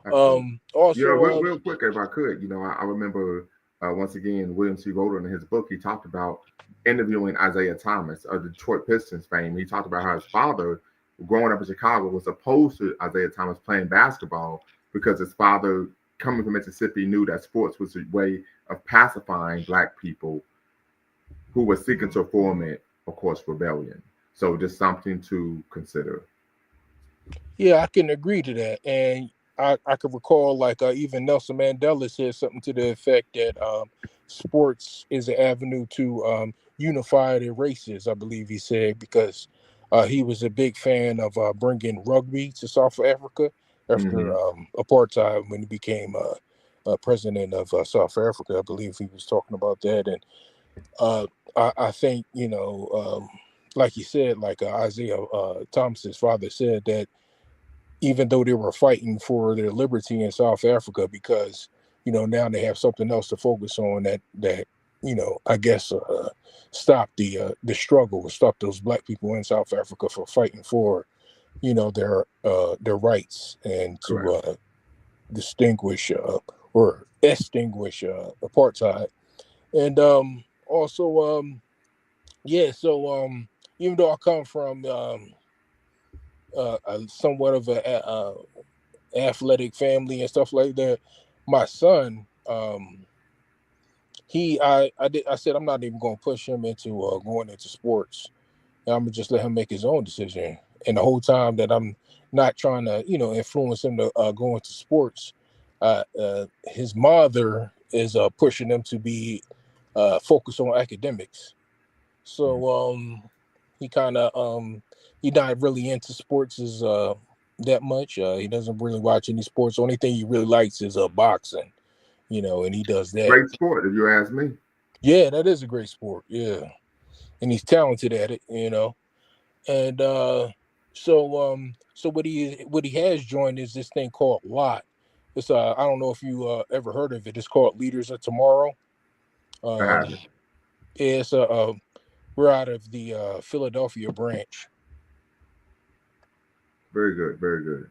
Absolutely. Also, Real quick, if I could, I remember once again, William C. wrote in his book, he talked about interviewing Isaiah Thomas of the Detroit Pistons fame. He talked about how his father, growing up in Chicago, was opposed to Isaiah Thomas playing basketball because his father, coming from Mississippi, knew that sports was a way of pacifying Black people who were seeking to foment, of course, rebellion. So just something to consider. yeah, I can agree to that. And I can recall, like, even Nelson Mandela said something to the effect that sports is an avenue to unify the races, I believe he said, because he was a big fan of bringing rugby to South Africa after Hmm. apartheid, when he became president of South Africa. I believe he was talking about that. And I think, like you said, like Isaiah Thomas's father said, that even though they were fighting for their liberty in South Africa, because now they have something else to focus on, that I guess stop the struggle, stop those Black people in South Africa for fighting for their rights, and to Correct. distinguish or extinguish apartheid. And also, yeah, so even though I come from somewhat of a athletic family and stuff like that, my son, I said I'm not even going to push him into going into sports. I'm gonna just let him make his own decision. And the whole time that I'm not trying to influence him to go into sports, his mother is pushing him to be focused on academics. So he kind of he's not really into sports as that much. He doesn't really watch any sports. The only thing he really likes is boxing, and he does that. Great sport, if you ask me. Yeah, that is a great sport. Yeah, and he's talented at it. And so what he has joined is this thing called LOT. It's I don't know if you ever heard of it. It's called Leaders of Tomorrow. I Um, have it. it's we're out of the Philadelphia branch. Very good. Very good.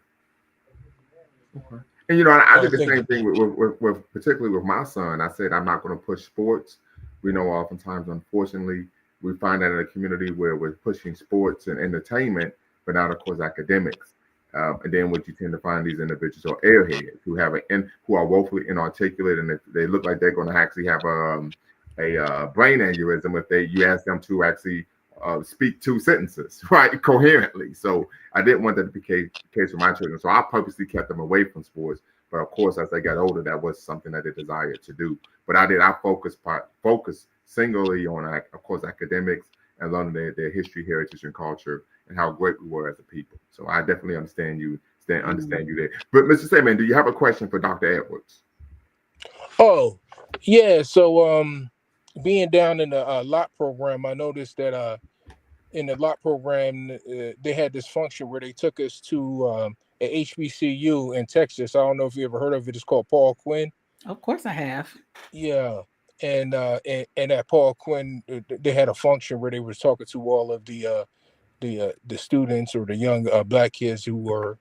Okay. And I did the Thank same you. thing with particularly with my son. I said I'm not going to push sports. We know oftentimes, unfortunately, we find that in a community where we're pushing sports and entertainment, but not, of course, academics. And then what you tend to find, these individuals are airheads who who are woefully inarticulate, and they look like they're going to actually have a brain aneurysm if you ask them to actually speak two sentences right coherently. So I didn't want that to be the case for my children. So I purposely kept them away from sports. But of course, as they got older, that was something that they desired to do. But I focus singularly on, of course, academics and learning their history, heritage, and culture, and how great we were as a people. So I definitely understand you. Understand you there. But Mr. Sayman, do you have a question for Dr. Edwards? Oh, yeah. So being down in the LOT program, I noticed that in the LOT program, they had this function where they took us to a HBCU in Texas. I don't know if you ever heard of it. It's called Paul Quinn. Of course I have. Yeah. And at Paul Quinn, they had a function where they was talking to all of the students, or the young Black kids who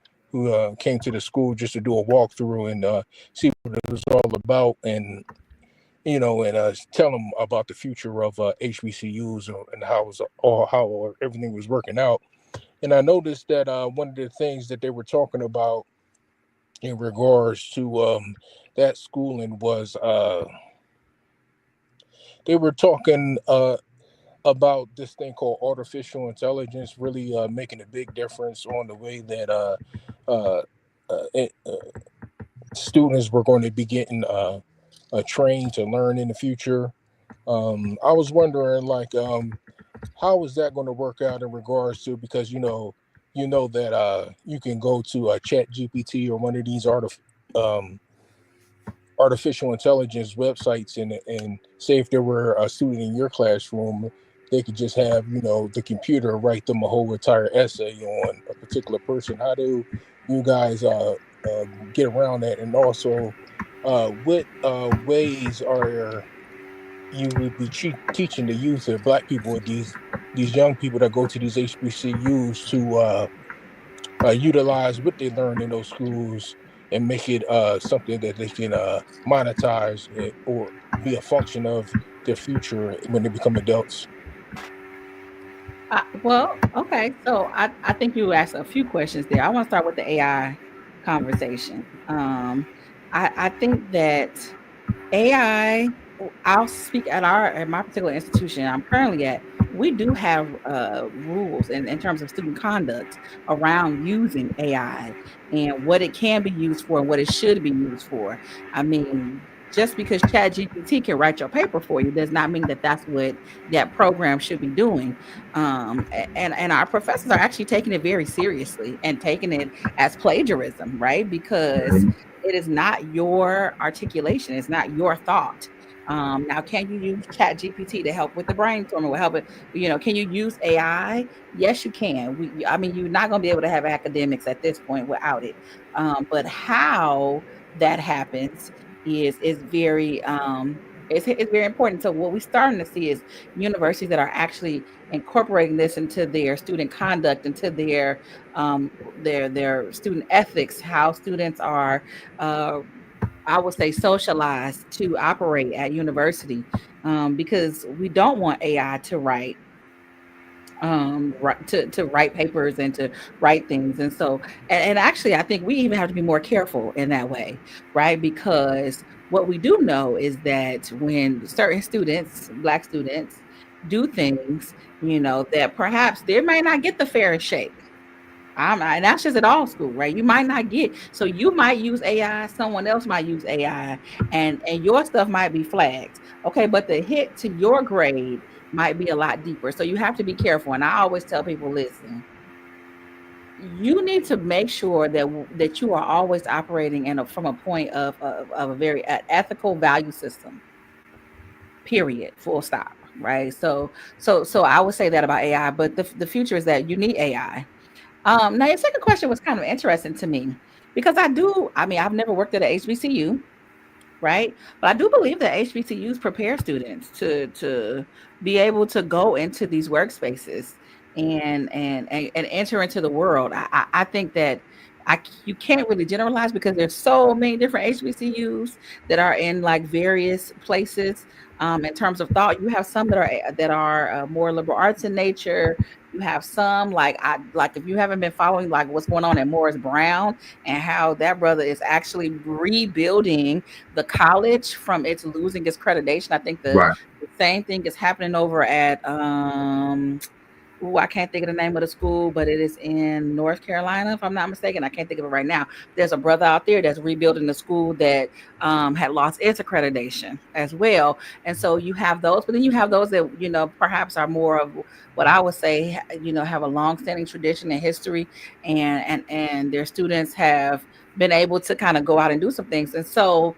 came to the school, just to do a walkthrough and see what it was all about, and tell them about the future of HBCUs, and how everything was working out. And I noticed that one of the things that they were talking about in regards to that schooling was they were talking about this thing called artificial intelligence really making a big difference on the way that uh, students were going to be getting trained to learn in the future. I was wondering, like, how is that going to work out in regards to, because that you can go to Chat GPT or one of these um, artificial intelligence websites, and say if there were a student in your classroom, they could just have, the computer write them a whole entire essay on a particular person. How do you guys get around that? And also, what ways are you would be teaching the youth or Black people, these young people that go to these HBCUs, to utilize what they learn in those schools and make it something that they can monetize, or be a function of their future when they become adults? Well, okay. So I think you asked a few questions there. I want to start with the AI conversation. I think that AI, I'll speak at my particular institution I'm currently at. We do have rules in terms of student conduct around using AI and what it can be used for and what it should be used for. I mean, just because ChatGPT can write your paper for you does not mean that that's what that program should be doing. And our professors are actually taking it very seriously and taking it as plagiarism, right? Because Mhm. it is not your articulation. It's not your thought. Now, can you use Chat GPT to help with the brainstorming? Will help it. Can you use AI? Yes, you can. I mean, you're not going to be able to have academics at this point without it. But how that happens is very it's very important. So what we're starting to see is universities that are actually incorporating this into their student conduct, into their student ethics, how students are uh, I would say socialized to operate at university, because we don't want AI to write papers and to write things. And so, and actually I think we even have to be more careful in that way, right? Because what we do know is that when certain students, Black students, do things, that perhaps they may not get the fairest shake. And that's just at all school, right? You might not get, so you might use AI, someone else might use AI, and your stuff might be flagged. Okay, but the hit to your grade might be a lot deeper. So you have to be careful. And I always tell people, listen, you need to make sure that you are always operating from a point of a very ethical value system. Period. Full stop. Right. So I would say that about AI, but the future is that you need AI. Now your second question was kind of interesting to me because I mean, I've never worked at a HBCU, right? But I do believe that HBCUs prepare students to be able to go into these workspaces and enter into the world. I think that you can't really generalize because there's so many different HBCUs that are in like various places. In terms of thought, you have some that are more liberal arts in nature. You have some like if you haven't been following like what's going on at Morris Brown and how that brother is actually rebuilding the college from its losing its accreditation. I think Right. the same thing is happening over at I can't think of the name of the school, but it is in North Carolina, if I'm not mistaken. I can't think of it right now. There's a brother out there that's rebuilding the school that had lost its accreditation as well. And so you have those, but then you have those that, perhaps are more of what I would say, have a long-standing tradition and history, and their students have been able to kind of go out and do some things. And so,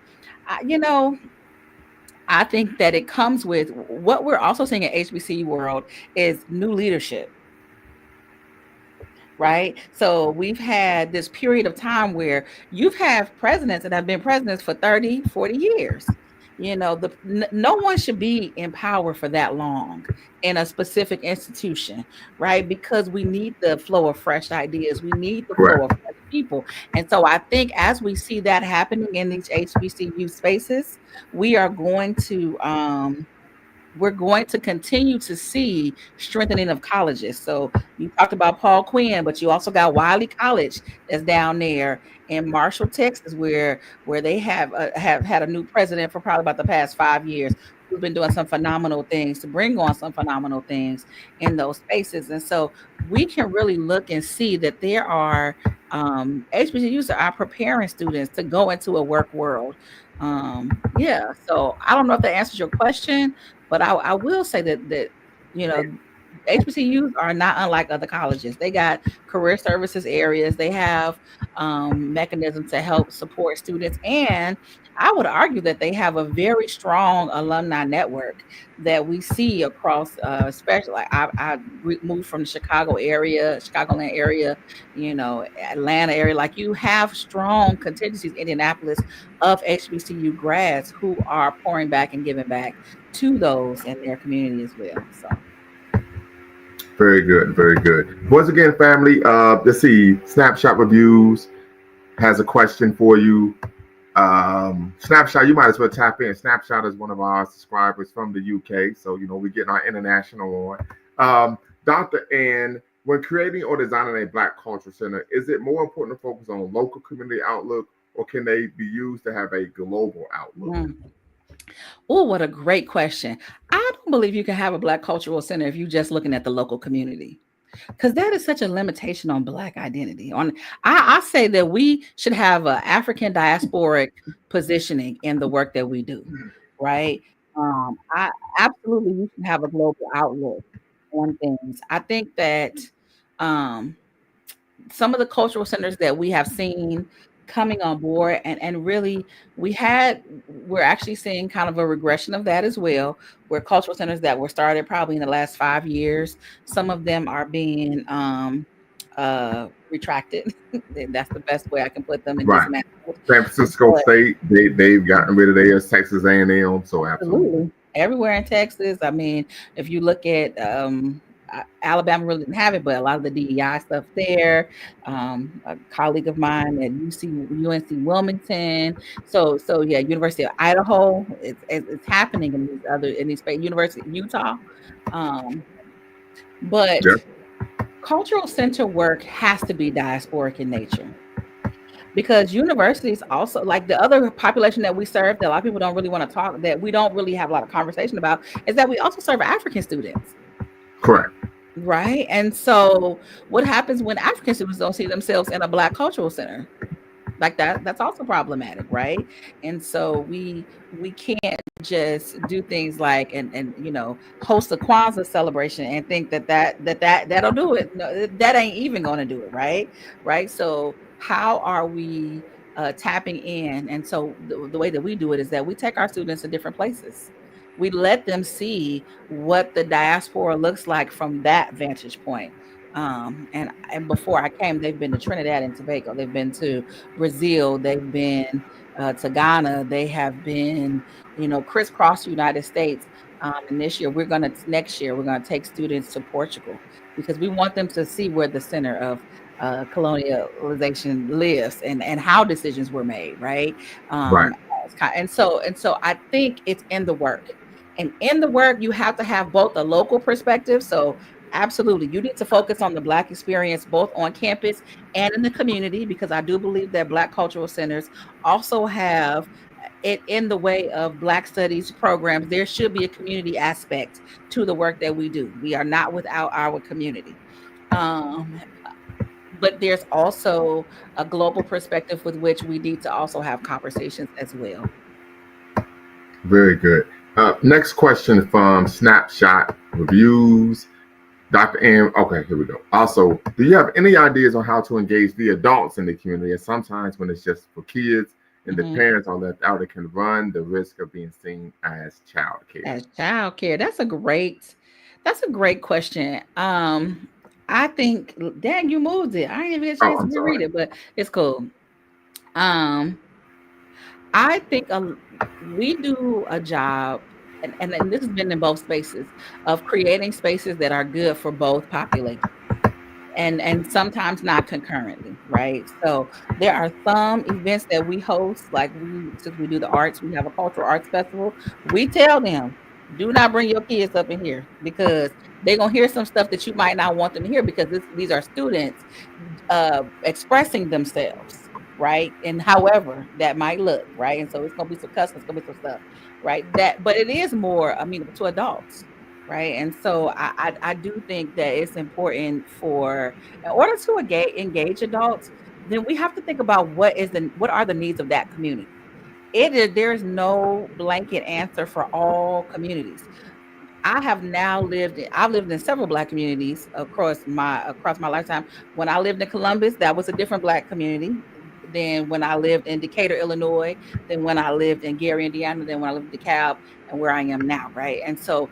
I think that it comes with what we're also seeing in HBCU world is new leadership, right? So we've had this period of time where you've had presidents that have been presidents for 30, 40 years. No one should be in power for that long in a specific institution, right? Because we need the flow of fresh ideas. We need the flow Correct. of fresh people. And so I think as we see that happening in these HBCU spaces, we are going to we're going to continue to see strengthening of colleges. So you talked about Paul Quinn, but you also got Wiley College that's down there in Marshall, Texas, where they have had a new president for probably about the past 5 years who's been doing some phenomenal things to bring on some phenomenal things in those spaces. And so we can really look and see that there are HBCUs that are preparing students to go into a work world. Yeah. So I don't know if that answers your question, but I will say that you know HBCUs are not unlike other colleges. They got career services areas. They have mechanisms to help support students, and I would argue that they have a very strong alumni network that we see across, especially like moved from the Chicagoland area, Atlanta area. Like you have strong contingencies, Indianapolis, of HBCU grads who are pouring back and giving back to those in their community as well. So. Very good, very good. Once again, family, let's see. Snapshot Reviews has a question for you. Snapshot, you might as well tap in. Snapshot is one of our subscribers from the UK, so we're getting our international on. Dr. Ann, when creating or designing a Black Cultural Center, is it more important to focus on local community outlook, or can they be used to have a global outlook? Oh, what a great question. I don't believe you can have a Black Cultural Center if you're just looking at the local community, because that is such a limitation on Black identity. I say that we should have an African diasporic positioning in the work that we do, right? I absolutely we should have a global outlook on things. I think that um, some of the cultural centers that we have seen coming on board and really we're actually seeing kind of a regression of that as well, where cultural centers that were started probably in the last 5 years, some of them are being retracted. That's the best way I can put them, and Right. dismantled. San Francisco But State, they've gotten rid of theirs. Texas A&M, so absolutely. absolutely. Everywhere in Texas. I mean, if you look at Alabama really didn't have it, but a lot of the DEI stuff there. A colleague of mine at UNC Wilmington. So yeah, University of Idaho. It's happening in these spaces. University of Utah. Um, but Yeah. cultural center work has to be diasporic in nature, because universities also, like the other population that we serve that a lot of people don't really want to talk, that we don't really have a lot of conversation about, is that we also serve African students. Correct. Right. And so what happens when African students don't see themselves in a Black cultural center? Like that's also problematic, right? And so we can't just do things like and host a Kwanzaa celebration and think that'll do it. No, that ain't even going to do it, right? So how are we tapping in? And so the way that we do it is that we take our students to different places. We let them see what the diaspora looks like from that vantage point. And before I came, they've been to Trinidad and Tobago, they've been to Brazil, they've been to Ghana, they have been, crisscross the United States. And next year, we're going to take students to Portugal, because we want them to see where the center of colonialization lives, and how decisions were made, right? Right. And so I think it's in the work. And in the work, you have to have both a local perspective. So absolutely, you need to focus on the Black experience both on campus and in the community, because I do believe that Black cultural centers also have it in the way of Black studies programs. There should be a community aspect to the work that we do. We are not without our community. Um, but there's also a global perspective with which we need to also have conversations as well. Very good. Next question from Snapshot Reviews. Dr. M. Okay, here we go. Also, do you have any ideas on how to engage the adults in the community? And sometimes when it's just for kids and the parents are left out, it can run the risk of being seen as child care. As child care, that's a great question. I think, dang, you moved it. I didn't even get a chance to read it, but it's cool. I think we do a job, and this has been in both spaces, of creating spaces that are good for both populations, and sometimes not concurrently, right? So there are some events that we host, like since we do the arts, we have a cultural arts festival. We tell them, do not bring your kids up in here, because they're gonna hear some stuff that you might not want them to hear, because these are students expressing themselves, right? And however that might look, right? And so it's gonna be some cussing, it's gonna be some stuff, right? But it is more amenable to adults, right? And so I do think that it's important in order to engage adults, then we have to think about what are the needs of that community. There is no blanket answer for all communities. I have now I've lived in several Black communities across my lifetime. When I lived in Columbus, that was a different Black community than when I lived in Decatur, Illinois, than when I lived in Gary, Indiana, than when I lived in DeKalb, and where I am now, right? And so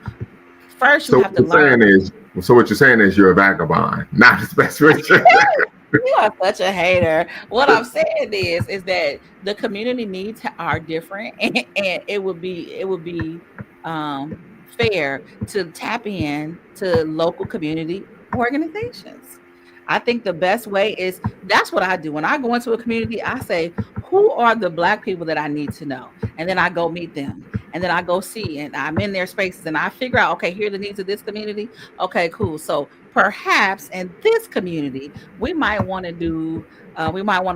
first you So have what to you're saying learn. is, so what you're saying is you're a vagabond, not a special. You are such a hater. What I'm saying is that the community needs are different, and it would be fair to tap in to local community organizations. I think the best way is that's what I do when I go into a community. I say, who are the Black people that I need to know, and then I go meet them, and then I go see, and I'm in their spaces, and I figure out, okay, here are the needs of this community. Okay, cool. So perhaps in this community we might want to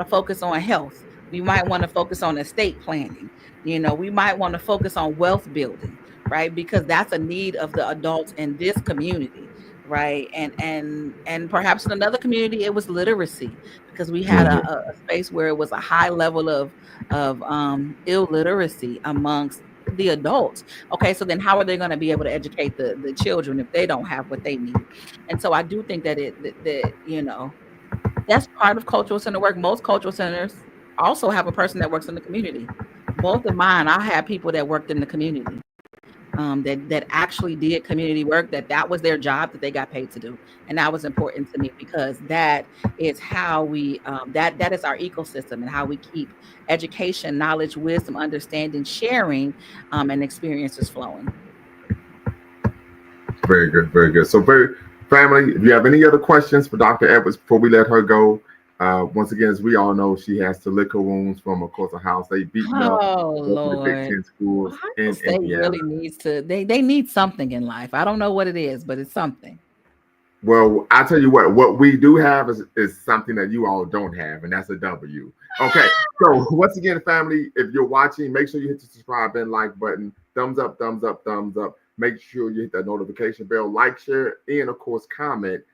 focus on health. We might want to focus on estate planning. We might want to focus on wealth building, right? Because that's a need of the adults in this community, right? And perhaps in another community it was literacy, because we had Mhm. a space where it was a high level of illiteracy amongst the adults. Okay, so then how are they going to be able to educate the children if they don't have what they need? And so I do think that that's part of cultural center work. Most cultural centers also have a person that works in the community. Both of mine, I had people that worked in the community, that actually did community work, that was their job, that they got paid to do. And that was important to me, because that is how we that is our ecosystem, and how we keep education, knowledge, wisdom, understanding, sharing, and experiences flowing. Very good, very good. So, family, if you have any other questions for Dr. Edwards before we let her go, once again, as we all know, she has to lick her wounds from, of course, Ohio State beating up, Oh both of the Big Lord. Ten schools Ohio in State Indiana. really needs to they need something in life. I don't know what it is, but it's something. Well, I tell you what we do have is something that you all don't have, and that's a W. Okay, so once again, family, if you're watching, make sure you hit the subscribe and like button, thumbs up, thumbs up, thumbs up. Make sure you hit that notification bell, like, share, and of course, comment.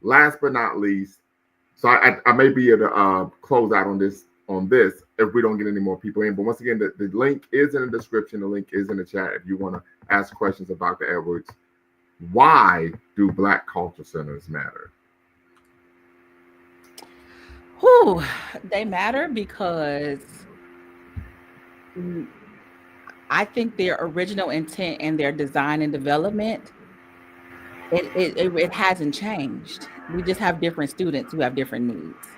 Last but not least, so I may be able to close out on this if we don't get any more people in. But once again, the link is in the description. The link is in the chat if you want to ask questions of Dr. Edwards. Why do Black culture centers matter? Whew, they matter because mm, I think their original intent and their design and development, it hasn't changed. We just have different students who have different needs.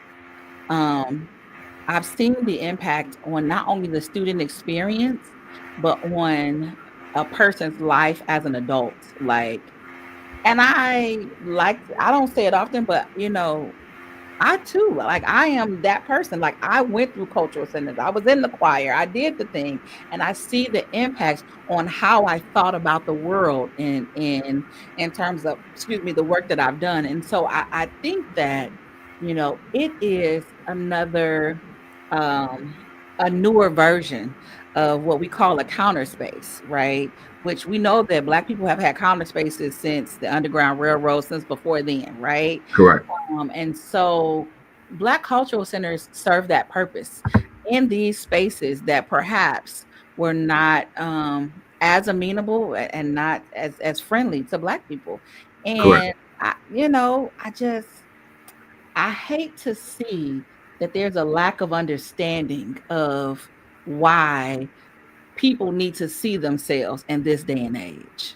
Um, I've seen the impact on not only the student experience, but on a person's life as an adult. And I don't say it often, but I too, like I am that person. Like I went through cultural centers. I was in the choir. I did the thing, and I see the impacts on how I thought about the world in terms of, excuse me, the work that I've done. And so I think that it is um, a newer version of what we call a counter space, right? Which we know that Black people have had counter spaces since the Underground Railroad, since before then, right? Correct. And so Black cultural centers serve that purpose in these spaces that perhaps were not as amenable and not as friendly to Black people. Correct. And I hate to see that there's a lack of understanding of why people need to see themselves in this day and age.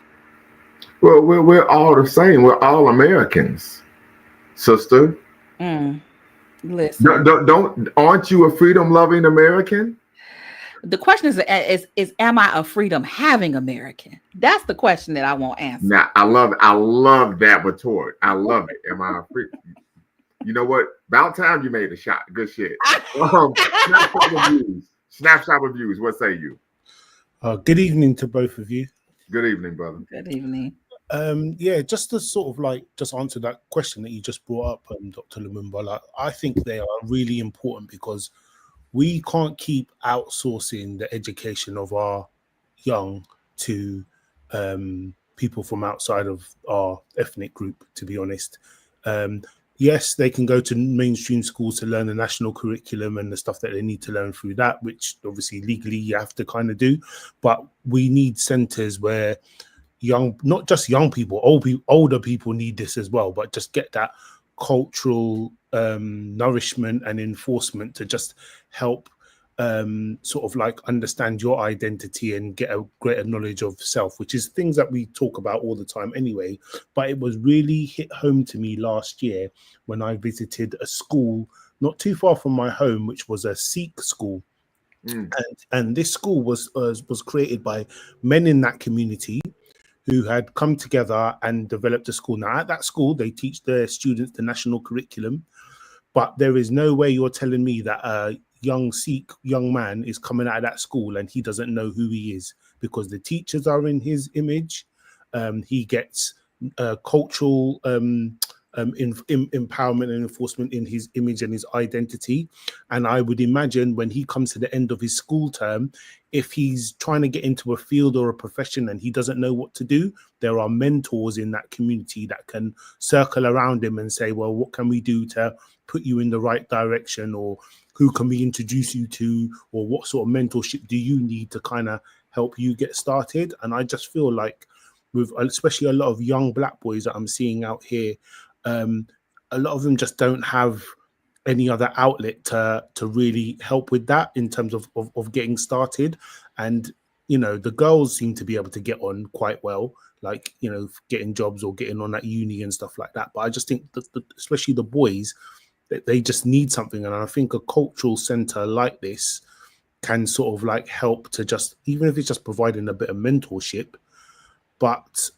Well, we're all the same. We're all Americans, sister. Mm, listen. Aren't you a freedom loving American? The question is am I a freedom having American? That's the question that I won't answer. Now, I love that retort. I love it. Am I a free? You know what? About time you made a shot. Good shit. Snapshot reviews. What say you? Good evening to both of you. Good evening, brother. Good evening. Yeah, just to sort of just answer that question that you just brought up, Dr. Lumumba, I think they are really important because we can't keep outsourcing the education of our young to people from outside of our ethnic group, to be honest. Yes, they can go to mainstream schools to learn the national curriculum and the stuff that they need to learn through that, which obviously legally you have to kind of do. But we need centers where, not just young people, older people need this as well, but just get that cultural nourishment and enforcement to just help sort of like understand your identity and get a greater knowledge of self, which is things that we talk about all the time anyway. But it was really hit home to me last year when I visited a school not too far from my home, which was a Sikh school. And this school was created by men in that community who had come together and developed a school. Now, at that school, they teach their students the national curriculum, but there is no way you're telling me that a young Sikh young man is coming out of that school and he doesn't know who he is, because the teachers are in his image. He gets cultural empowerment and enforcement in his image and his identity. And I would imagine when he comes to the end of his school term, if he's trying to get into a field or a profession and he doesn't know what to do, there are mentors in that community that can circle around him and say, well, what can we do to put you in the right direction, or who can we introduce you to, or what sort of mentorship do you need to kind of help you get started. And I just feel like with especially a lot of young black boys that I'm seeing out here, a lot of them just don't have any other outlet to really help with that in terms of getting started. And you know, the girls seem to be able to get on quite well, like, you know, getting jobs or getting on at uni and stuff like that. But I just think that especially the boys, they just need something. And I think a cultural center like this can sort of like help to just, even if it's just providing a bit of mentorship. But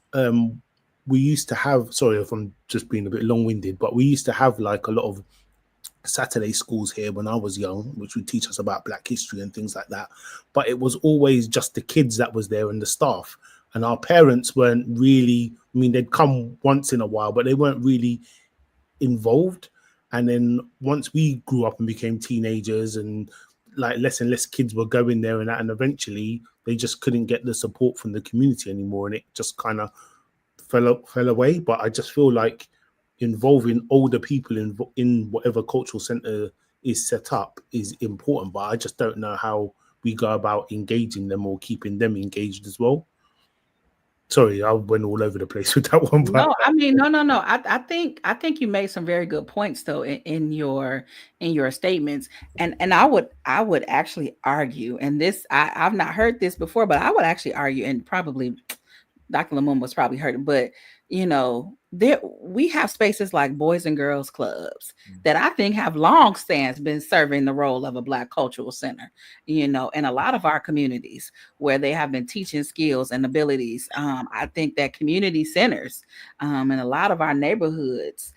we used to have, sorry if I'm just being a bit long-winded, but we used to have like a lot of Saturday schools here when I was young, which would teach us about Black history and things like that. But it was always just the kids that was there and the staff. And our parents weren't really, I mean, they'd come once in a while, but they weren't really involved. And then once we grew up and became teenagers, and like less and less kids were going there and that, and eventually they just couldn't get the support from the community anymore, and it just kind of fell away. But I just feel like involving older people in whatever cultural center is set up is important, but I just don't know how we go about engaging them or keeping them engaged as well. Sorry, I went all over the place with that one. But no, I mean, no. I think you made some very good points though in your statements, and I would actually argue, and this I've not heard this before, but I would actually argue, and probably Dr. Lumumba was probably heard, but you know, we have spaces like Boys and Girls Clubs that I think have long stands been serving the role of a Black cultural center, you know, in a lot of our communities where they have been teaching skills and abilities. I think that community centers in a lot of our neighborhoods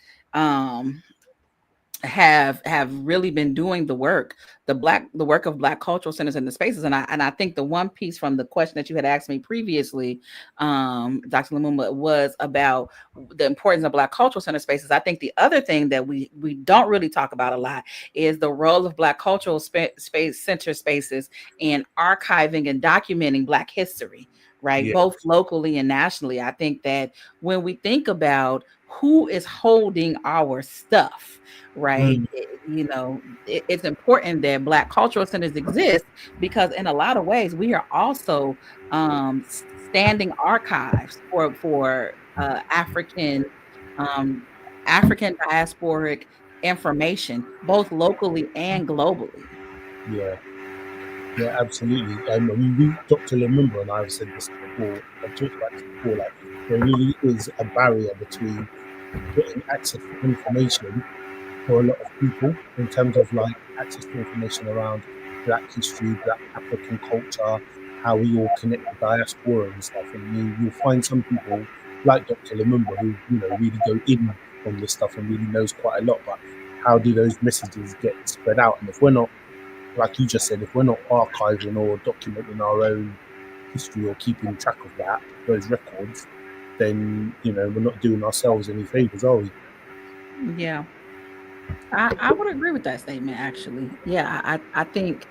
have really been doing the work of Black cultural centers in the spaces. And I think the one piece from the question that you had asked me previously, Dr. Lumumba, was about the importance of Black cultural center spaces. I think the other thing that we don't really talk about a lot is the role of Black cultural center spaces in archiving and documenting Black history, right? Yeah. Both locally and nationally. I think that when we think about who is holding our stuff, right? You know, it's important that Black cultural centers exist, because in a lot of ways we are also standing archives for African diasporic information, both locally and globally. Yeah, absolutely. I mean, Dr. Lumumba and I have said this before. I've talked about this before. Like, there really is a barrier between getting access to information for a lot of people in terms of like access to information around Black history, Black African culture, how we all connect with diaspora and stuff. And you'll find some people like Dr. Lumumba who, you know, really go in on this stuff and really knows quite a lot. But how do those messages get spread out? And if we're not, like you just said, if we're not archiving or documenting our own history or keeping track of that, those records, then, you know, we're not doing ourselves any favors, are we? Yeah. I would agree with that statement, actually. Yeah, I think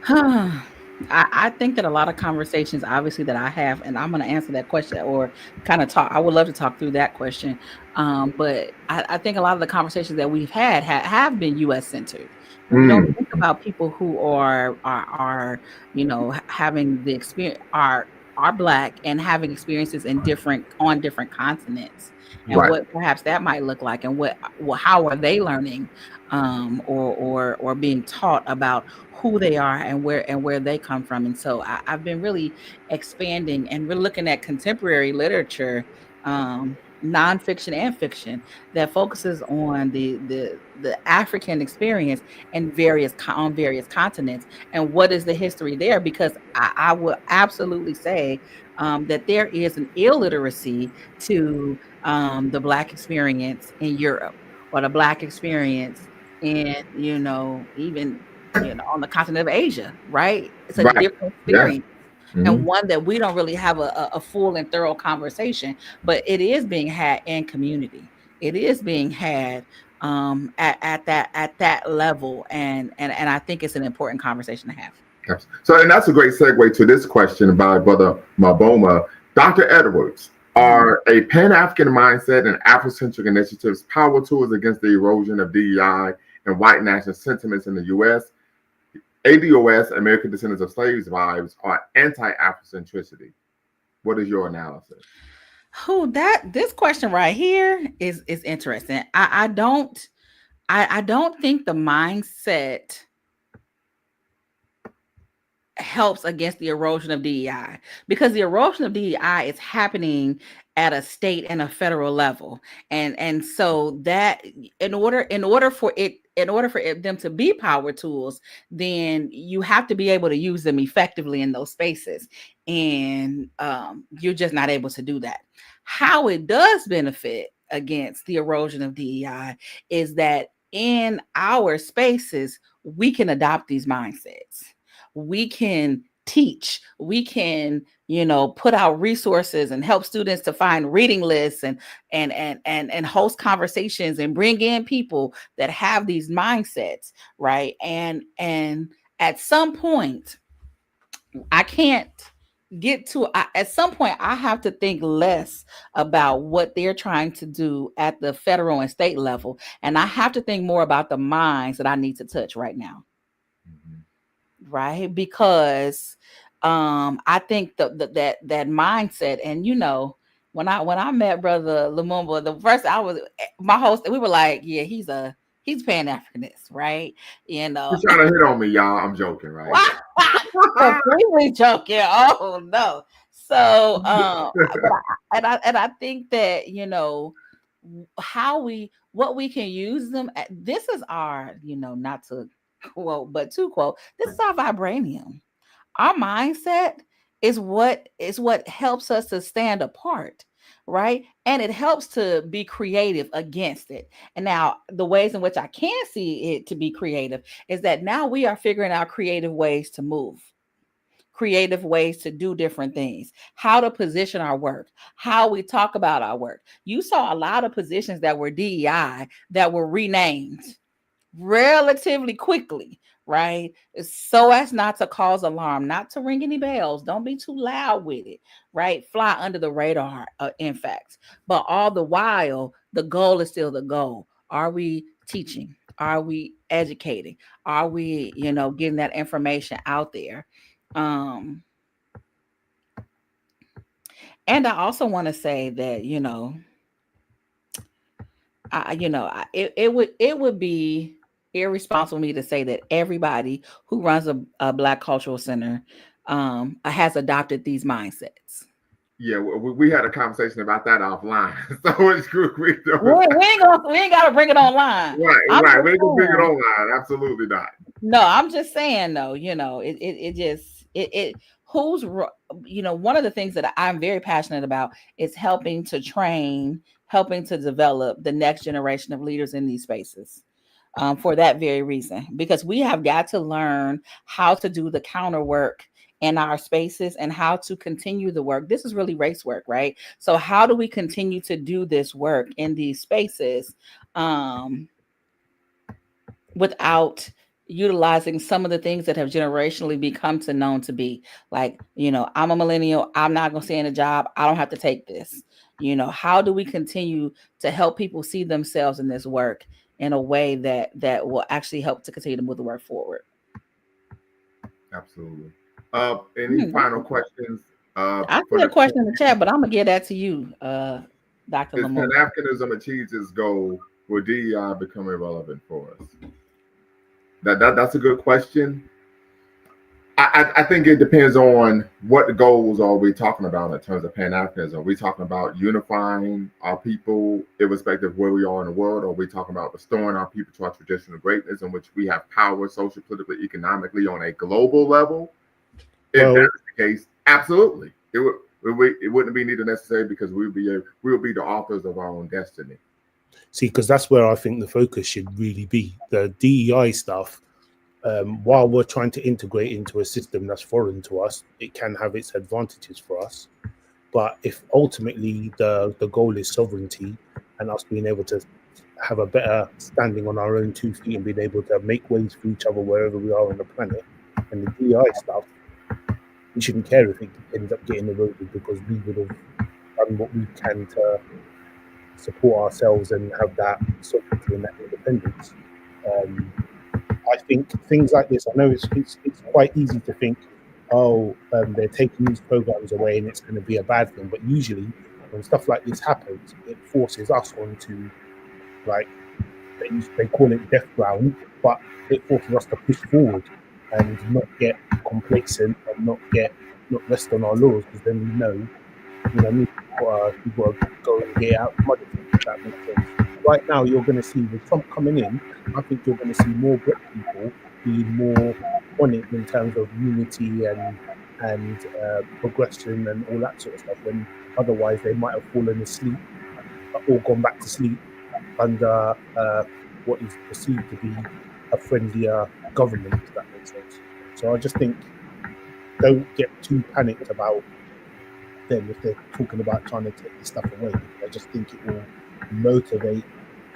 I think that a lot of conversations, obviously, that I have, and I'm going to answer that question or kind of talk. I would love to talk through that question. But I think a lot of the conversations that we've had have been U.S. centered. We don't think about people who are you know, having the experience, are are Black and having experiences in on different continents, and Right. what perhaps that might look like, and how are they learning, or being taught about who they are and where they come from. And so I've been really expanding, and we're looking at contemporary literature, nonfiction and fiction, that focuses on the African experience and on various continents, and what is the history there. Because I would absolutely say that there is an illiteracy to the Black experience in Europe, or the Black experience in, even, on the continent of Asia, right? It's a Right. different Yes. experience, Mhm. and one that we don't really have a full and thorough conversation, but it is being had in community. It is being had at that level, and I think it's an important conversation to have. Yes. So, and that's a great segue to this question by Brother Maboma. Dr. Edwards, Mhm. are a Pan-African mindset and Afrocentric initiatives power tools against the erosion of DEI and white national sentiments in the U.S.? ADOS, American Descendants of Slaves vibes, are anti-Afrocentricity. What is your analysis? This question right here is interesting. I don't think the mindset helps against the erosion of DEI, because the erosion of DEI is happening at a state and a federal level. And so that, in order for them to be power tools, then you have to be able to use them effectively in those spaces. And you're just not able to do that. How it does benefit against the erosion of DEI is that in our spaces, we can adopt these mindsets. We can teach, we can, put out resources and help students to find reading lists, and host conversations, and bring in people that have these mindsets, right? And at some point, I can't at some point, I have to think less about what they're trying to do at the federal and state level, and I have to think more about the minds that I need to touch right now. Mhm. Right? Because I think that mindset, and when I met Brother Lumumba, the first I was my host, we were like, yeah, he's Pan-Africanist, right? You You're know. trying to hit on me, y'all. I'm joking, right? Completely joking. Oh no. So but I think that, how what we can use them at, this is our, not to quote, but to quote, this is our vibranium. Our mindset is what helps us to stand apart, right? And it helps to be creative against it. And now the ways in which I can see it to be creative is that now we are figuring out creative ways to move, creative ways to do different things, how to position our work, how we talk about our work. You saw a lot of positions that were DEI that were renamed relatively quickly, right? So as not to cause alarm, not to ring any bells. Don't be too loud with it, right? Fly under the radar, in fact. But all the while, the goal is still the goal. Are we teaching? Are we educating? Are we, getting that information out there? Um, and I also want to say that, it would be irresponsible of me to say that everybody who runs a Black Cultural Center has adopted these mindsets. Yeah, we had a conversation about that offline. So it's good. We ain't gotta bring it online. Right, I'm right. just We ain't gonna bring it saying. online. Absolutely not. No, I'm just saying though, it just who's one of the things that I'm very passionate about is helping to train, helping to develop the next generation of leaders in these spaces. For that very reason, because we have got to learn how to do the counter work in our spaces and how to continue the work. This is really race work, right? So how do we continue to do this work in these spaces um, without utilizing some of the things that have generationally become to known to be like, I'm a millennial, I'm not going to stay in a job, I don't have to take this. How do we continue to help people see themselves in this work in a way that will actually help to continue to move the work forward? Absolutely. Any final questions I For see a the question in the chat, but I'm gonna give that to you, Dr. Is Lamont. Pan-Africanism achieves its goal, will DEI become irrelevant for us? That's a good question. I think it depends on what goals are we talking about in terms of Pan-Africanism. Are we talking about unifying our people irrespective of where we are in the world? Or are we talking about restoring our people to our traditional greatness in which we have power socially, politically, economically on a global level? If Well, that's the case, absolutely. It wouldn't be needed necessary because we'll be the authors of our own destiny. see, because that's where I think the focus should really be. The DEI stuff, while we're trying to integrate into a system that's foreign to us, it can have its advantages for us. But if ultimately the goal is sovereignty and us being able to have a better standing on our own 2 feet and being able to make ways for each other wherever we are on the planet, and the DEI stuff, we shouldn't care if it ends up getting eroded because we would have done what we can to support ourselves and have that sovereignty and that independence. I think things like this, I know it's quite easy to think, they're taking these programs away and it's going to be a bad thing. But usually when stuff like this happens, it forces us onto, like, they call it death ground, but it forces us to push forward and not get complacent and not rest on our laurels, because then we know, you know, we've got to go and get out from underneath, if that makes sense. Right now, you're going to see with Trump coming in, I think you're going to see more black people being more on it in terms of unity and progression and all that sort of stuff, when otherwise they might have fallen asleep or gone back to sleep under what is perceived to be a friendlier government, if that makes sense. So I just think, don't get too panicked about them if they're talking about trying to take this stuff away. I just think it will motivate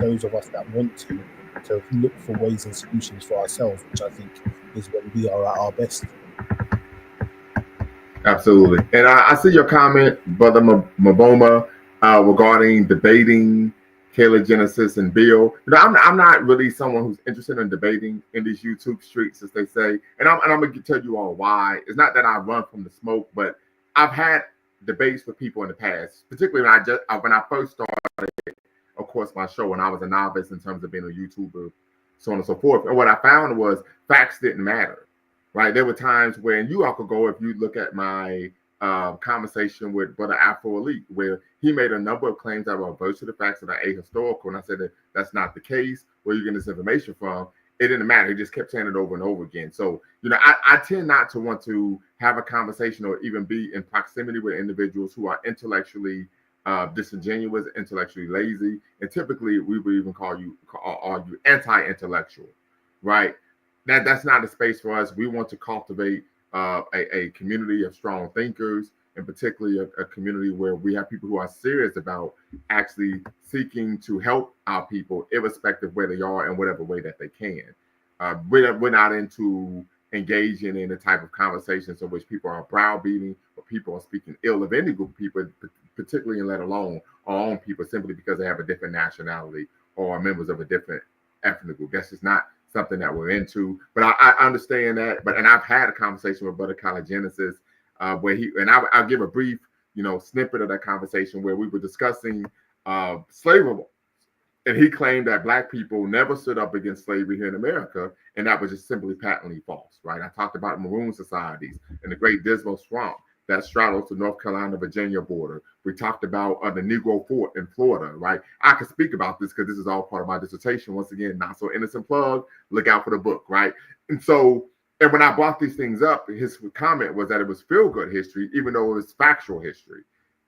those of us that want to look for ways and solutions for ourselves, which I think is when we are at our best. Absolutely. And I see your comment, Brother Maboma, regarding debating Kayla Genesis and Bill. You know, I'm not really someone who's interested in debating in these YouTube streets, as they say. And I'm going to tell you all why. It's not that I run from the smoke, but I've had debates with people in the past, particularly when I first started, of course, my show, when I was a novice in terms of being a YouTuber, so on and so forth. And what I found was facts didn't matter. Right, there were times when you all could go, if you look at my conversation with Brother Afro Elite, where he made a number of claims that were averse to the facts that are ahistorical, and I said that that's not the case. Where you get this information from? It didn't matter. He just kept saying it over and over again. So, you know, I tend not to want to have a conversation or even be in proximity with individuals who are intellectually disingenuous, intellectually lazy, and typically we would even argue anti-intellectual, right? That's not a space for us. We want to cultivate a community of strong thinkers, and particularly a community where we have people who are serious about actually seeking to help our people, irrespective of where they are and whatever way that they can. We're not into engaging in the type of conversations in which people are browbeating or people are speaking ill of any group of people, particularly and let alone our own people, simply because they have a different nationality or are members of a different ethnic group. That's just not something that we're into. But I understand that. And I've had a conversation with Brother Kyle Genesis where I'll give a brief, snippet of that conversation where we were discussing slavery. And he claimed that Black people never stood up against slavery here in America, and that was just simply patently false, right? I talked about maroon societies and the Great Dismal Swamp that straddles the North Carolina-Virginia border. We talked about the Negro Fort in Florida, right? I could speak about this because this is all part of my dissertation. Once again, not so innocent plug. Look out for the book, right? And when I brought these things up, his comment was that it was feel-good history, even though it was factual history.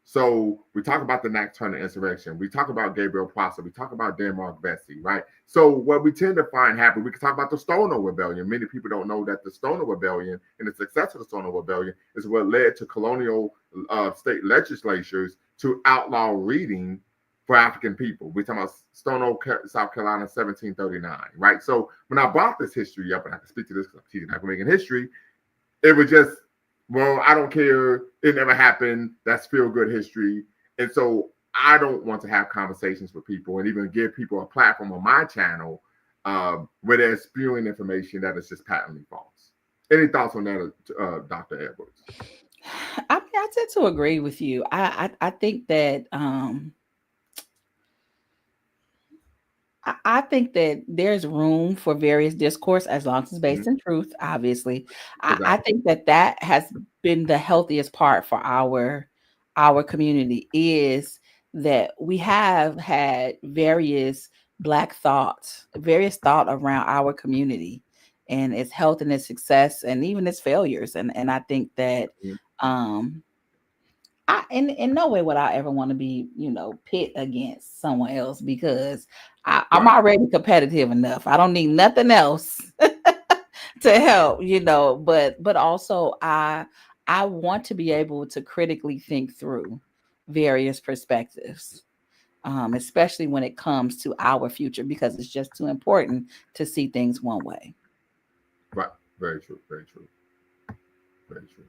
So we talk about the Nat Turner insurrection. We talk about Gabriel Prosser. We talk about Denmark Vesey, right? So what we tend to find happen, we can talk about the Stonewall Rebellion. Many people don't know that the Stonewall Rebellion and the success of the Stonewall Rebellion is what led to colonial state legislatures to outlaw reading for African people. We're talking about Stonewall, South Carolina, 1739, right? So when I brought this history up, and I can speak to this because I'm teaching African history, it was just, well, I don't care. It never happened. That's feel-good history. And so I don't want to have conversations with people and even give people a platform on my channel where they're spewing information that is just patently false. Any thoughts on that, Dr. Edwards? I mean, I tend to agree with you. I think that I think that there's room for various discourse as long as it's based in truth, obviously. I Exactly. think that that has been the healthiest part for our community is that we have had Black thoughts, various thought around our community and its health and its success and even its failures. And I think that Mhm. um in no way would I ever want to be, pit against someone else because I'm Right. already competitive enough. I don't need nothing else to help, but also I want to be able to critically think through various perspectives. Especially when it comes to our future, because it's just too important to see things one way. Right. Very true. Very true. Very true.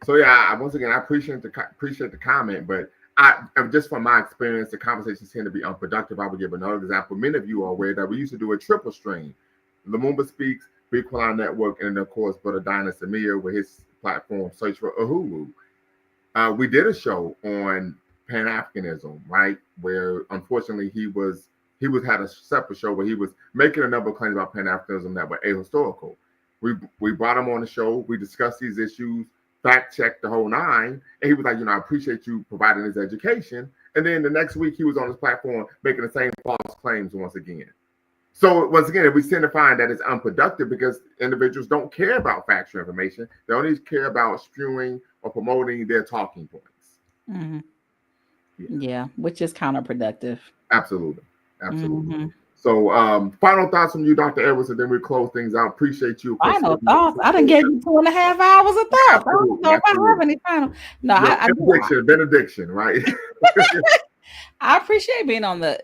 So yeah, once again, I appreciate the comment, but just from my experience, the conversations tend to be unproductive. I would give another example. Many of you are aware that we used to do a triple stream: Lumumba Speaks, Big Qualan Network, and then of course Brother Dinah Samir with his platform Search for Uhuru. We did a show on Pan Africanism, right? Where unfortunately he was had a separate show where he was making a number of claims about Pan Africanism that were ahistorical. We brought him on the show. We discussed these issues, fact checked the whole nine, and he was like, I appreciate you providing this education. And then the next week he was on his platform making the same false claims once again. So once again, we tend to find that it's unproductive because individuals don't care about factual information. They only care about spewing or promoting their talking points. Mm-hmm. Yeah. Yeah, which is counterproductive. Absolutely. Absolutely. Mm-hmm. So final thoughts from you, Dr. Edwards, and then we close things out. Appreciate you. Final thoughts. I done gave you 2.5 hours of thoughts. I don't know if I have any final. No, I do. Benediction, right? I appreciate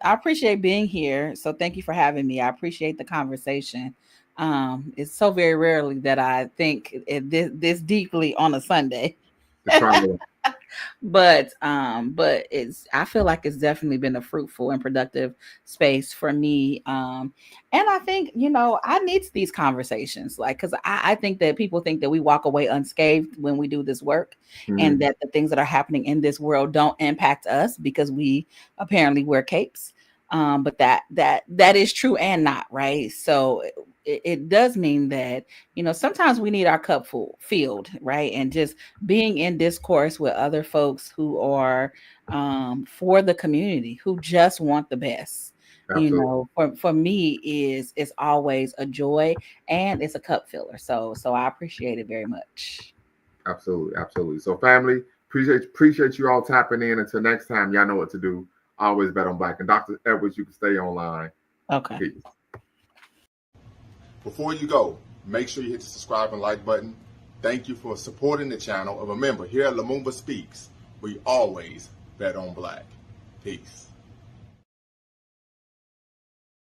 I appreciate being here. So thank you for having me. I appreciate the conversation. It's so very rarely that I think this deeply on a Sunday. But I feel like it's definitely been a fruitful and productive space for me. And I think, I need these conversations, like, because I think that people think that we walk away unscathed when we do this work, and that the things that are happening in this world don't impact us because we apparently wear capes. But that is true and not, right? So it does mean that, sometimes we need our cup filled, right? And just being in discourse with other folks who are for the community, who just want the best. Absolutely. For me is always a joy, and it's a cup filler. So I appreciate it very much. Absolutely. So family, appreciate you all tapping in. Until next time, y'all know what to do. Always bet on Black. And Dr. Edwards, you can stay online. Okay. Peace. Before you go, make sure you hit the subscribe and like button. Thank you for supporting the channel. And remember, here at Lumumba Speaks, we always bet on Black. Peace.